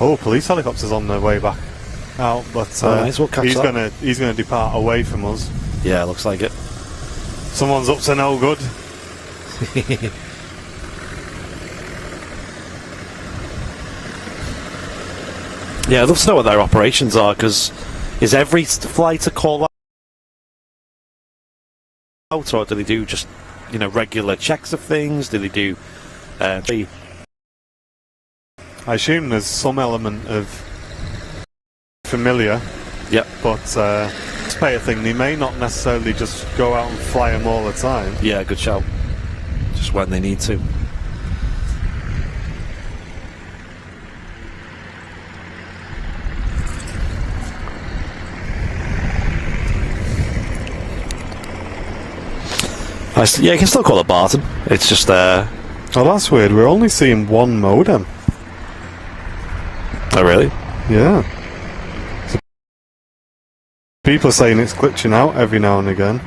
Oh, police helicopters on their way back out, but nice. We'll catch that. he's gonna depart away from us. Yeah, looks like it. Someone's up to no good. Yeah, I'd love to know what their operations are, because is every flight a call out, or do they do just regular checks of things? Do they do? I assume there's some element of familiar. Yep. But it's pay a thing. They may not necessarily just go out and fly them all the time. Yeah, good shout. Just when they need to. Yeah, you can still call it Barton. It's just Oh, that's weird. We're only seeing one modem. Oh, really? Yeah. So people are saying it's glitching out every now and again.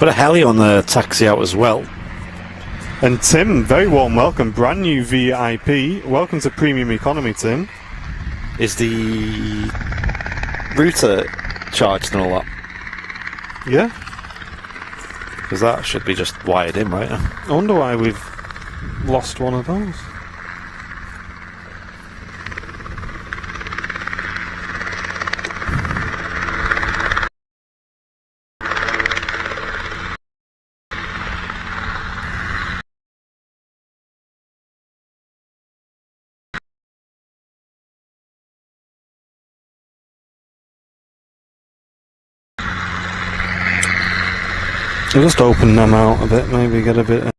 But a heli on the taxi out as well. And Tim, very warm welcome. Brand new VIP. Welcome to Premium Economy, Tim. Is the router charged and all that? Yeah. Because that should be just wired in, right? I wonder why we've lost one of those. I'll just open them out a bit, maybe get a bit of...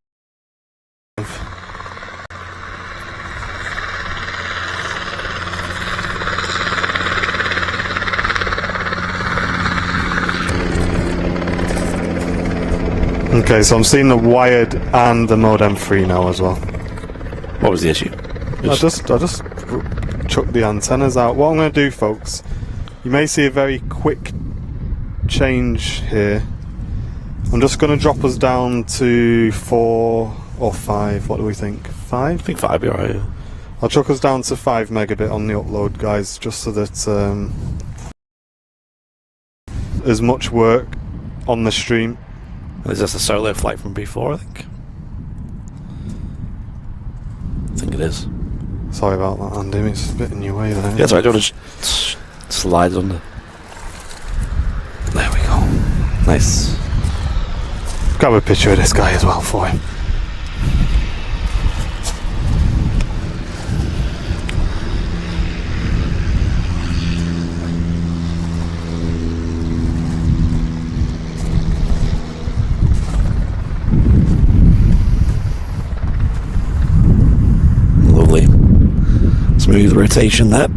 Okay, so I'm seeing the wired and the modem free now as well. What was the issue? I just chucked the antennas out. What I'm going to do, folks, you may see a very quick change here. I'm just going to drop us down to 4 or 5. What do we think? 5? I think 5 be alright. Yeah. I'll chuck us down to 5 megabit on the upload, guys, just so that as much work on the stream. Is this a solo flight from before? I think it is. Sorry about that, Andy. It's a bit in your way there. Yeah, that's right. Do you want to slide under? There we go. Nice. Grab a picture of this guy as well for him. Lovely. Smooth rotation there.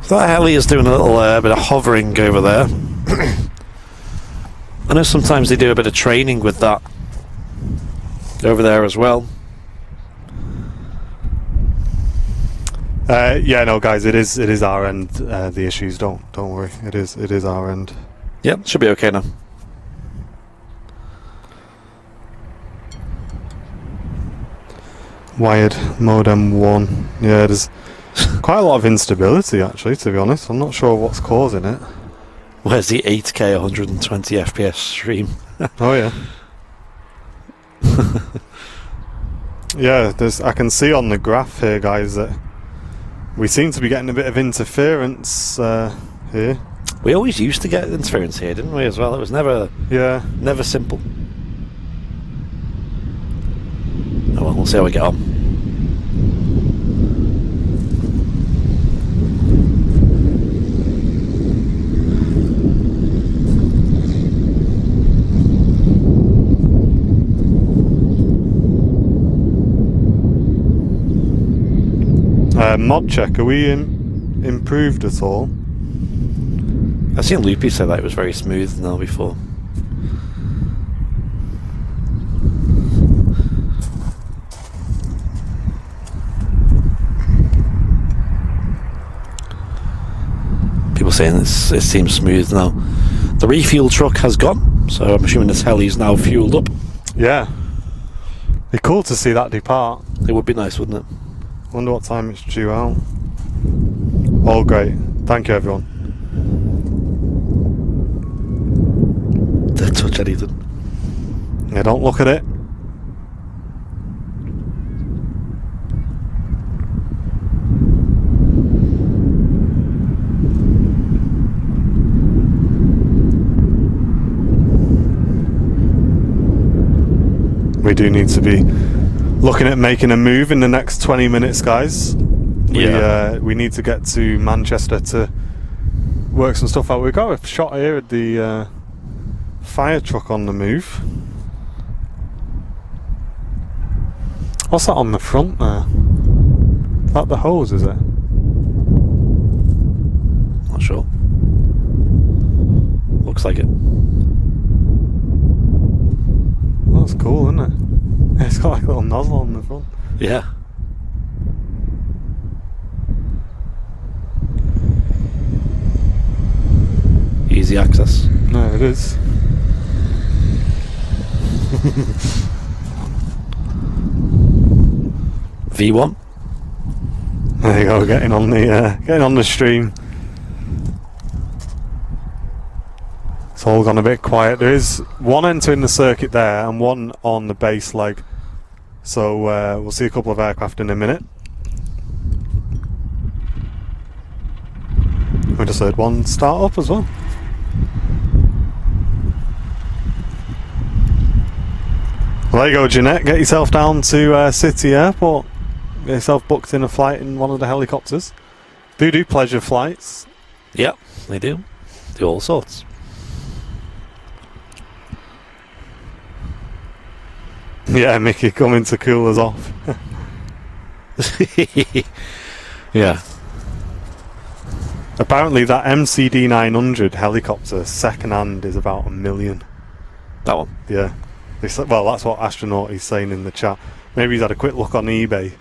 So that heli is doing a little bit of hovering over there. I know sometimes they do a bit of training with that over there as well. Yeah, no, guys, it is our end. The issues, don't worry. It is our end. Yep, should be okay now. Wired modem 1. Yeah, there's quite a lot of instability actually, to be honest. I'm not sure what's causing it. Where's the 8K 120 FPS stream? Oh yeah. Yeah, I can see on the graph here, guys, that we seem to be getting a bit of interference here. We always used to get interference here, didn't we, as well? It was never simple. Oh well, we'll see how we get on. Mod check, are we improved at all? I've seen Loopy say that it was very smooth now before. People saying it seems smooth now. The refuel truck has gone, so I'm assuming this heli is now fueled up. Yeah. Be cool to see that depart. It would be nice, wouldn't it? Wonder what time it's due out. All great. Thank you, everyone. Don't touch anything. Yeah, don't look at it. We do need to be looking at making a move in the next 20 minutes, guys. We need to get to Manchester to work some stuff out. We've got a shot here at the fire truck on the move. What's that on the front there? Is that the hose, is it? Not sure. Looks like it. That's cool, isn't it? It's got like a little nozzle on the front. Yeah. Easy access. No, it is. V1. There you go, getting on the stream. It's all gone a bit quiet. There is one entering the circuit there and one on the base leg. So we'll see a couple of aircraft in a minute. We just heard one start up as well. Well, there you go, Jeanette. Get yourself down to City Airport. Get yourself booked in a flight in one of the helicopters. Do pleasure flights. Yep, they do. Do all sorts. Yeah, Mickey coming to cool us off. Yeah. Apparently that MCD 900 helicopter second hand is about $1 million. That one. Yeah. Well, that's what Astronaut is saying in the chat. Maybe he's had a quick look on eBay.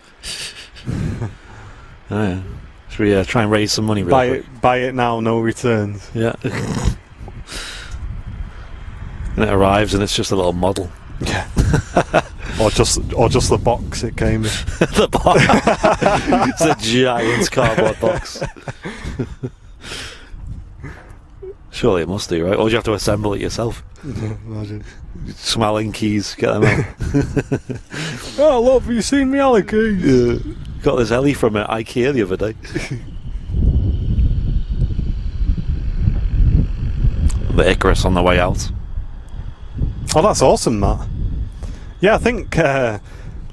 Oh, yeah. Should we try and raise some money real quick? Buy it now, no returns. Yeah. And it arrives and it's just a little model. Yeah. or just the box it came in. The box. It's a giant cardboard box. Surely it must do, right? Or do you have to assemble it yourself? Imagine. Smiling keys, get them out. Oh, look, have you seen me alley keys? Got this heli from IKEA the other day. The Icarus on the way out. Oh, that's awesome, Matt. Yeah, I think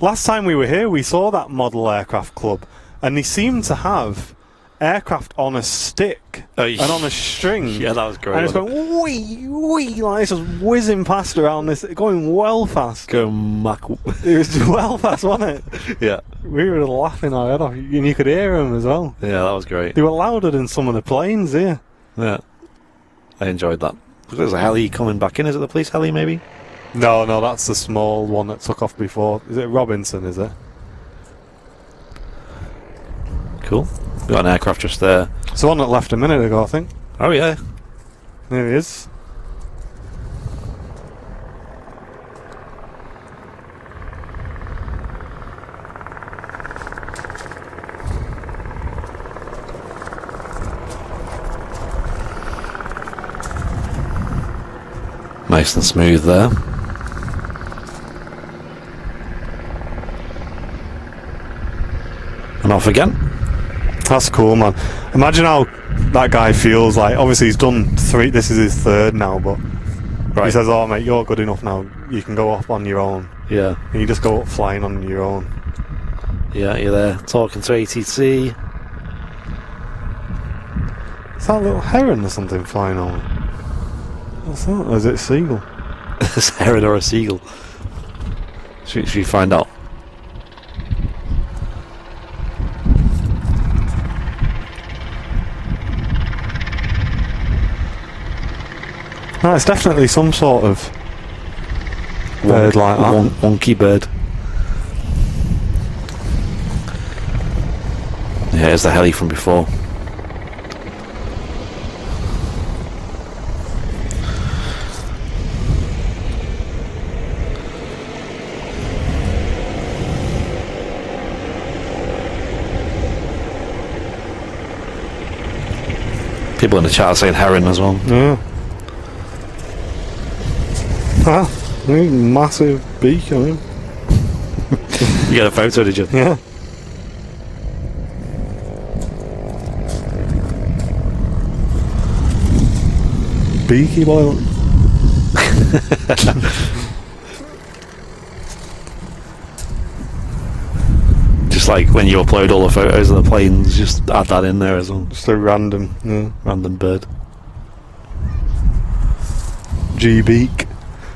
last time we were here, we saw that model aircraft club, and they seemed to have aircraft on a stick and on a string. Yeah, that was great. And it's going wee, wee, like it's just whizzing past around this, going well fast. Going Mach. It was well fast, wasn't it? Yeah. We were laughing our head off, and you could hear them as well. Yeah, that was great. They were louder than some of the planes here. Yeah. I enjoyed that. There's a heli coming back in. Is it the police heli, maybe? No, that's the small one that took off before. Is it Robinson, is it? Cool. Got an aircraft just there. It's the one that left a minute ago, I think. Oh, yeah. There he is. Nice and smooth there. And off again. That's cool, man. Imagine how that guy feels like. Obviously, he's done 3. This is his 3rd now, but he says, "Oh, mate, you're good enough now. You can go up on your own." Yeah. And you just go up flying on your own. Yeah, you're there talking to ATC. Is that a little heron or something flying over? What's that? Or is it a seagull? Is it a heron or a seagull? Should we find out? No, it's definitely some sort of bird like that. Wonky bird. Yeah, it's the heli from before. People in the chat are saying heron as well. Yeah. Ah, massive beak on him. You got a photo, did you? Yeah. Beaky boy. Just like when you upload all the photos of the planes, just add that in there as well. Just a random, Random bird. G beak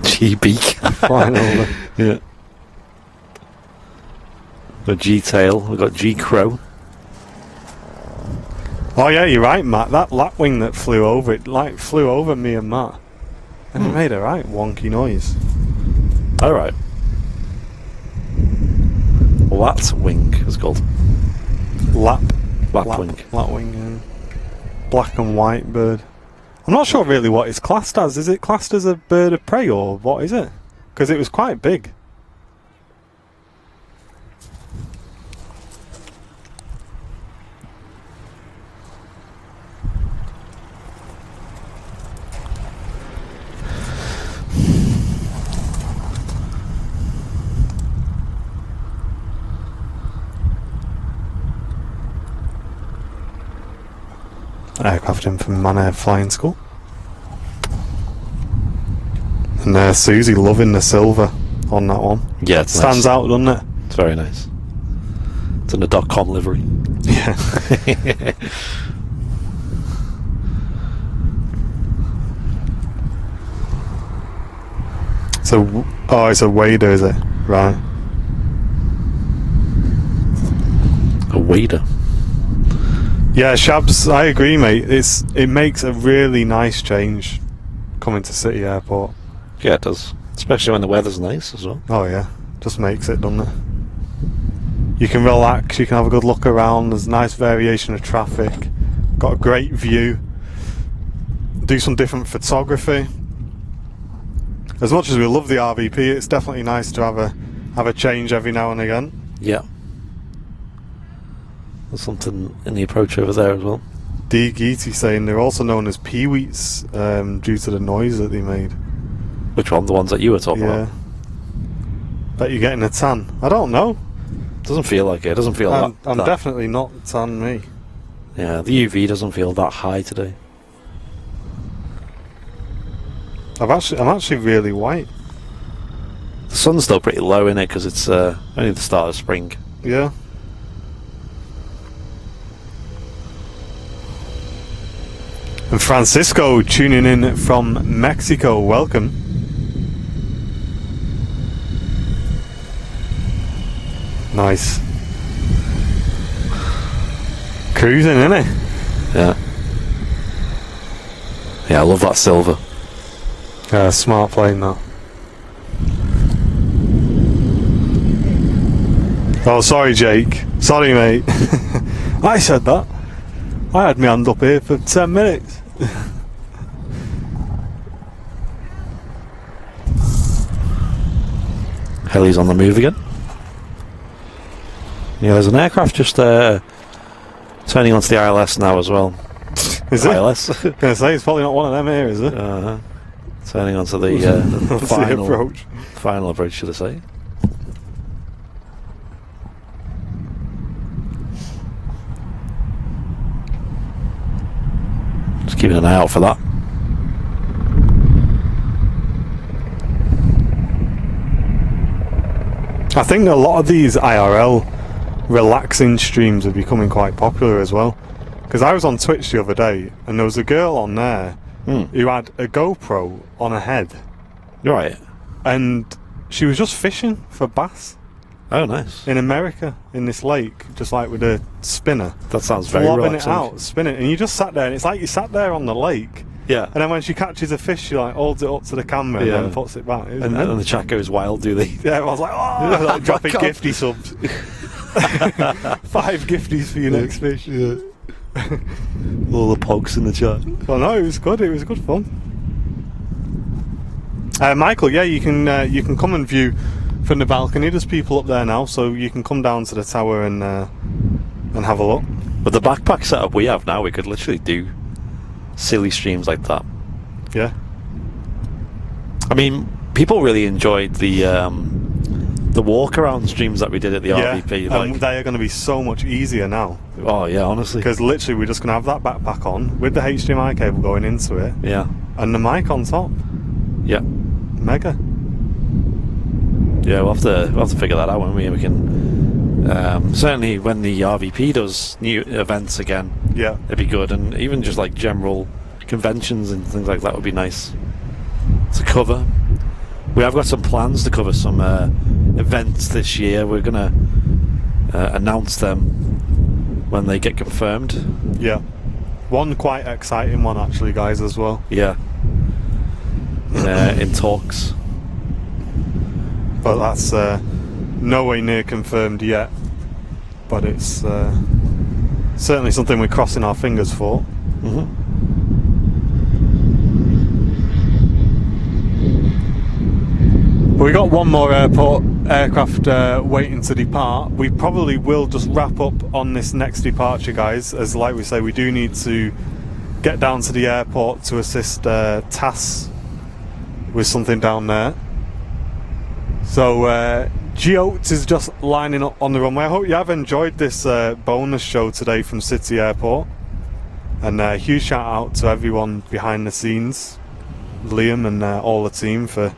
G beak. flying over. Yeah. Got G tail. We've got G crow. Oh yeah, you're right, Matt. That lapwing that flew over it, like flew over me and Matt, and it made a right wonky noise. All right. Lapwing is called. Lapwing. Lapwing. Yeah. Black and white bird. I'm not sure really what it's classed as. Is it classed as a bird of prey or what is it? Because it was quite big. Aircraft in from Man Flying School. And Susie loving the silver on that one. Yeah, it's Stands nice. out, doesn't it? It's very nice. It's in the .com livery. Yeah. So, it's a wader, is it? Right. A wader. Yeah, Shabs, I agree, mate. It makes a really nice change coming to City Airport. Yeah, it does. Especially when the weather's nice as well. Oh yeah, just makes it, doesn't it? You can relax, you can have a good look around, there's a nice variation of traffic, got a great view, do some different photography. As much as we love the RVP, it's definitely nice to have a change every now and again. Yeah. There's something in the approach over there as well. D. Geety saying they're also known as peeweets due to the noise that they made. Which one? The ones that you were talking Yeah. about? Bet you're getting a tan. I don't know. Doesn't feel like it. Doesn't feel I'm that. definitely not tan, me. Yeah, the UV doesn't feel that high today. I'm actually really white. The sun's still pretty low in it because it's only the start of spring. Yeah. And Francisco tuning in from Mexico. Welcome. Nice. Cruising, innit? Yeah. Yeah, I love that silver. Yeah, smart plane that. Oh, sorry, Jake. Sorry, mate. I said that. I had my hand up here for 10 minutes. Heli's on the move again. Yeah, there's an aircraft just turning onto the ILS now as well. Is it? ILS. Gonna say it's probably not one of them here, is it? Turning onto the That's the approach. final approach, should I say? Just keeping an eye out for that. I think a lot of these IRL relaxing streams are becoming quite popular as well. Because I was on Twitch the other day and there was a girl on there who had a GoPro on her head. Right. And she was just fishing for bass Oh, nice. in America in this lake, just like with a spinner. That sounds very Lobbing relaxing. it out, spinning, and you just sat there, and it's like you sat there on the lake. Yeah. And then when she catches a fish, she like holds it up to the camera Yeah. and then puts it back. It was And mental. the chat goes wild, do they? Yeah, I was like, oh, like dropping God. gifty subs. 5 gifties for your next fish. Yeah. All the pogs in the chat. Well, no, it was good. It was good fun. Michael, yeah, you can come and view from the balcony. There's people up there now, so you can come down to the tower and have a look. But the backpack setup we have now, we could literally do silly streams like that. Yeah. I mean, people really enjoyed the walk around streams that we did at the RVP. And they are going to be so much easier now. Oh yeah, honestly. Because literally we're just going to have that backpack on with the HDMI cable going into it Yeah. and the mic on top. Yeah. Mega. Yeah, we'll have to figure that out when we can. Certainly when the RVP does new events again, Yeah. it'd be good, and even just like general conventions and things like that would be nice to cover. We have got some plans to cover some events this year. We're gonna announce them when they get confirmed. Yeah. One quite exciting one actually, guys, as well. Yeah. In talks. But that's no way near confirmed yet. But it's certainly something we're crossing our fingers for. Mm-hmm. But we got one more aircraft waiting to depart. We probably will just wrap up on this next departure, guys, as like we say, we do need to get down to the airport to assist TAS with something down there. So Geotes is just lining up on the runway. I hope you have enjoyed this bonus show today from City Airport, and a huge shout out to everyone behind the scenes, Liam and all the team, for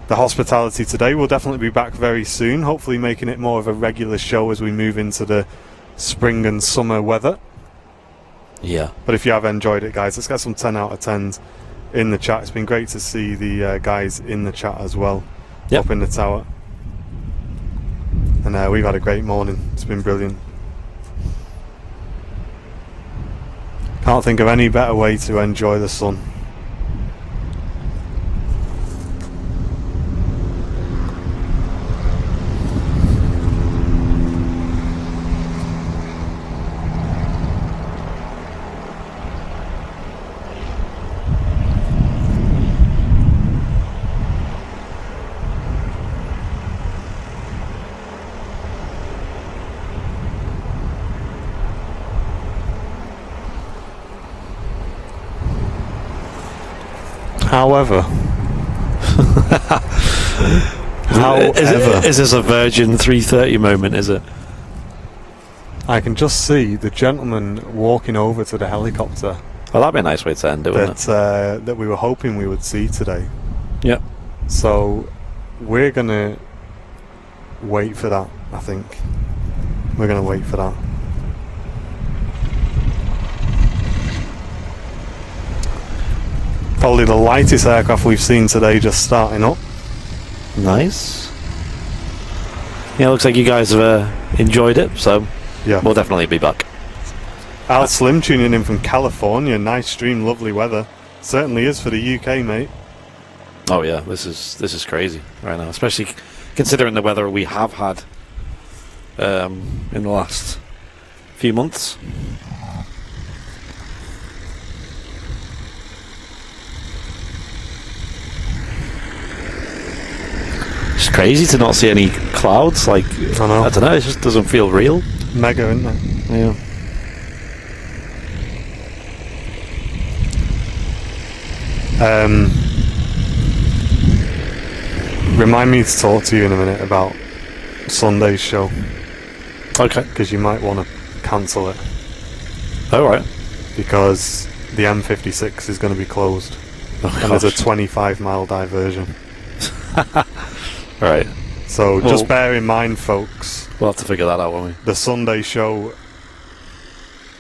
the hospitality today. We'll definitely be back very soon, hopefully making it more of a regular show as we move into the spring and summer weather. Yeah. But if you have enjoyed it, guys, let's get some 10 out of 10s in the chat. It's been great to see the guys in the chat as well, Yep. up in the tower. And we've had a great morning. It's been brilliant. Can't think of any better way to enjoy the sun. However, Is this a Virgin 3:30 moment, is it? I can just see the gentleman walking over to the helicopter Well, that'd be a nice way to end it, wouldn't it? that we were hoping we would see today. Yep. So we're gonna wait for that. I think we're gonna wait for that. Probably the lightest aircraft we've seen today, just starting up. Nice. Yeah, looks like you guys have enjoyed it, so Yeah. we'll definitely be back. Al Slim tuning in from California. Nice stream, lovely weather. Certainly is for the UK, mate. Oh yeah, this is crazy right now, especially considering the weather we have had in the last few months. It's crazy to not see any clouds. Like, I know. I don't know, it just doesn't feel real. Mega, isn't it? Yeah. Remind me to talk to you in a minute about Sunday's show, Okay. because you might want to cancel it, All right. because the M56 is going to be closed, Oh, and there's a gosh. 25-mile diversion. Right. So Well- just bear in mind, folks, We'll have to figure that out, won't we? the Sunday show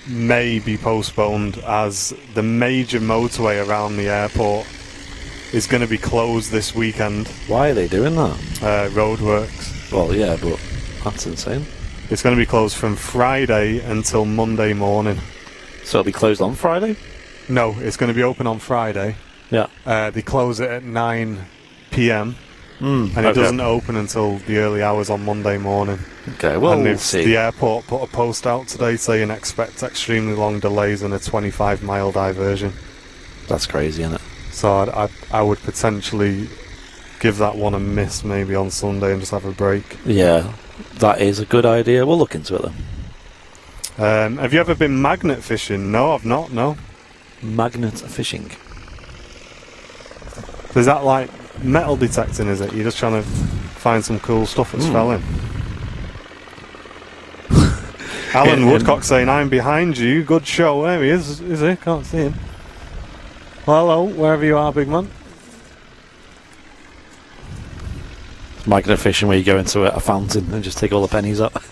may be postponed as the major motorway around the airport is going to be closed this weekend. Why are they doing that? Roadworks. Well, yeah, but that's insane. It's going to be closed from Friday until Monday morning. So it'll be closed on Friday? No, it's going to be open on Friday. Yeah. They close it at 9 p.m. Mm, and it doesn't open until the early hours on Monday morning. Okay, well, and we'll the see. airport put a post out today saying expect extremely long delays and a 25-mile diversion. That's crazy, isn't it? So I would potentially give that one a miss maybe on Sunday and just have a break. Yeah, that is a good idea. We'll look into it then. Have you ever been magnet fishing? No, I've not, no. Magnet fishing. So is that like metal detecting, is it? You're just trying to find some cool stuff that's fell in? Alan Woodcock saying, I'm behind you. Good show. There he is he? Can't see him. Well, hello, wherever you are, big man. Magnet fishing where you go into a fountain and just take all the pennies up.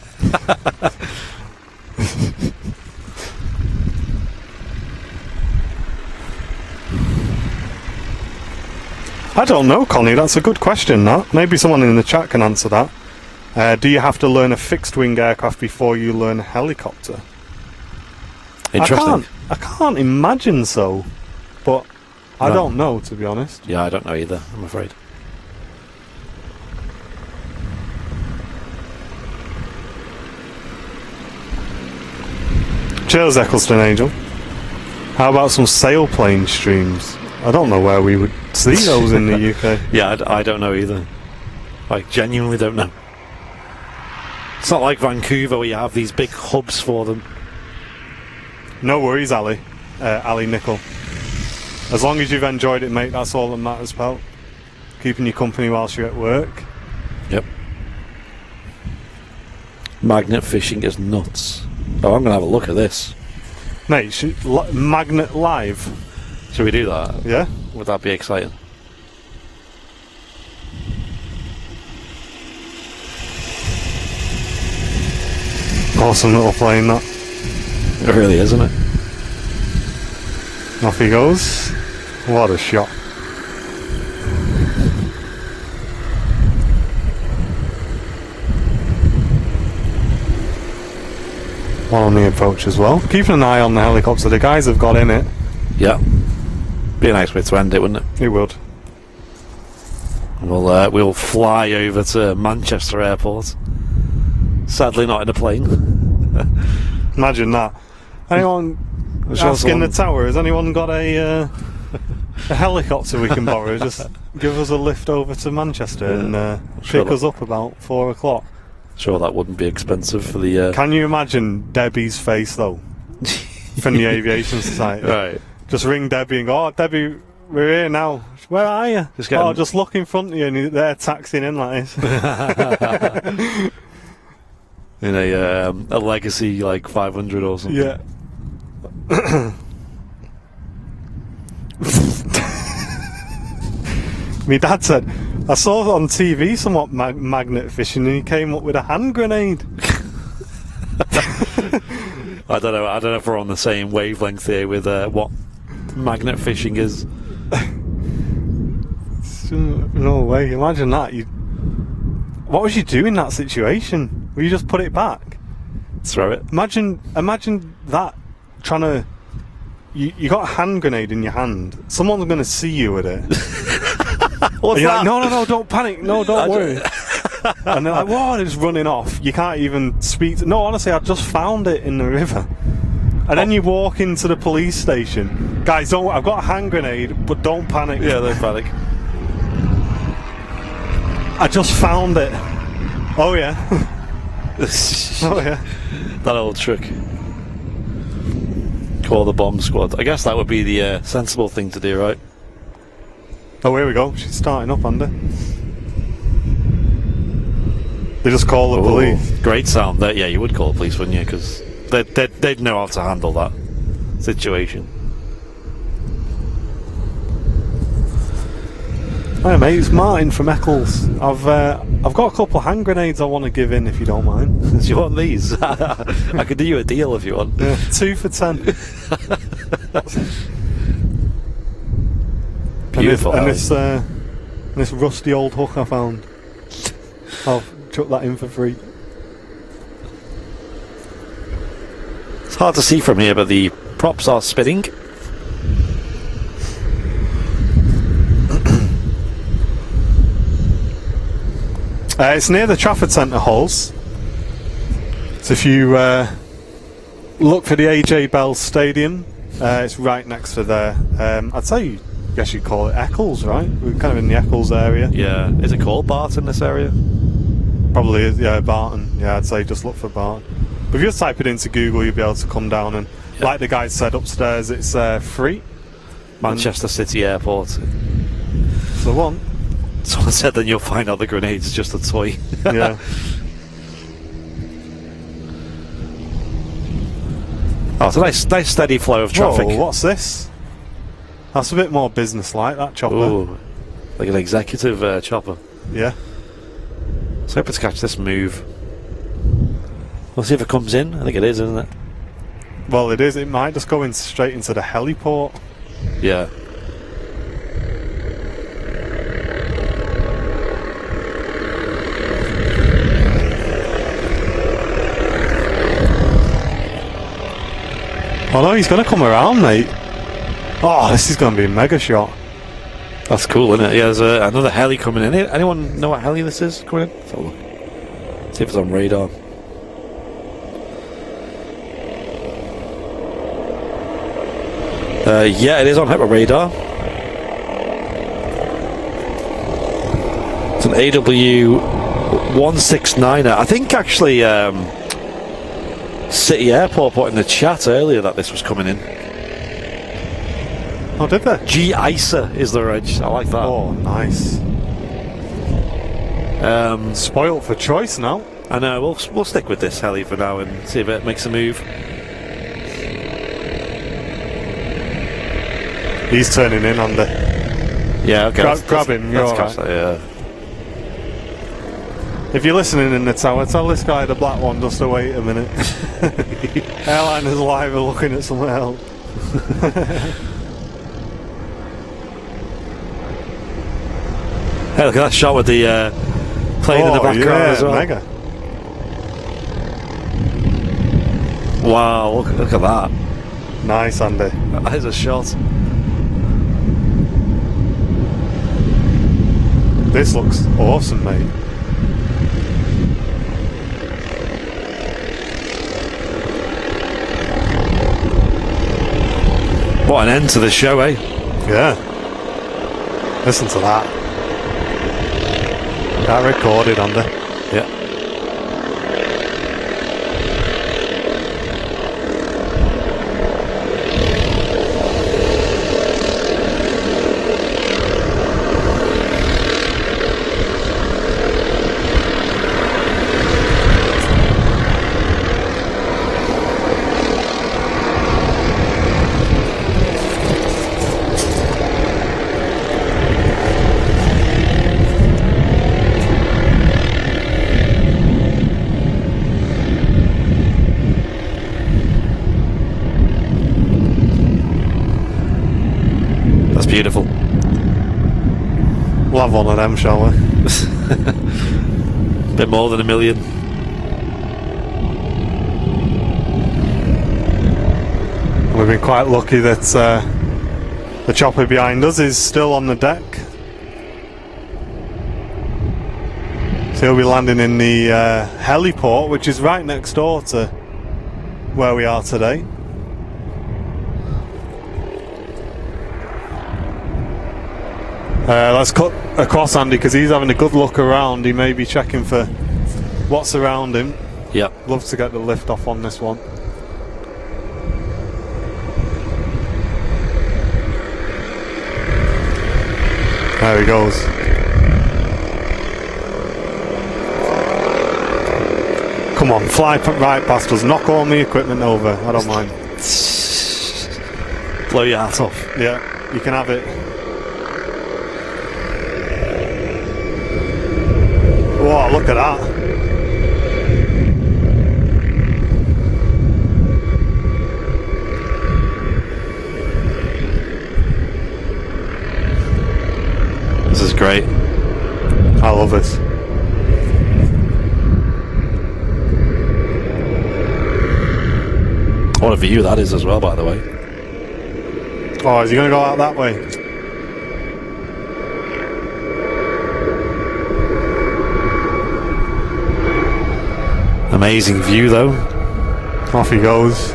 I don't know, Connie. That's a good question, that. Maybe someone in the chat can answer that. Do you have to learn a fixed-wing aircraft before you learn a helicopter? Interesting. I can't imagine so, but I No. don't know, to be honest. Yeah, I don't know either, I'm afraid. Cheers, Eccleston Angel. How about some sailplane streams? I don't know where we would see those in the UK. Yeah, I don't know either. I genuinely don't know. It's not like Vancouver where you have these big hubs for them. No worries, Ali. Ali Nickel. As long as you've enjoyed it, mate, that's all that matters, pal. Keeping you company whilst you're at work. Yep. Magnet fishing is nuts. Oh, I'm going to have a look at this. Mate, Magnet Live. Should we do that? Yeah? Would that be exciting? Awesome little plane, that. It really is, isn't it? Off he goes. What a shot. One on the approach as well. Keeping an eye on the helicopter. The guys have got in it. Yeah. Be a nice way to end it, wouldn't it? It would. We'll fly over to Manchester Airport. Sadly, not in a plane. Imagine that. Anyone asking the tower, has anyone got a helicopter we can borrow? Just give us a lift over to Manchester and pick us up about 4 o'clock. Sure, that wouldn't be expensive for the... Can you imagine Debbie's face, though? From the Aviation Society. Right. Just ring Debbie and go, oh, Debbie, we're here now. Where are you? Just look in front of you, and they're taxiing in like this. In a legacy, like 500 or something. Yeah. My dad said, I saw on TV somewhat magnet fishing, and he came up with a hand grenade. I don't know if we're on the same wavelength here with what magnet fishing is. No way. Imagine that. What would you do in that situation? Would you just put it back? Throw it. Imagine that, trying to... You got a hand grenade in your hand. Someone's going to see you with it. What's that? Like, no, don't panic. No, don't worry. And they're like, whoa, and it's running off. You can't even speak to... No, honestly, I just found it in the river. And then you walk into the police station. Guys, I've got a hand grenade, but don't panic. Yeah, don't panic. I just found it. Oh, yeah. Oh, yeah. That old trick. Call the bomb squad. I guess that would be the sensible thing to do, right? Oh, here we go. She's starting up, Andy. They just call the police. Great sound. Yeah, you would call the police, wouldn't you? Because they'd know how to handle that situation. Hi mate, it's Martin from Eccles. I've got a couple of hand grenades I want to give in if you don't mind. Do you want these? I could do you a deal if you want. Yeah, 2 for 10. Beautiful. And this rusty old hook I found. I'll chuck that in for free. It's hard to see from here, but the props are spinning. It's near the Trafford Centre halls. So if you look for the AJ Bell Stadium, it's right next to there. I'd say, I guess you'd call it Eccles, right? We're kind of in the Eccles area. Yeah. Is it called Barton, this area? Probably is, yeah, Barton. Yeah, I'd say just look for Barton. But if you just type it into Google, you'll be able to come down and, like the guy said upstairs, it's free. Manchester City Airport. It's the one. Someone said then you'll find out the grenade's just a toy. Yeah. Oh, it's a nice steady flow of traffic. Whoa, what's this? That's a bit more business-like, that chopper. Ooh, like an executive chopper. Yeah. Let's hope to catch this move. We'll see if it comes in. I think it is, isn't it? Well, it is. It might just go in straight into the heliport. Yeah. Oh no, he's going to come around, mate. Oh, this is going to be a mega shot. That's cool, isn't it? Yeah, there's another heli coming in. Anyone know what heli this is coming in? Let's have a look. See if it's on radar. Yeah, it is on radar. It's an AW169er. I think actually City Airport put in the chat earlier that this was coming in. Oh, did they? G-ISA is the reg. I like that. Oh, nice. Spoiled for choice now. I know, we'll stick with this heli for now and see if it makes a move. He's turning in on the... Yeah, okay. Grab him, you're let's catch alright. that, If you're listening in the tower, tell this guy the black one just to wait a minute. Airliners Live are looking at something else. Hey, look at that shot with the plane in the background as well. Mega. Wow, look at that. Nice, Andy. That is a shot. This looks awesome, mate. What an end to the show, eh? Yeah. Listen to that. That recorded, Andy. Yeah. Beautiful. We'll have one of them, shall we? Bit more than 1 million. We've been quite lucky that the chopper behind us is still on the deck. So he'll be landing in the heliport, which is right next door to where we are today. Let's cut across Andy because he's having a good look around. He may be checking for what's around him. Yep. Love to get the lift off on this one. There he goes. Come on, fly right past us. Knock all my equipment over. I don't mind. Blow your hat off. Yeah, you can have it. Whoa, look at that. This is great. I love this. What a view that is as well, by the way. Oh, is he going to go out that way? Amazing view, though. Off he goes.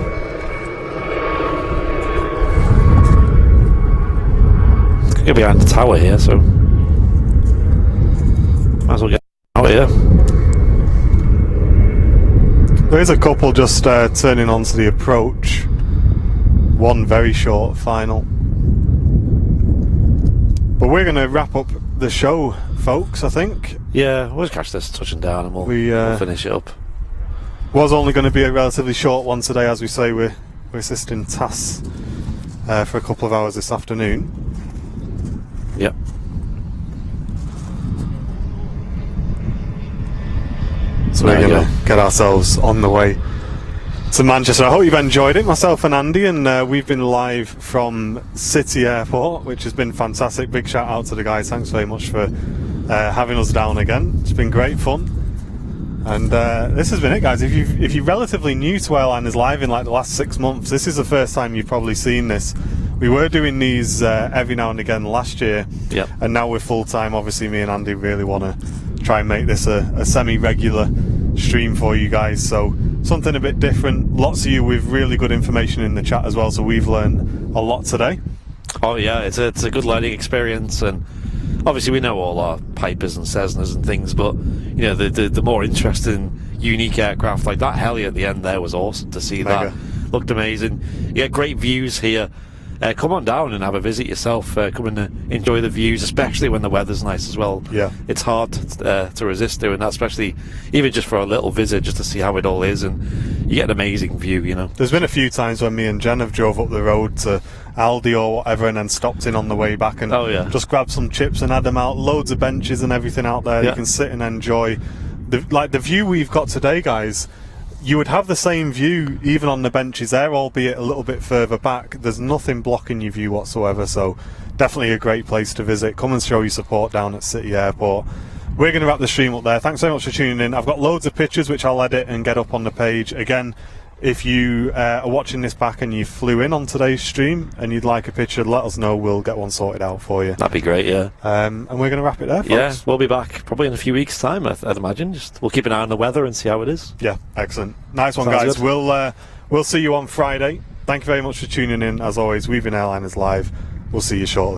You're behind the tower here, so might as well get out here. There is a couple just turning onto the approach. One very short final. But we're going to wrap up the show, folks, I think. Yeah, we'll just catch this touching down and we'll finish it up. Was only going to be a relatively short one today, as we say, we're assisting TAS for a couple of hours this afternoon. Yep. So we're going to get ourselves on the way to Manchester. I hope you've enjoyed it, myself and Andy, and we've been live from City Airport, which has been fantastic. Big shout out to the guys. Thanks very much for having us down again. It's been great fun. And this has been it, guys. If you're relatively new to Airliners Live in like the last 6 months, this is the first time you've probably seen this. We were doing these every now and again last year, Yep. and now we're full time. Obviously, me and Andy really want to try and make this a semi-regular stream for you guys. So something a bit different. Lots of you with really good information in the chat as well. So we've learned a lot today. Oh yeah, it's a good learning experience, and obviously we know all our Pipers and Cessnas and things, but you know the more interesting, unique aircraft like that heli at the end there was awesome to see. Mega. That looked amazing. Yeah, great views here. Come on down and have a visit yourself. Come and enjoy the views, especially when the weather's nice as well. Yeah, it's hard to resist doing that, especially even just for a little visit, just to see how it all is, and you get an amazing view. You know, there's been a few times when me and Jen have drove up the road to Aldi or whatever, and then stopped in on the way back and just grabbed some chips and had them out. Loads of benches and everything out there. Yeah. You can sit and enjoy the view we've got today, guys. You would have the same view even on the benches there, albeit a little bit further back. There's nothing blocking your view whatsoever, so definitely a great place to visit. Come and show your support down at City Airport. We're going to wrap the stream up there. Thanks so much for tuning in. I've got loads of pictures which I'll edit and get up on the page. Again, if you are watching this back and you flew in on today's stream and you'd like a picture, let us know. We'll get one sorted out for you. That'd be great, yeah. And we're going to wrap it there, folks. Yeah, we'll be back probably in a few weeks' time, I'd imagine. Just we'll keep an eye on the weather and see how it is. Yeah, excellent. Nice one, Sounds guys. good. We'll see you on Friday. Thank you very much for tuning in. As always, Weaving Airliners Live. We'll see you shortly.